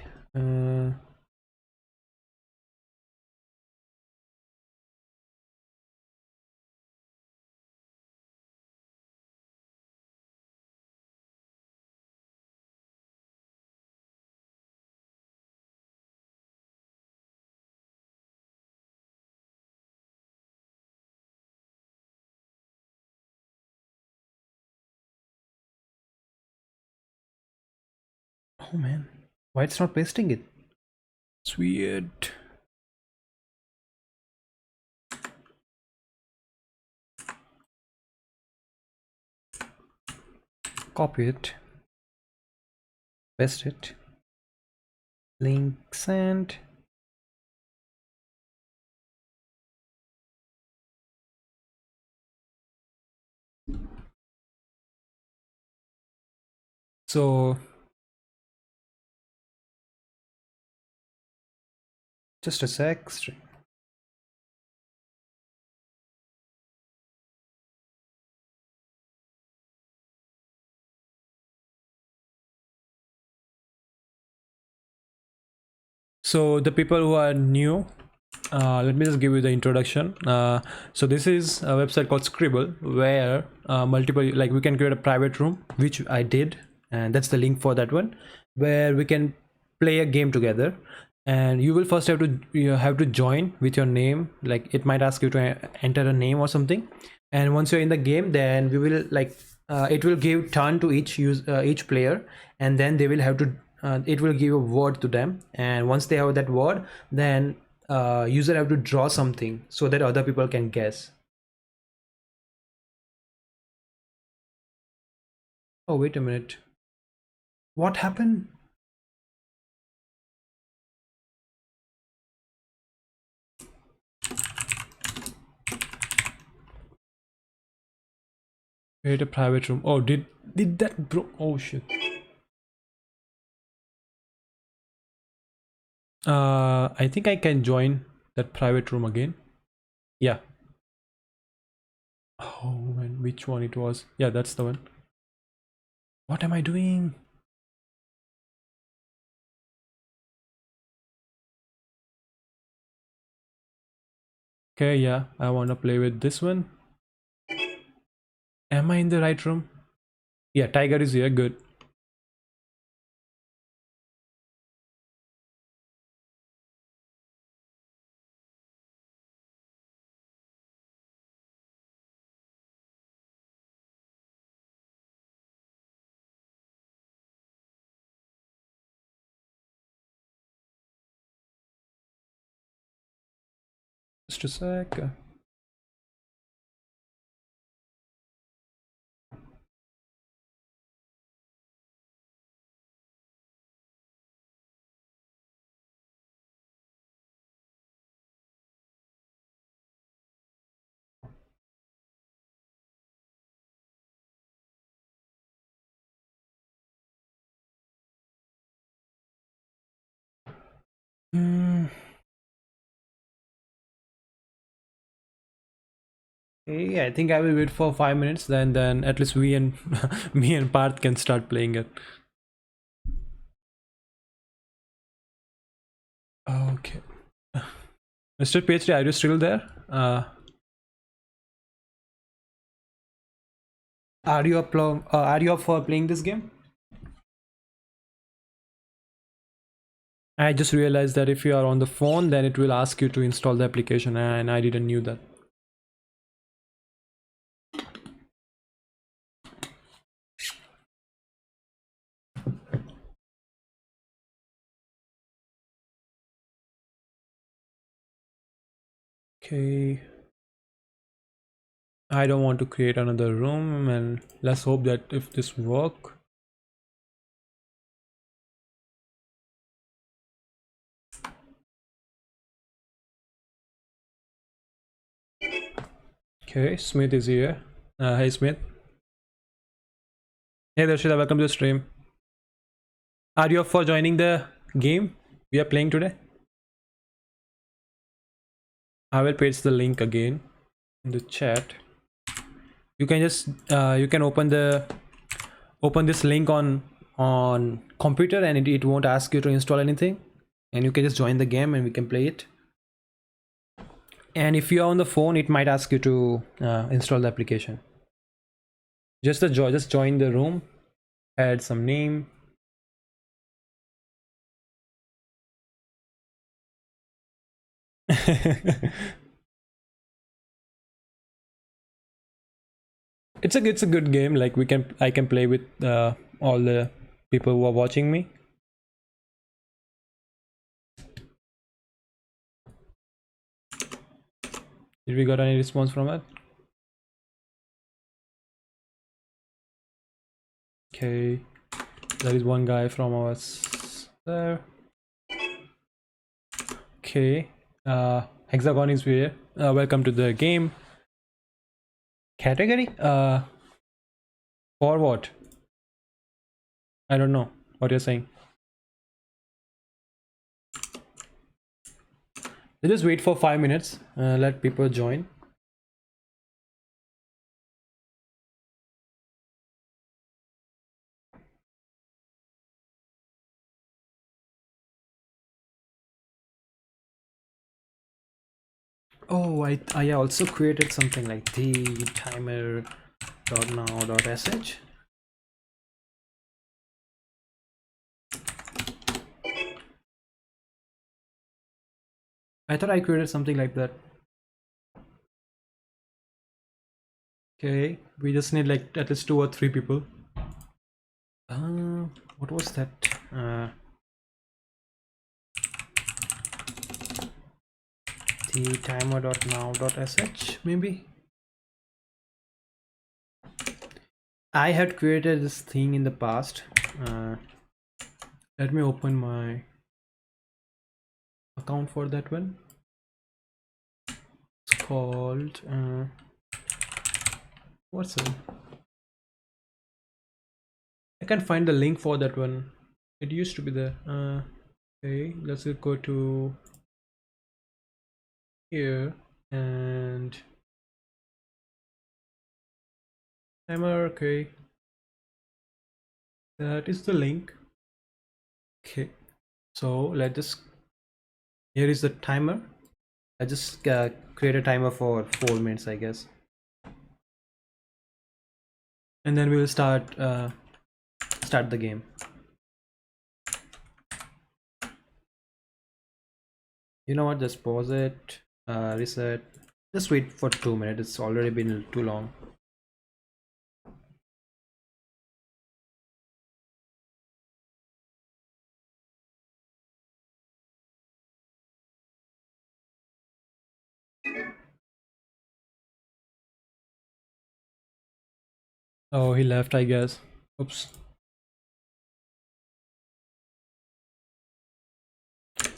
Oh man, why it's not pasting it? It's weird. Copy it, paste it, link send. So just a sec. So the people who are new, let me just give you the introduction. So this is a website called Scribble, where multiple, like, we can create a private room, which I did, and that's the link for that one, where we can play a game together. And you will first have to join with your name. Like, it might ask you to enter a name or something, and once you're in the game, then we will like it will give turn to each player, and then they will have to it will give a word to them, and once they have that word, then user have to draw something so that other people can guess. Oh, wait a minute, what happened? Create a private room. Oh, did that bro? Oh shit. I think I can join that private room again. Yeah. Oh man, which one it was? Yeah, that's the one. What am I doing? Okay, yeah, I want to play with this one. Am I in the right room? Yeah, Tiger is here. Good. Just a sec. Hmm. Okay, I think I will wait for 5 minutes. Then at least we and me and Parth can start playing it. Okay. Mr. PhD, are you still there? Are you up for playing this game? I just realized that if you are on the phone, then it will ask you to install the application, and I didn't knew that. Okay. I don't want to create another room, and let's hope that if this work. Okay, Smith is here. Hey Smith. Hey Darshita, welcome to the stream. Are you up for joining the game we are playing today? I will paste the link again in the chat. You can just you can open this link on computer, and it won't ask you to install anything, and you can just join the game and we can play it. And if you're on the phone, it might ask you to install the application. Just join the room, add some name. It's a good game. Like I can play with all the people who are watching me. Did we got any response from it? Okay, there is one guy from us there. Okay, Hexagon is here. Welcome to the game. Category? For what? I don't know what you're saying. Just wait for 5 minutes. Let people join. Oh, I also created something like the timer.now.sh. I thought I created something like that. Okay, we just need like at least 2 or 3 people. What was that? The timer.now.sh maybe. I had created this thing in the past. Let me open my account for that one. It's called what's it? I can't find the link for that one. It used to be there. Okay, let's go to here and timer. Okay, that is the link. Okay, so let's just, here is the timer. I just create a timer for 4 minutes, I guess, and then we will start the game. You know what, just pause it, reset, just wait for 2 minutes. It's already been too long. Oh, he left, I guess. Oops.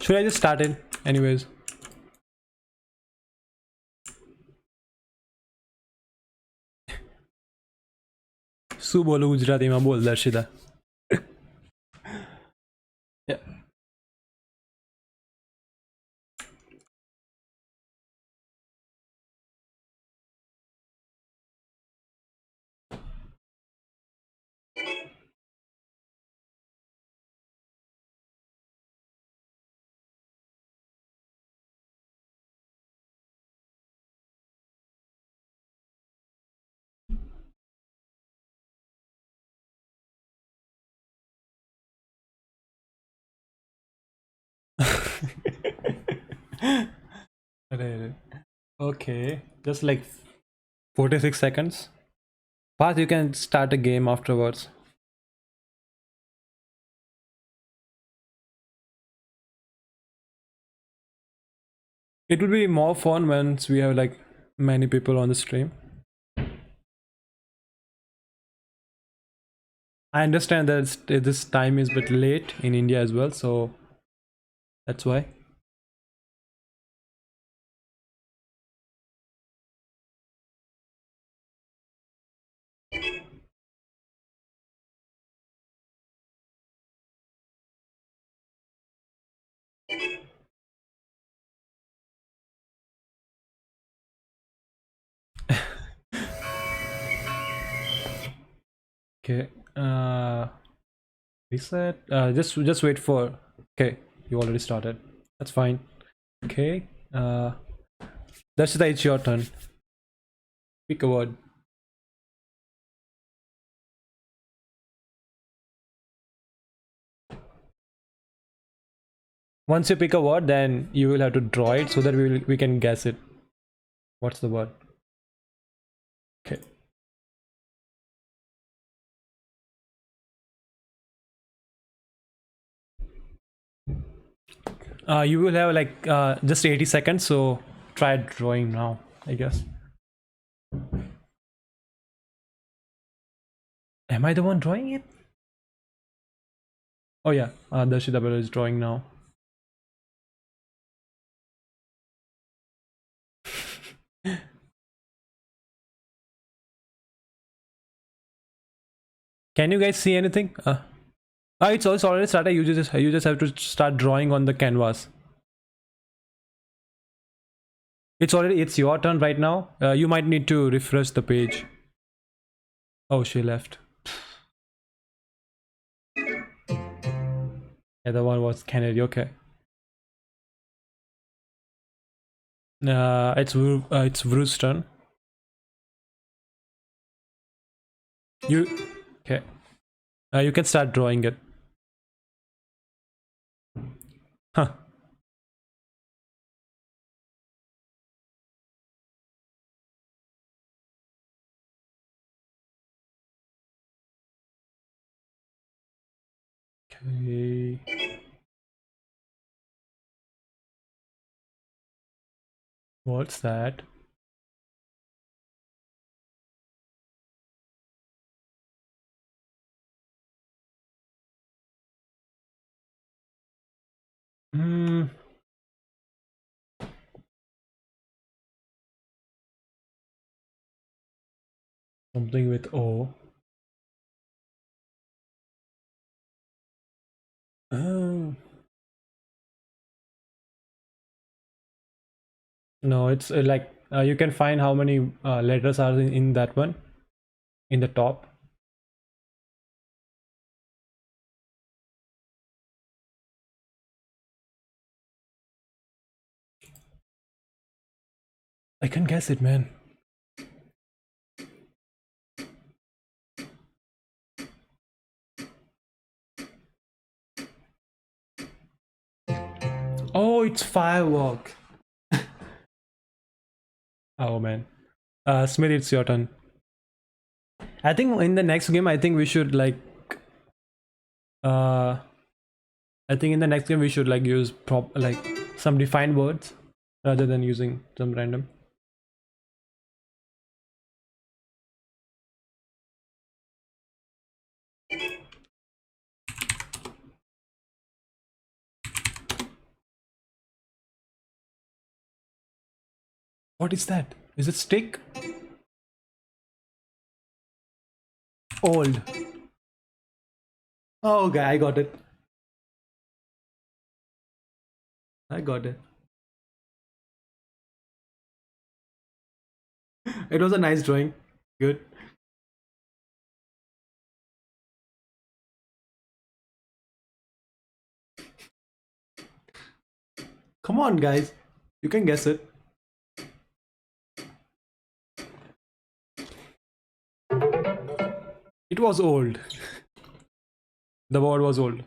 Should I just start it? Anyways. શું બોલું ગુજરાતીમાં બોલ Darshita. Yeah. Okay, just like 46 seconds. Fast, you can start a game afterwards. It would be more fun once we have like many people on the stream. I understand that this time is a bit late in India as well, so that's why. Okay. Reset. Just wait for. Okay, you already started. That's fine. Okay. That's it. It's your turn. Pick a word. Once you pick a word, then you will have to draw it so that we can guess it. What's the word? Okay. You will have like just 80 seconds, so try drawing now, I guess. Am I the one drawing it? Oh yeah, Darshita Bella is drawing now. Can you guys see anything? It's also already started. You just have to start drawing on the canvas. It's your turn right now. You might need to refresh the page. Oh, she left. Yeah, the one was Kennedy. Okay. It's Vru's turn. You okay? You can start drawing it. Huh. Okay. What's that? Hmm. Something with O. Oh. No, it's like you can find how many letters are in that one in the top. I can guess it, man. Oh, it's firework. Oh man. Smith, it's your turn. I think in the next game, I think we should like I think in the next game we should like use like some defined words rather than using some random. What is that? Is it stick? Old. Oh, okay, I got it. I got it. It was a nice drawing. Good. Come on, guys. You can guess it. It was old. The word was old.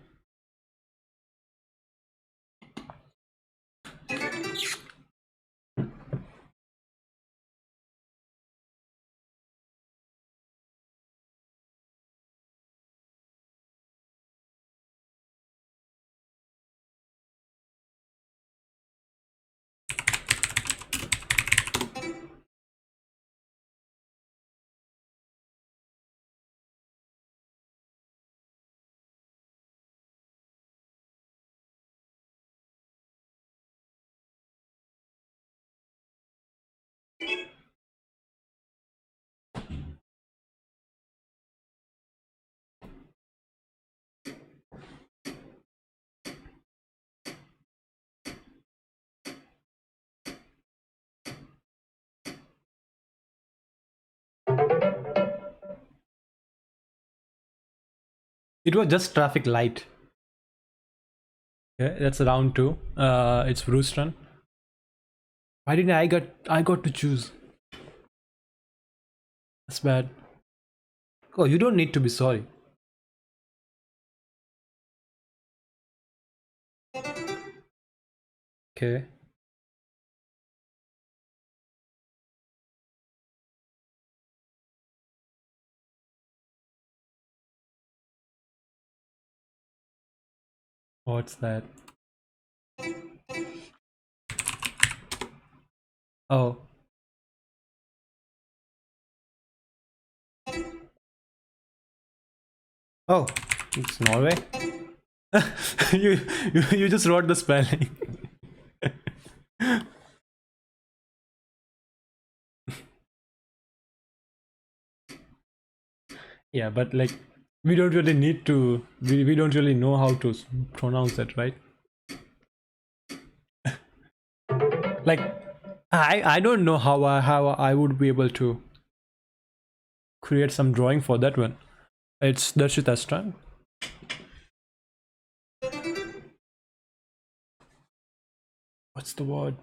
It was just traffic light. Okay, that's round two. It's Bruce turn. Why didn't I got to choose? That's bad. Oh, you don't need to be sorry. Okay. What's that? Oh. Oh, it's Norway. You just wrote the spelling. Yeah, but like we don't really need to. We don't really know how to pronounce that, right? Like I don't know how I would be able to create some drawing for that one. It's Darshita's turn. What's the word?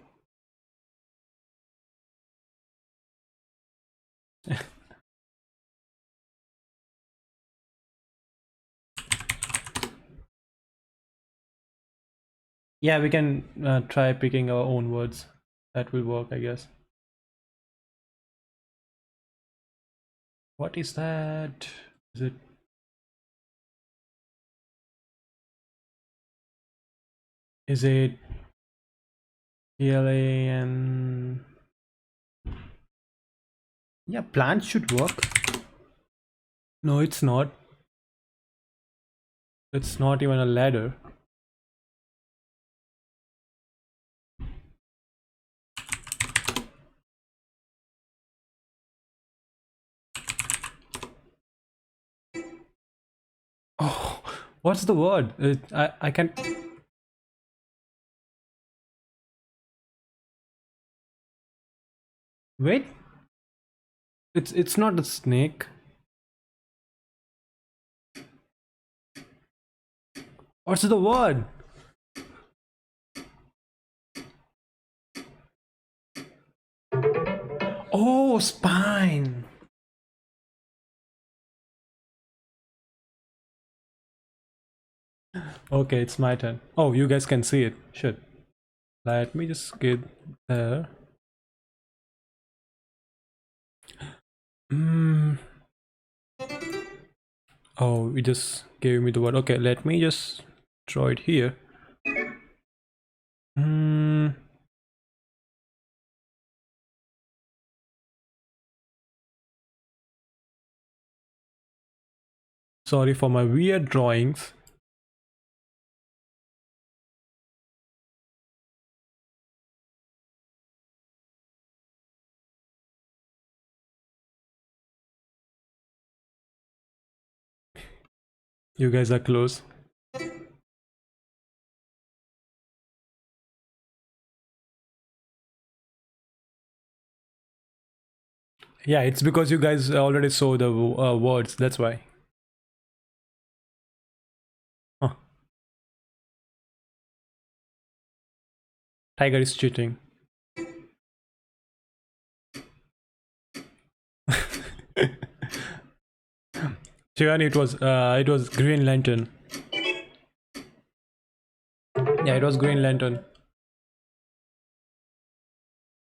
Yeah, we can try picking our own words. That will work, I guess. What is that? Is it? Is it PLAN? Yeah, plant should work. No, it's not. It's not even a ladder. Oh, what's the word? I can. Wait. It's not a snake. What's the word? Oh, spine. Okay, it's my turn. Oh, you guys can see it. Shit. Let me just get there. Hmm. Oh, you just gave me the word. Okay, let me just draw it here. Hmm. Sorry for my weird drawings. You guys are close. Yeah, it's because you guys already saw the words. That's why. Huh. Tiger is cheating. Shivani, it was Green Lantern. Yeah, it was Green Lantern.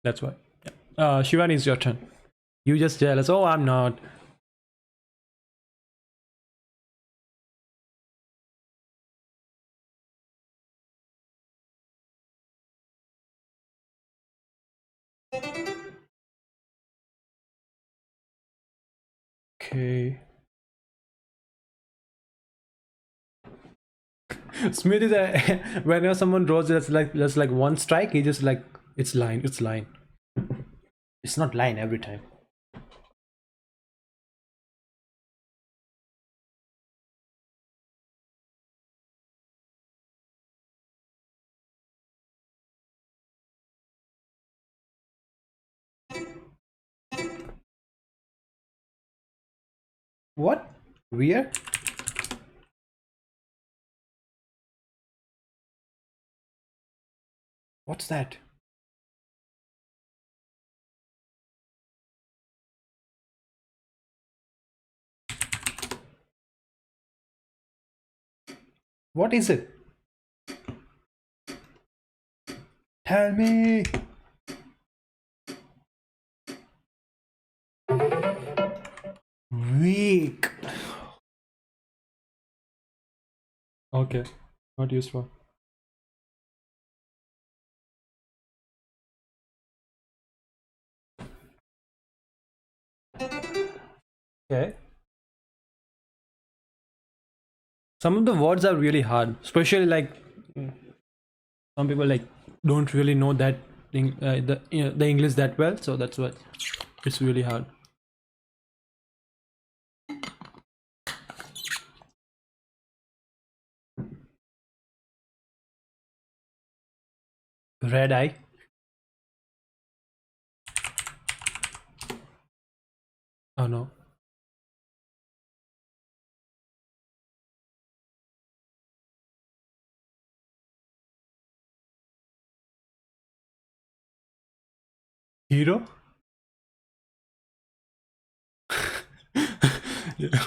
That's why. Yeah. Shivani, it's your turn. You just jealous. Oh, I'm not. Okay. Smith is a whenever someone draws just like one strike, he just like it's line, it's line. It's not line every time. What? Weird? What's that? What is it? Tell me. Weak. Okay. Not useful. Okay. Some of the words are really hard, especially like some people like don't really know that the English that well, so that's why it's really hard. Red eye. Oh no. Hero.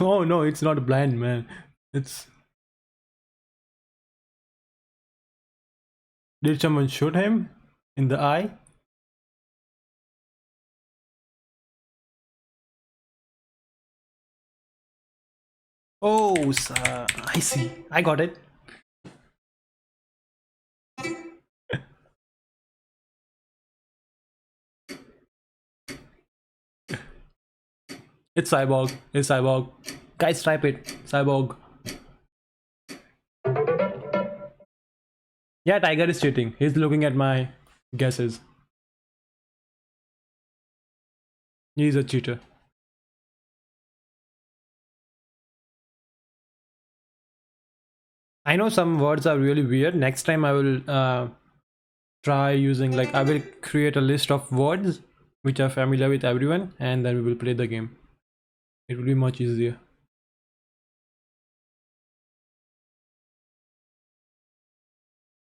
Oh no, it's not a blind man. It's did someone shoot him in the eye? Oh, I see. I got it. It's cyborg. It's cyborg. Guys, type it. Cyborg. Yeah, Tiger is cheating. He's looking at my guesses. He's a cheater. I know some words are really weird. Next time I will try using like I will create a list of words which are familiar with everyone, and then we will play the game. It will be much easier.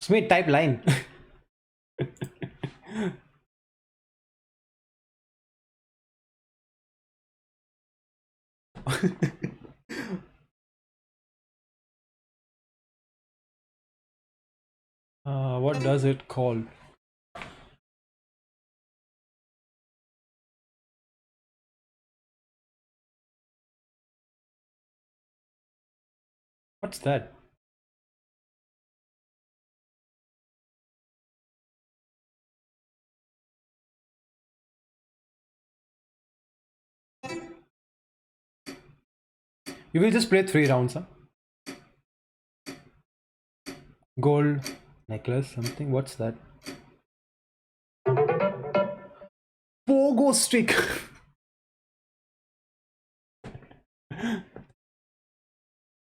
Smith, type line. What does it call? What's that? You will just play 3 rounds, huh? Gold necklace, something. What's that? Pogo stick.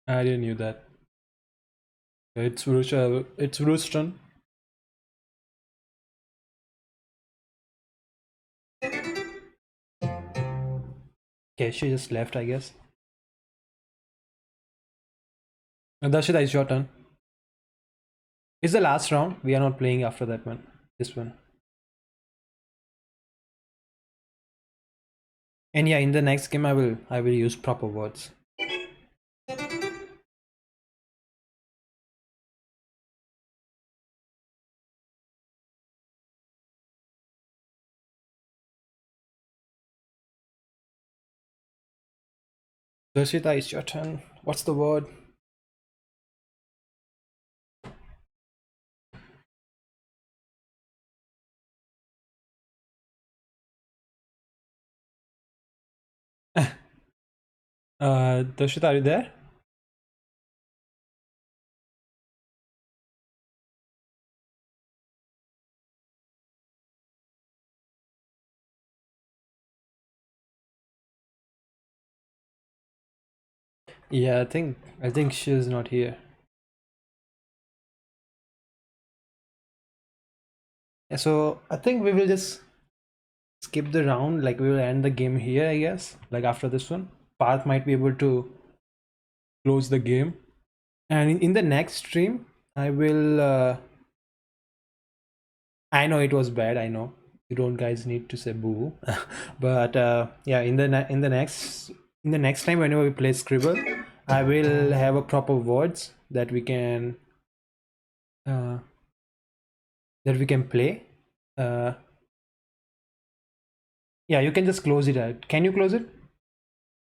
I didn't knew that. It's Rooster. It's Rooston. Okay, she just left, I guess. Darshita, it's your turn. It's the last round. We are not playing after that one. This one. And yeah, in the next game, I will use proper words. Darshita, it's your turn. What's the word? Darshita, are you there? Yeah, I think she's not here. Yeah, so I think we will just skip the round. Like we will end the game here, I guess. Like after this one, Parth might be able to close the game. And in the next stream, I will. I know it was bad. I know you don't guys need to say boo, but yeah, in the next time whenever we play Scribble, I will have a proper words uh, that we can play. Uh, yeah, you can just close it out. Can you close it?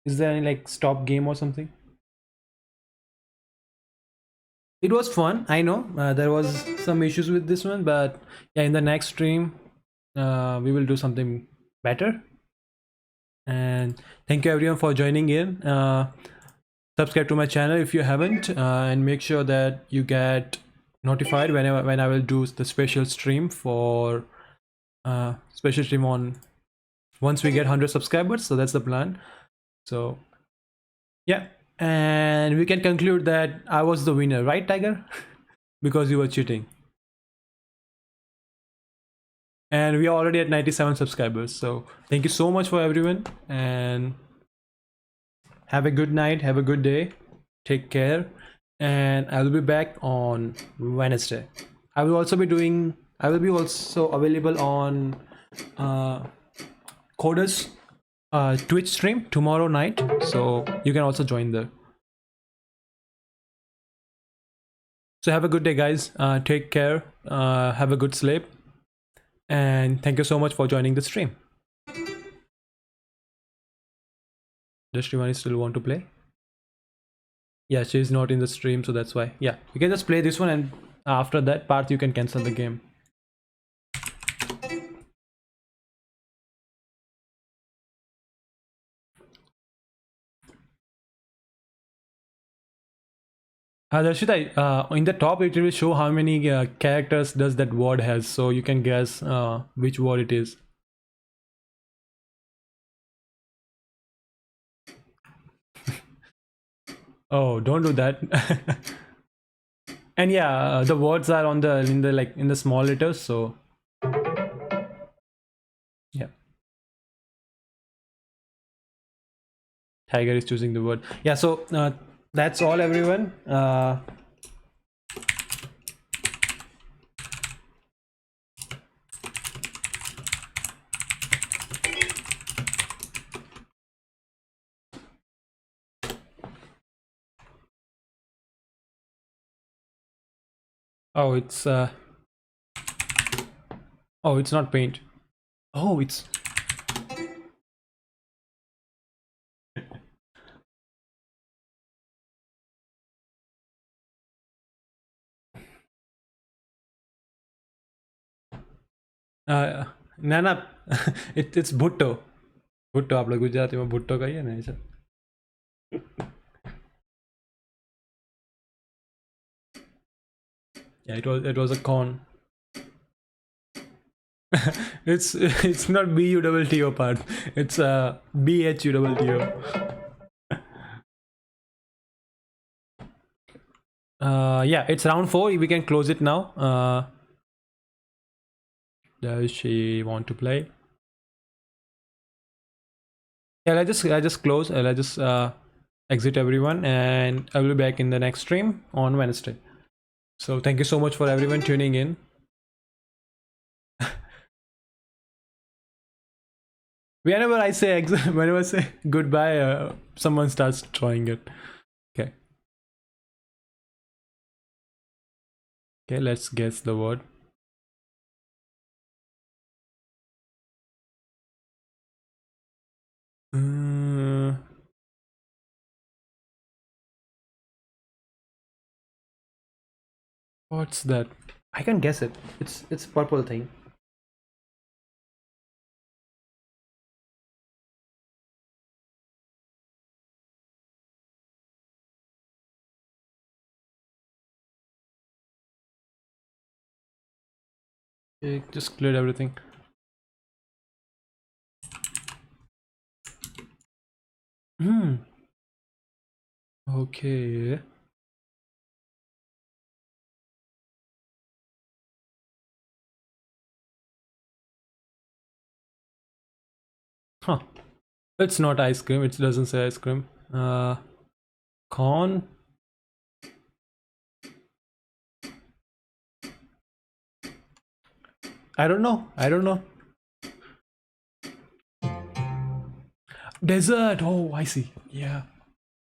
Is there any like stop game or something? It was fun. I know there was some issues with this one, but yeah, in the next stream, we will do something better. And thank you everyone for joining in. Subscribe to my channel if you haven't, and make sure that you get notified when I will do the special stream for special stream on once we get 100 subscribers. So that's the plan. So yeah, and we can conclude that I was the winner, right, Tiger? Because you were cheating. And we are already at 97 subscribers. So thank you so much for everyone, and have a good night, have a good day, take care, and I will be back on Wednesday. I will be also available on Coders Twitch stream tomorrow night, so you can also join there. So have a good day, guys. Take care, have a good sleep, and thank you so much for joining the stream. Does Shivani still want to play? Yeah, she's not in the stream, so that's why. Yeah, you can just play this one, and after that part you can cancel the game. Darshita, in the top it will show how many characters does that word has, so you can guess which word it is. Oh, don't do that. And yeah, the words are in the small letters, so yeah. Tiger is choosing the word. Yeah, so that's all, everyone. Oh, it's oh, it's not paint. Oh, it's ना ना it's Bhutto. Bhutto आप लोग गुजराती में भुट्टो कहिए ना ऐसा. Yeah, it was a corn. It's not BUTTO part. It's BHUTTO. Yeah, it's round 4. We can close it now. Does she want to play? Yeah, I just close. I just exit everyone, and I will be back in the next stream on Wednesday. So thank you so much for everyone tuning in. Whenever I say whenever I say goodbye, someone starts drawing it. Okay. Okay, let's guess the word. Uh, what's that? I can guess it. It's purple thing. It just cleared everything. Hmm. Okay. Huh. It's not ice cream. It doesn't say ice cream. Corn. I don't know. I don't know. Desert. Oh, I see. Yeah.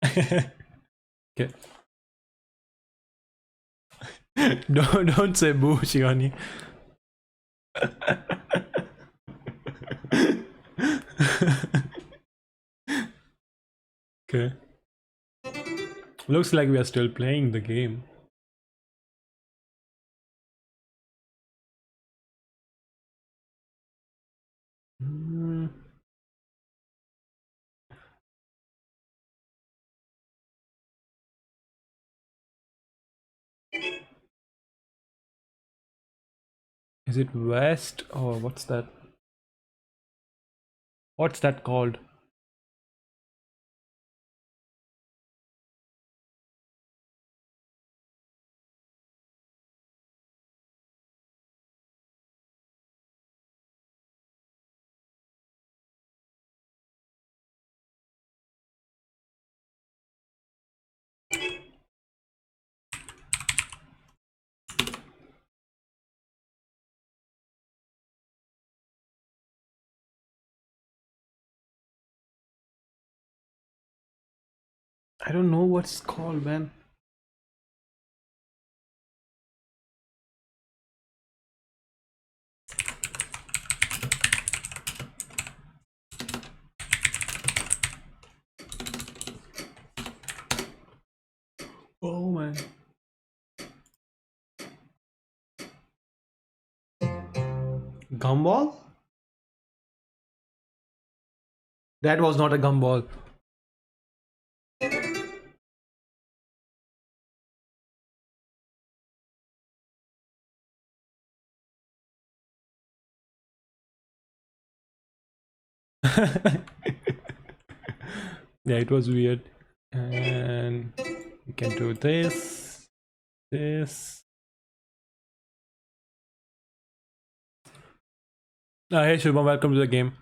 Okay. Don't say boo, Shioni. Okay. Looks like we are still playing the game. Hmm. Is it west or what's that? What's that called? I don't know what's called, man. Oh man. Gumball? That was not a gumball. Yeah, it was weird. And we can do this, this. Hey Shubham, welcome to the game.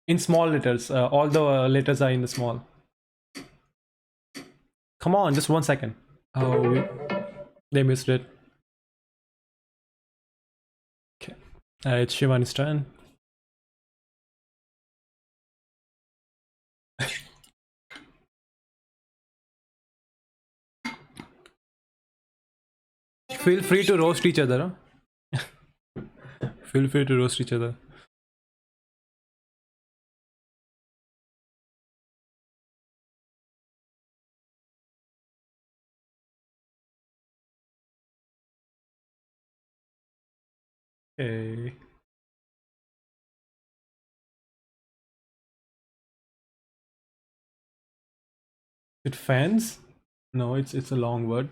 In small letters, all the letters are in the small. Come on, just 1 second. Oh, they missed it. Okay, it's Shivani's turn. Feel free to roast each other. Huh? Feel free to roast each other. Okay. It fans? No, it's a long word.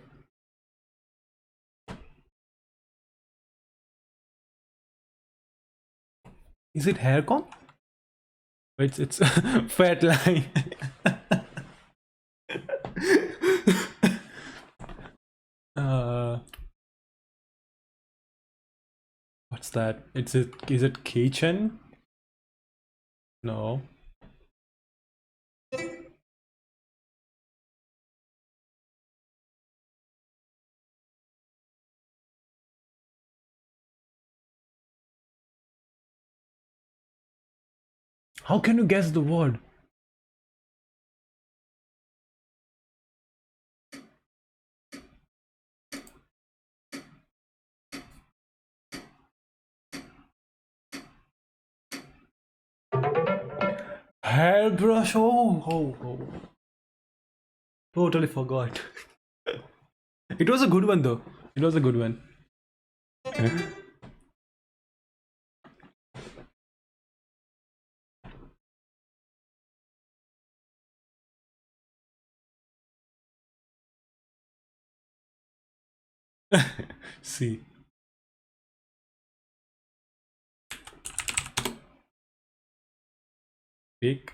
Is it hair comb? It's fat line. uh, what's that? Is it kitchen? No. How can you guess the word? Hairbrush. Oh. Totally forgot. It was a good one though. It was a good one. See. Big.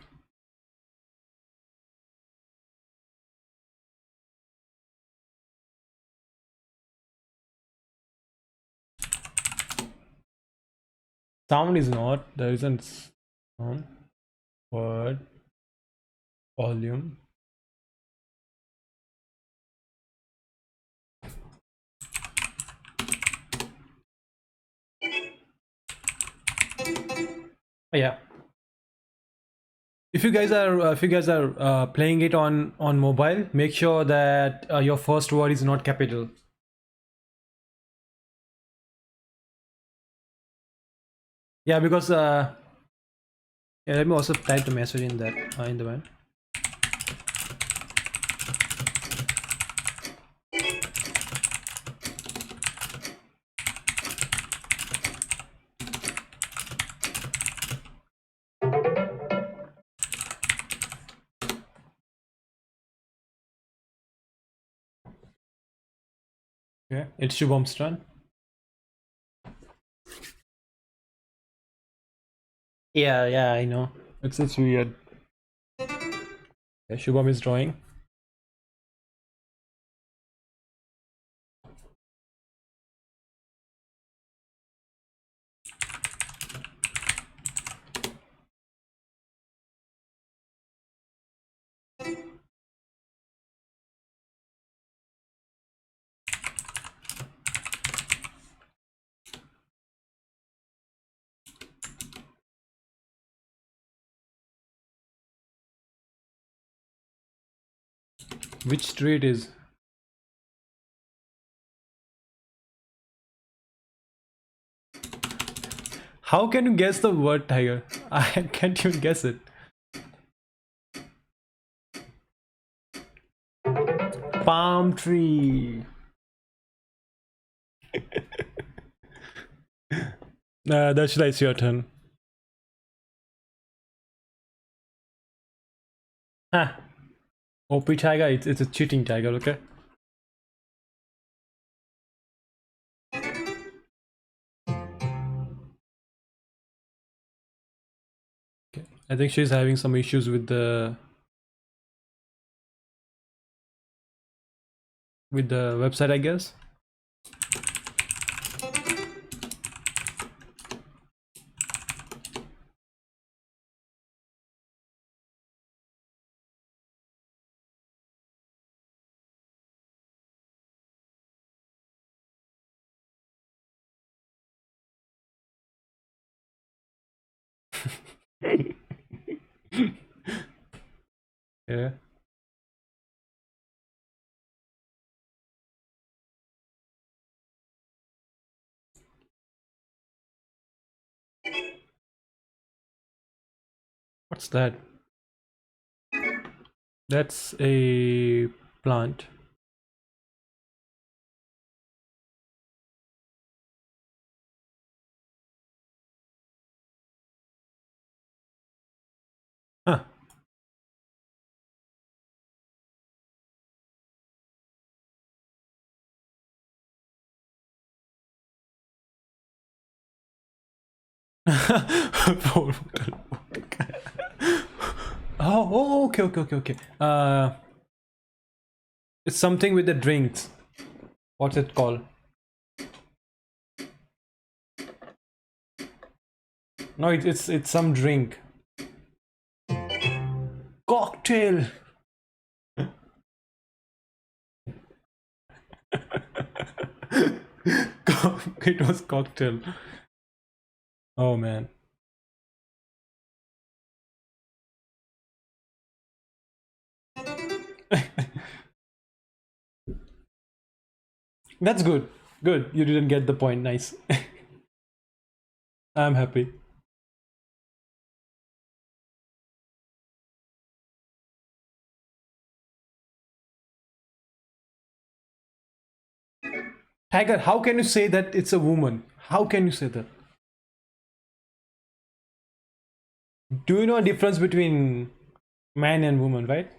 Sound is not. There isn't sound. Word. Volume. Oh, yeah. If you guys are playing it on mobile, make sure that your first word is not capital. Yeah, because yeah, let me also type the message in that in the one. Okay, it's Shubham's turn. Yeah, I know. It's weird. Okay, Shubham is drawing. Which tree it is? How can you guess the word tiger? I can't even guess it. Palm tree. That's it's your turn. Ah, OP tiger. It's a cheating tiger. Okay. Okay. I think she's having some issues with the website, I guess. Yeah. What's that? That's a plant. Huh. Oh, okay. It's something with the drinks. What's it called? No, it's some drink. Cocktail. It was cocktail. Oh man. That's good. Good. You didn't get the point. Nice. I'm happy. Tiger, how can you say that it's a woman? How can you say that? Do you know a difference between man and woman, right?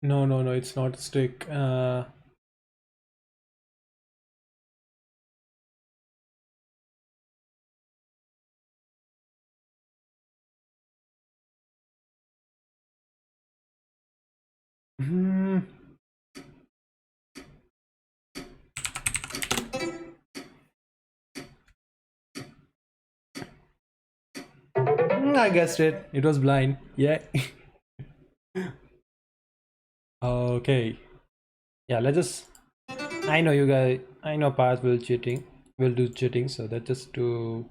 No, it's not stick. Hmm, I guessed it. It was blind. Yeah. Okay. Yeah, let's just. I know you guys. I know Path will cheating. Will do cheating. So let's just do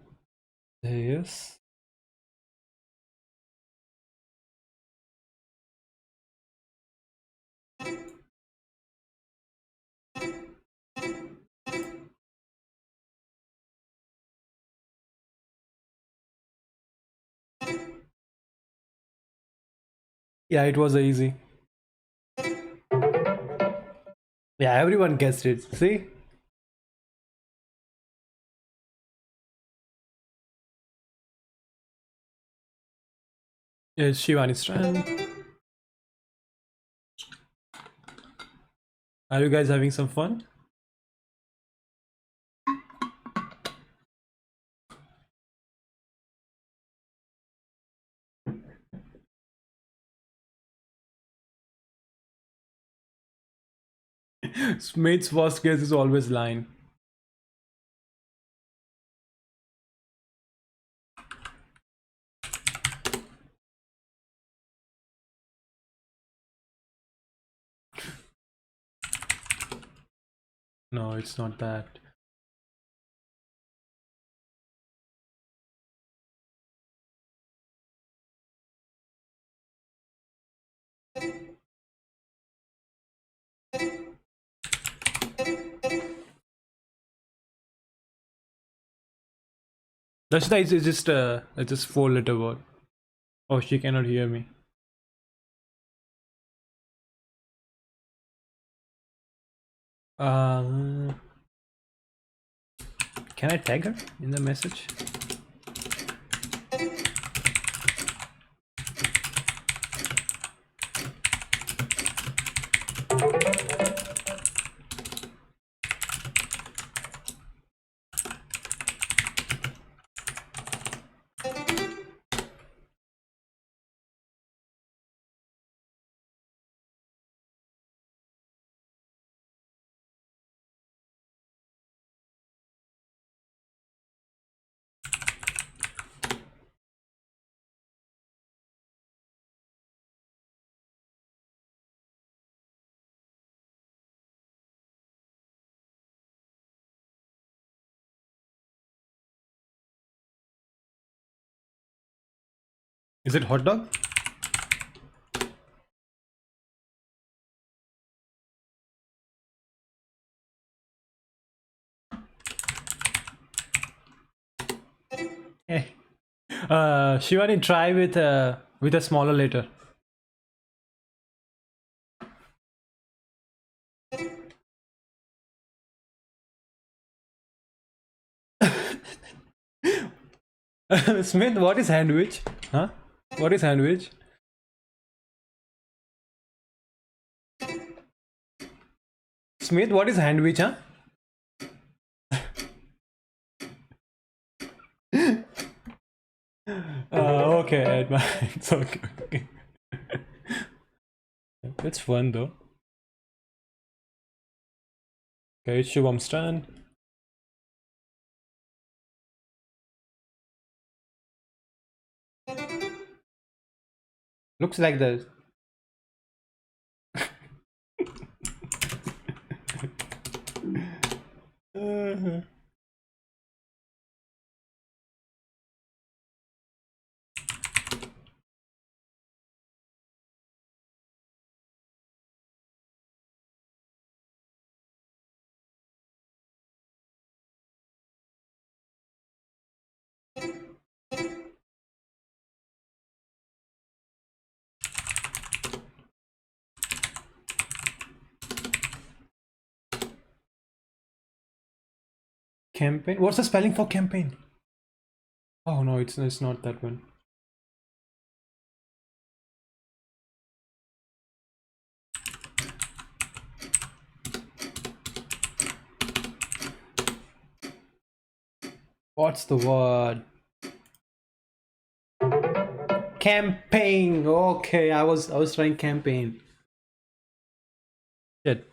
this. Yeah, it was easy. Yeah, everyone guessed it. See? It's Shivani's turn. Are you guys having some fun? Smith's first guess is always line. No, it's not that. That's nice. It's just four-letter word. Oh, she cannot hear me. Uh, can I tag her in the message? Is it hot dog? Hey. Shivani, try with a smaller letter. Smith, what is sandwich? Huh? What is sandwich? Smith, what is sandwich, huh? Okay, it's okay. Okay. It's fun though. Okay, it's Shubham's turn. Looks like this. Campaign? What's the spelling for campaign? Oh no, it's not that one. What's the word? Campaign. Okay, I was trying campaign. Shit.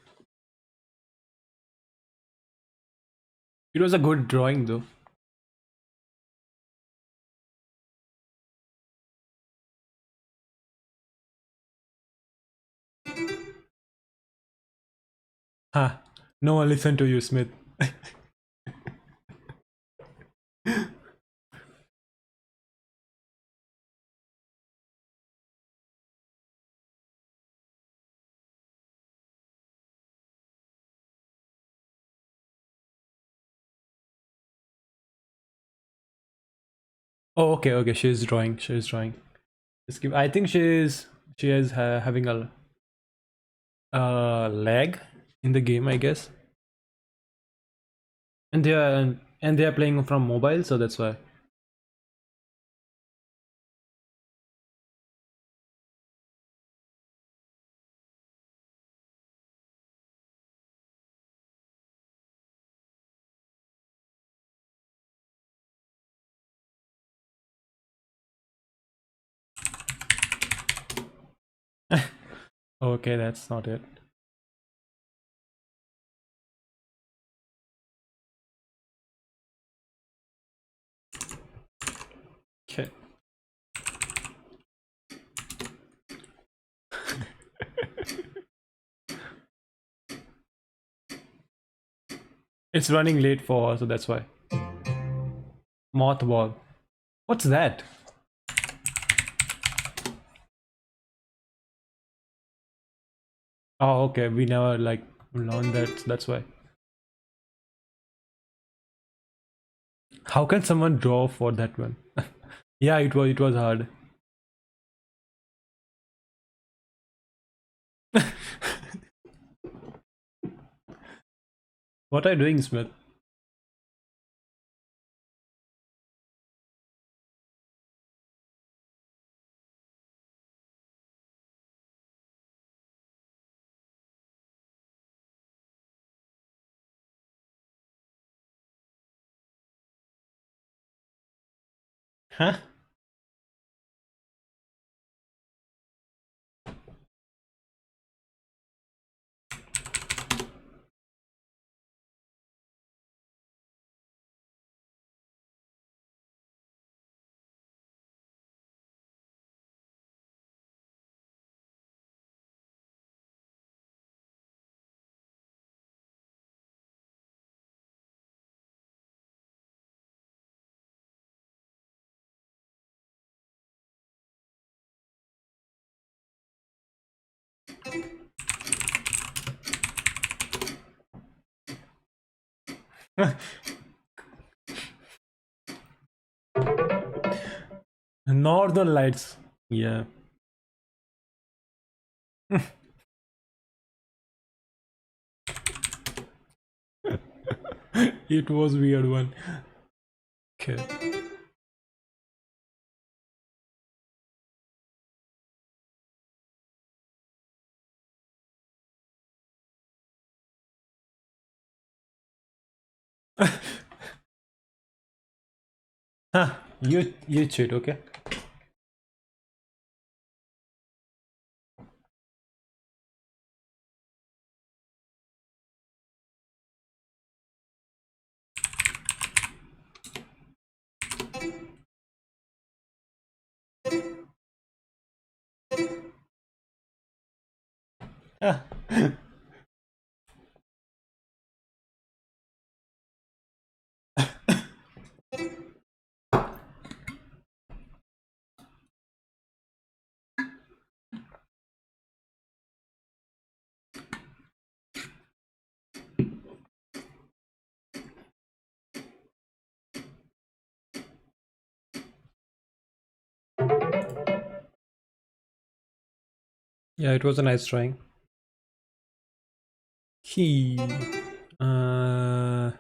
It was a good drawing though. Huh. No one listened to you, Smith. Oh, okay, okay. She's drawing. She's drawing. Just give. I think she is having a lag in the game, I guess. And they are playing from mobile, so that's why. Okay, that's not it. Okay. It's running late for her, so that's why. Mothball. What's that? Oh, okay. We never like learned that. So that's why. How can someone draw for that one? Yeah, it was hard. What are you doing, Smith? Huh? Northern Lights. Yeah. It was weird one. Okay. Huh, you cheat, okay? Ah. Yeah, it was a nice drawing. He uh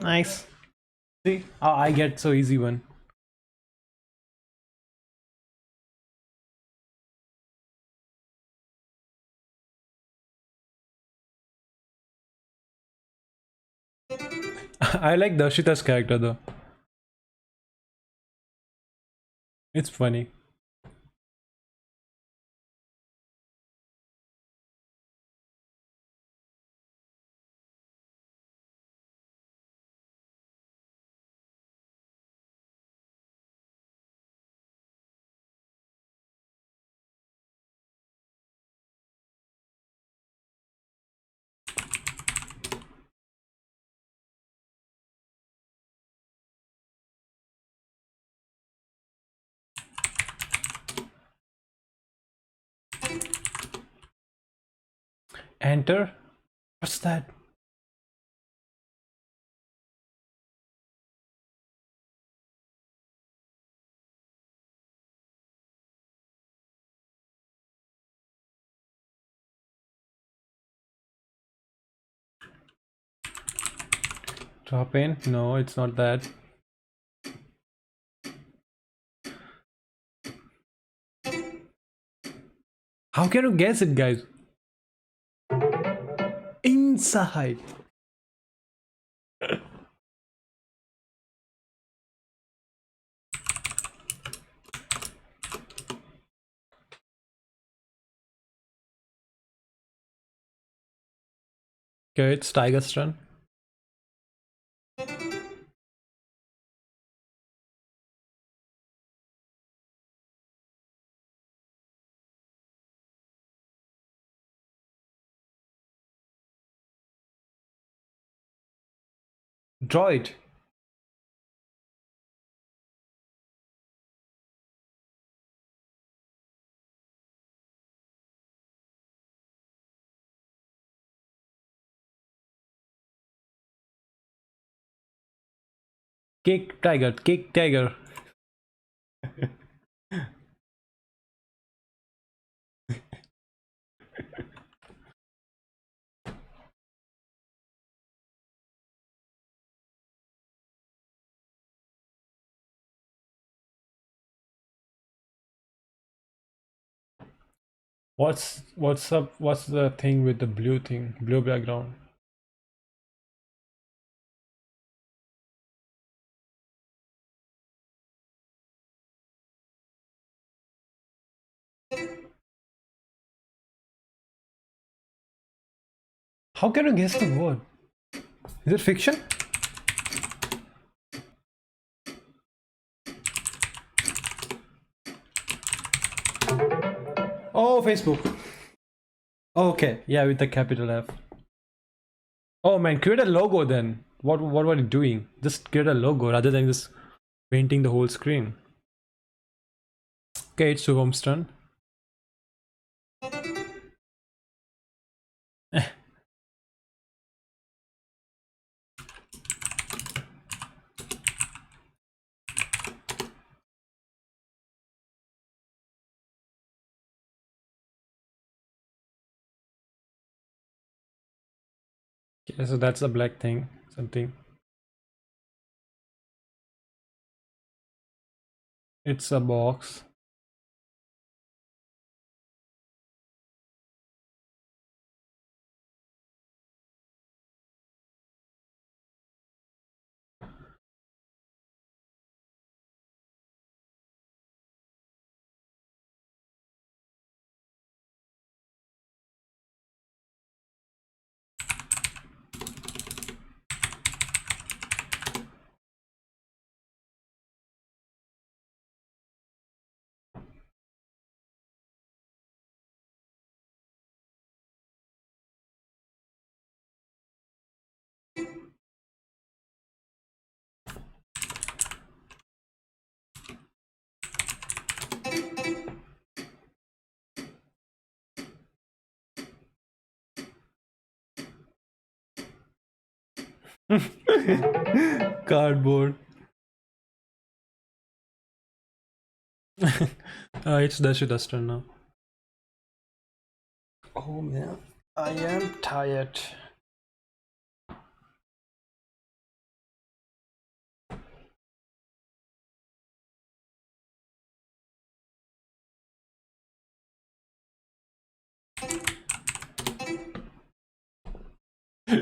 nice. See, I get so easy one. I like Darshita's character though. It's funny. Enter? What's that? Drop in? No, it's not that. How can you guess it, guys? Inside. Okay, it's Tiger's turn. Draw it. Kick tiger, kick tiger. What's up? What's the thing with the blue thing? Blue background. How can you guess the word? Is it fiction? Oh, Facebook. Okay, yeah, with the capital F. Oh man, create a logo then. What were you doing? Just create a logo rather than just painting the whole screen. Okay, it's Shubham's turn. Okay, so that's a black thing, something. It's a box. Cardboard. It's Dashida's turn now. Oh man, I am tired.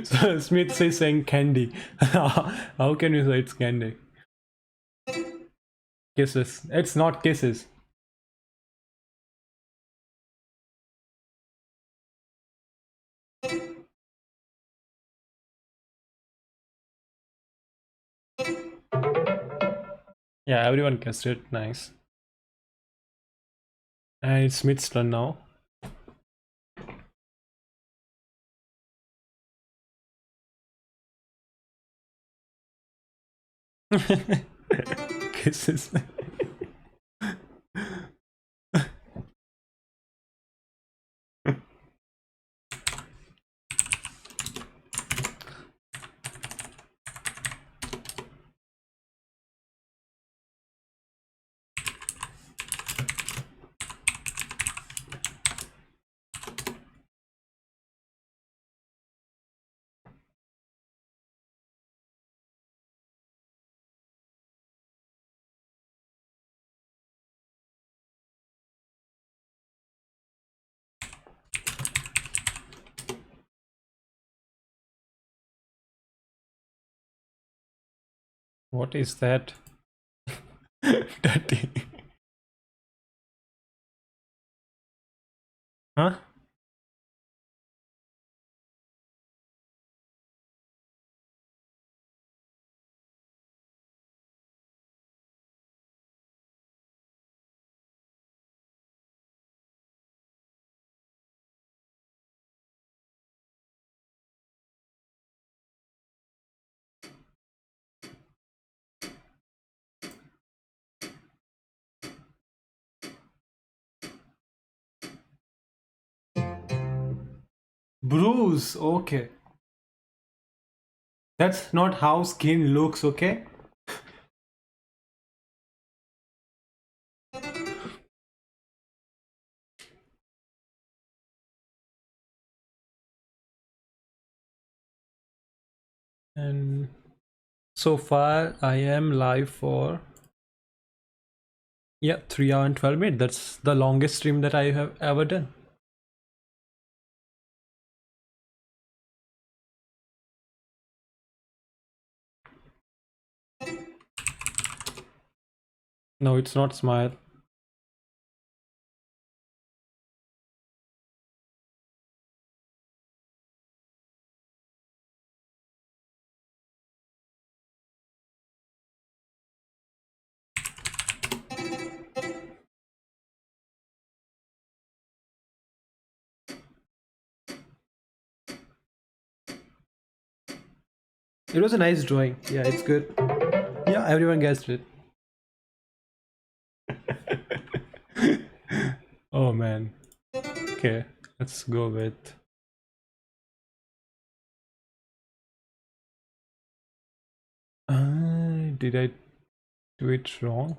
So Smith is saying candy. How can you say it's candy? Kisses. It's not kisses. Yeah, everyone guessed it. Nice. And it's Smith's turn now. Kisses. What is that? Dirty. Huh? Bruise. Okay. That's not how skin looks, okay? And so far I am live for 3 hours and 12 minutes. That's the longest stream that I have ever done. No, it's not smile. It was a nice drawing. Yeah, it's good. Yeah, everyone guessed it. Oh man. Okay, let's go with. Did I do it wrong?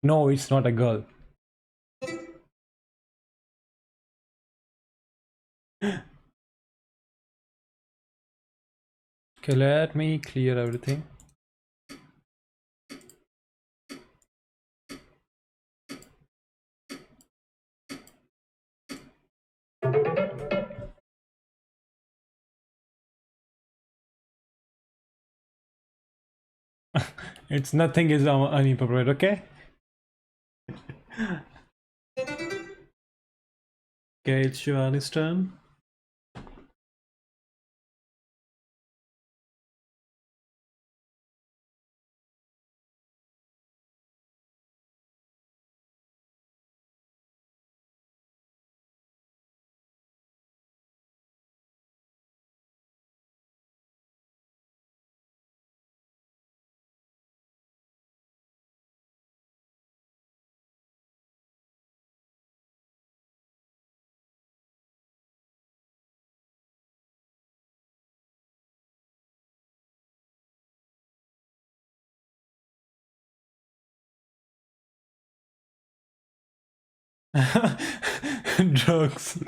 No, it's not a girl. Okay, let me clear everything. It's nothing is inappropriate, okay? Okay, it's Shivani's turn. Drugs.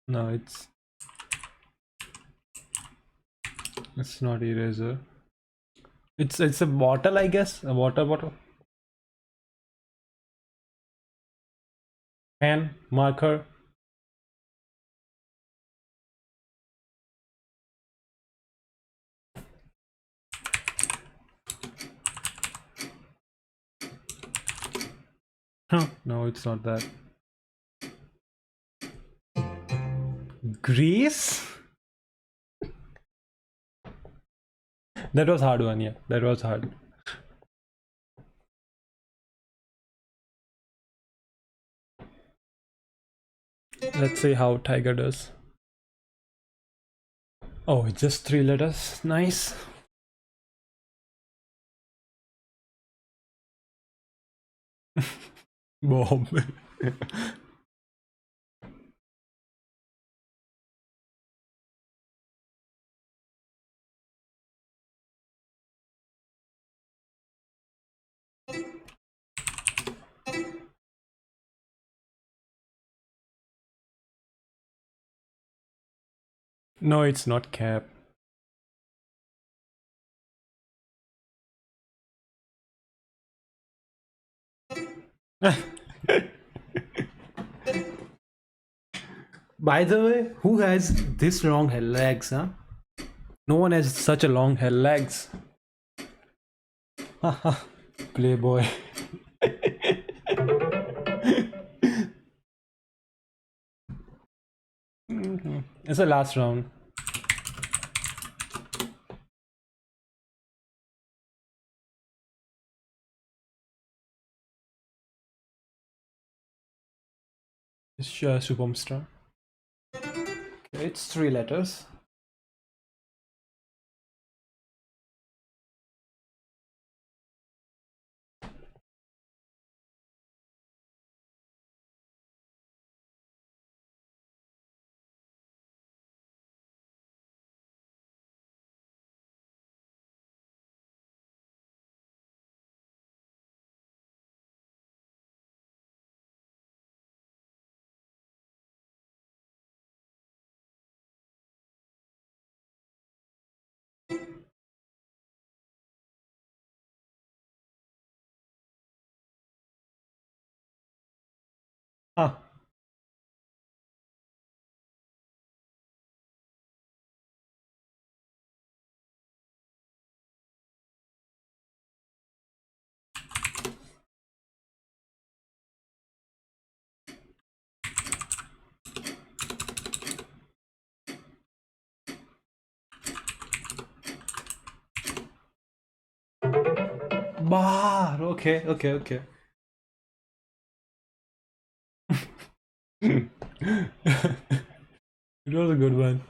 No, it's not eraser. It's a bottle, I guess. A water bottle. Pen, marker. Huh. No, it's not that. Grease? That was hard one, yeah. That was hard. Let's see how Tiger does. Oh, just 3 letters. Nice. Bob. No, it's not cap. By the way, who has this long hair legs, huh? No one has such a long hair legs. Haha, playboy. It's the last round. It's Shubhamstar. Okay, it's 3 letters. Bar. Okay, okay, okay. It was a good one.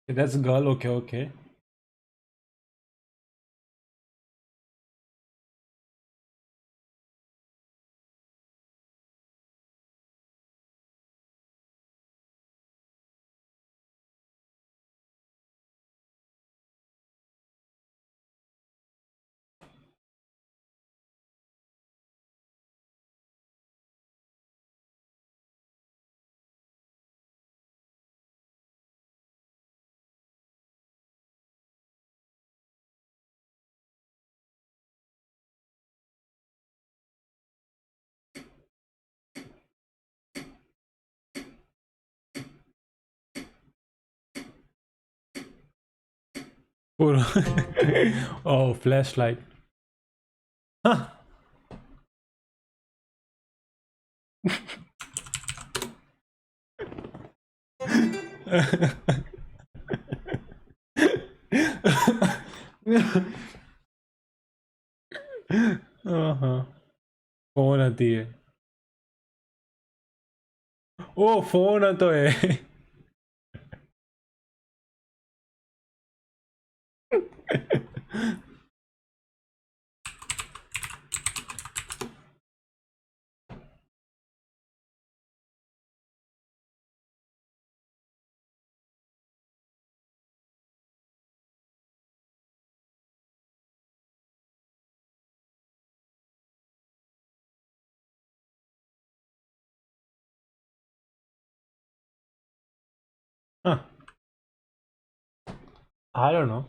That's a girl. Okay, okay. Puro. Oh, flashlight. Huh. हाँ phone आती है ओ phone आता है Huh. I don't know.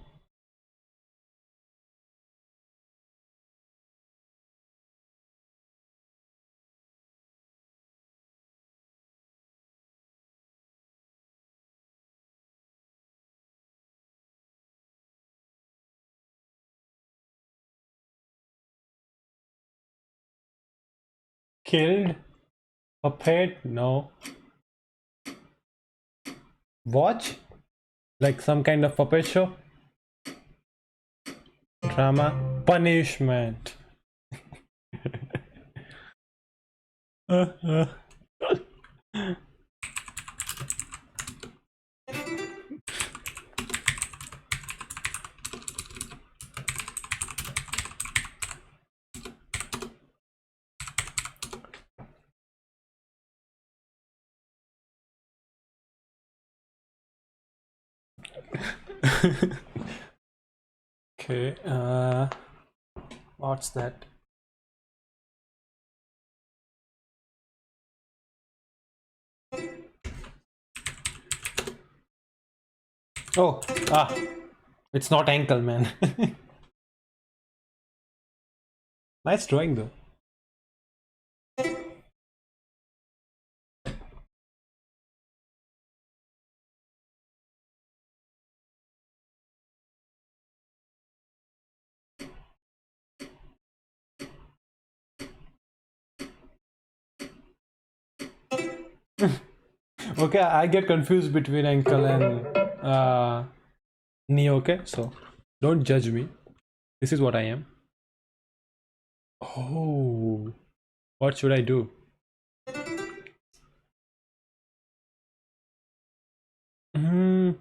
Killed a pet? No. Watch? Like some kind of puppet show? Drama? Punishment. Uh, uh. Okay, what's that? Oh, ah, it's not ankle, man. Nice drawing though. Okay, I get confused between ankle and knee, okay? So don't judge me. This is what I am. Oh, what should I do? Hmm.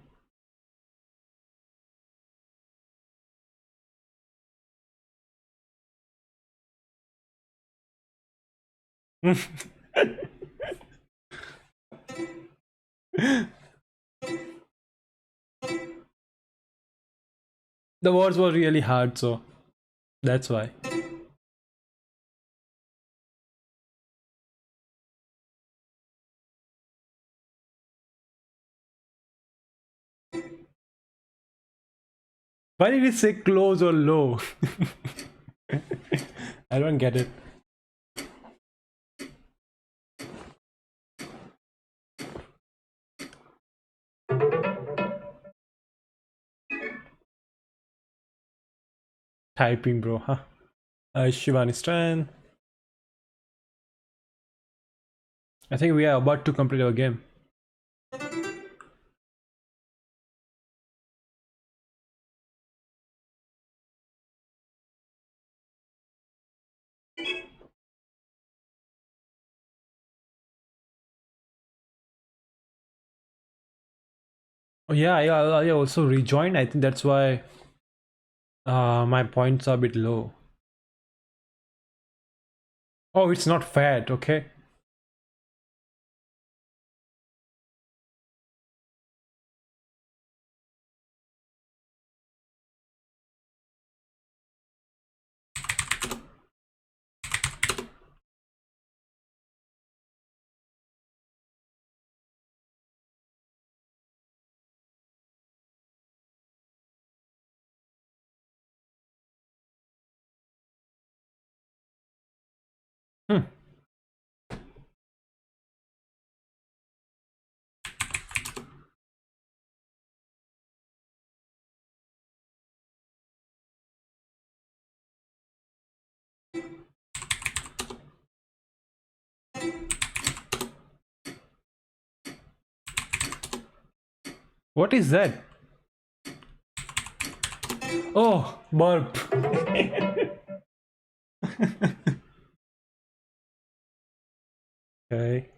The words were really hard, so that's why. Why did it say close or low? I don't get it. Typing, bro, huh? Shivani Stan. I think we are about to complete our game. Oh yeah, I also rejoined. I think that's why my points are a bit low. Oh, it's not fat, okay. Hmm. What is that? Oh, burp. Okay.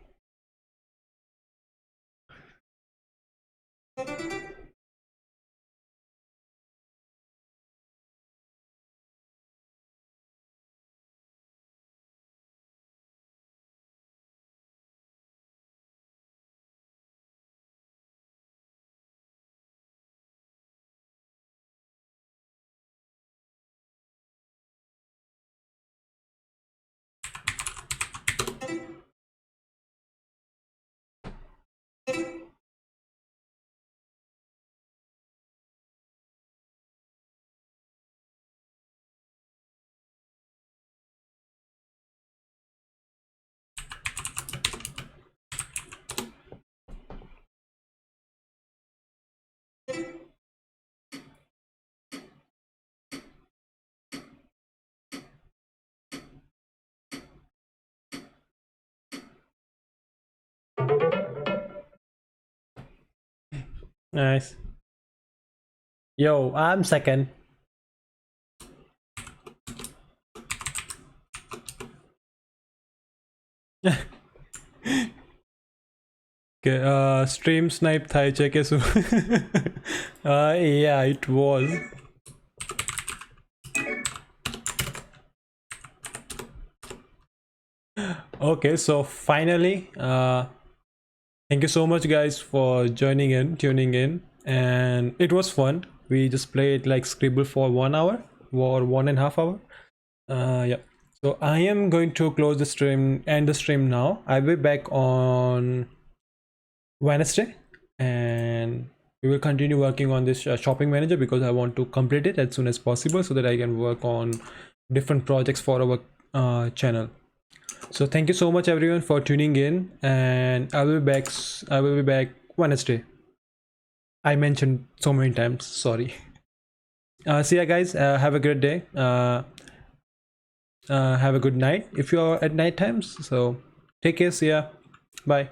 Nice. Yo, I'm second. Okay, stream snipe thai check so yeah, it was. Okay, so finally, thank you so much guys for tuning in, and it was fun. We just played like Scribble for 1 hour or 1.5 hour. Yeah. So I am going to close the stream, end the stream now. I'll be back on Wednesday, and we will continue working on this shopping manager because I want to complete it as soon as possible so that I can work on different projects for our channel. So thank you so much everyone for tuning in, and I will be back Wednesday. I mentioned so many times, sorry. See ya guys, have a great day. Have a good night if you're at night times. So take care, see ya, bye.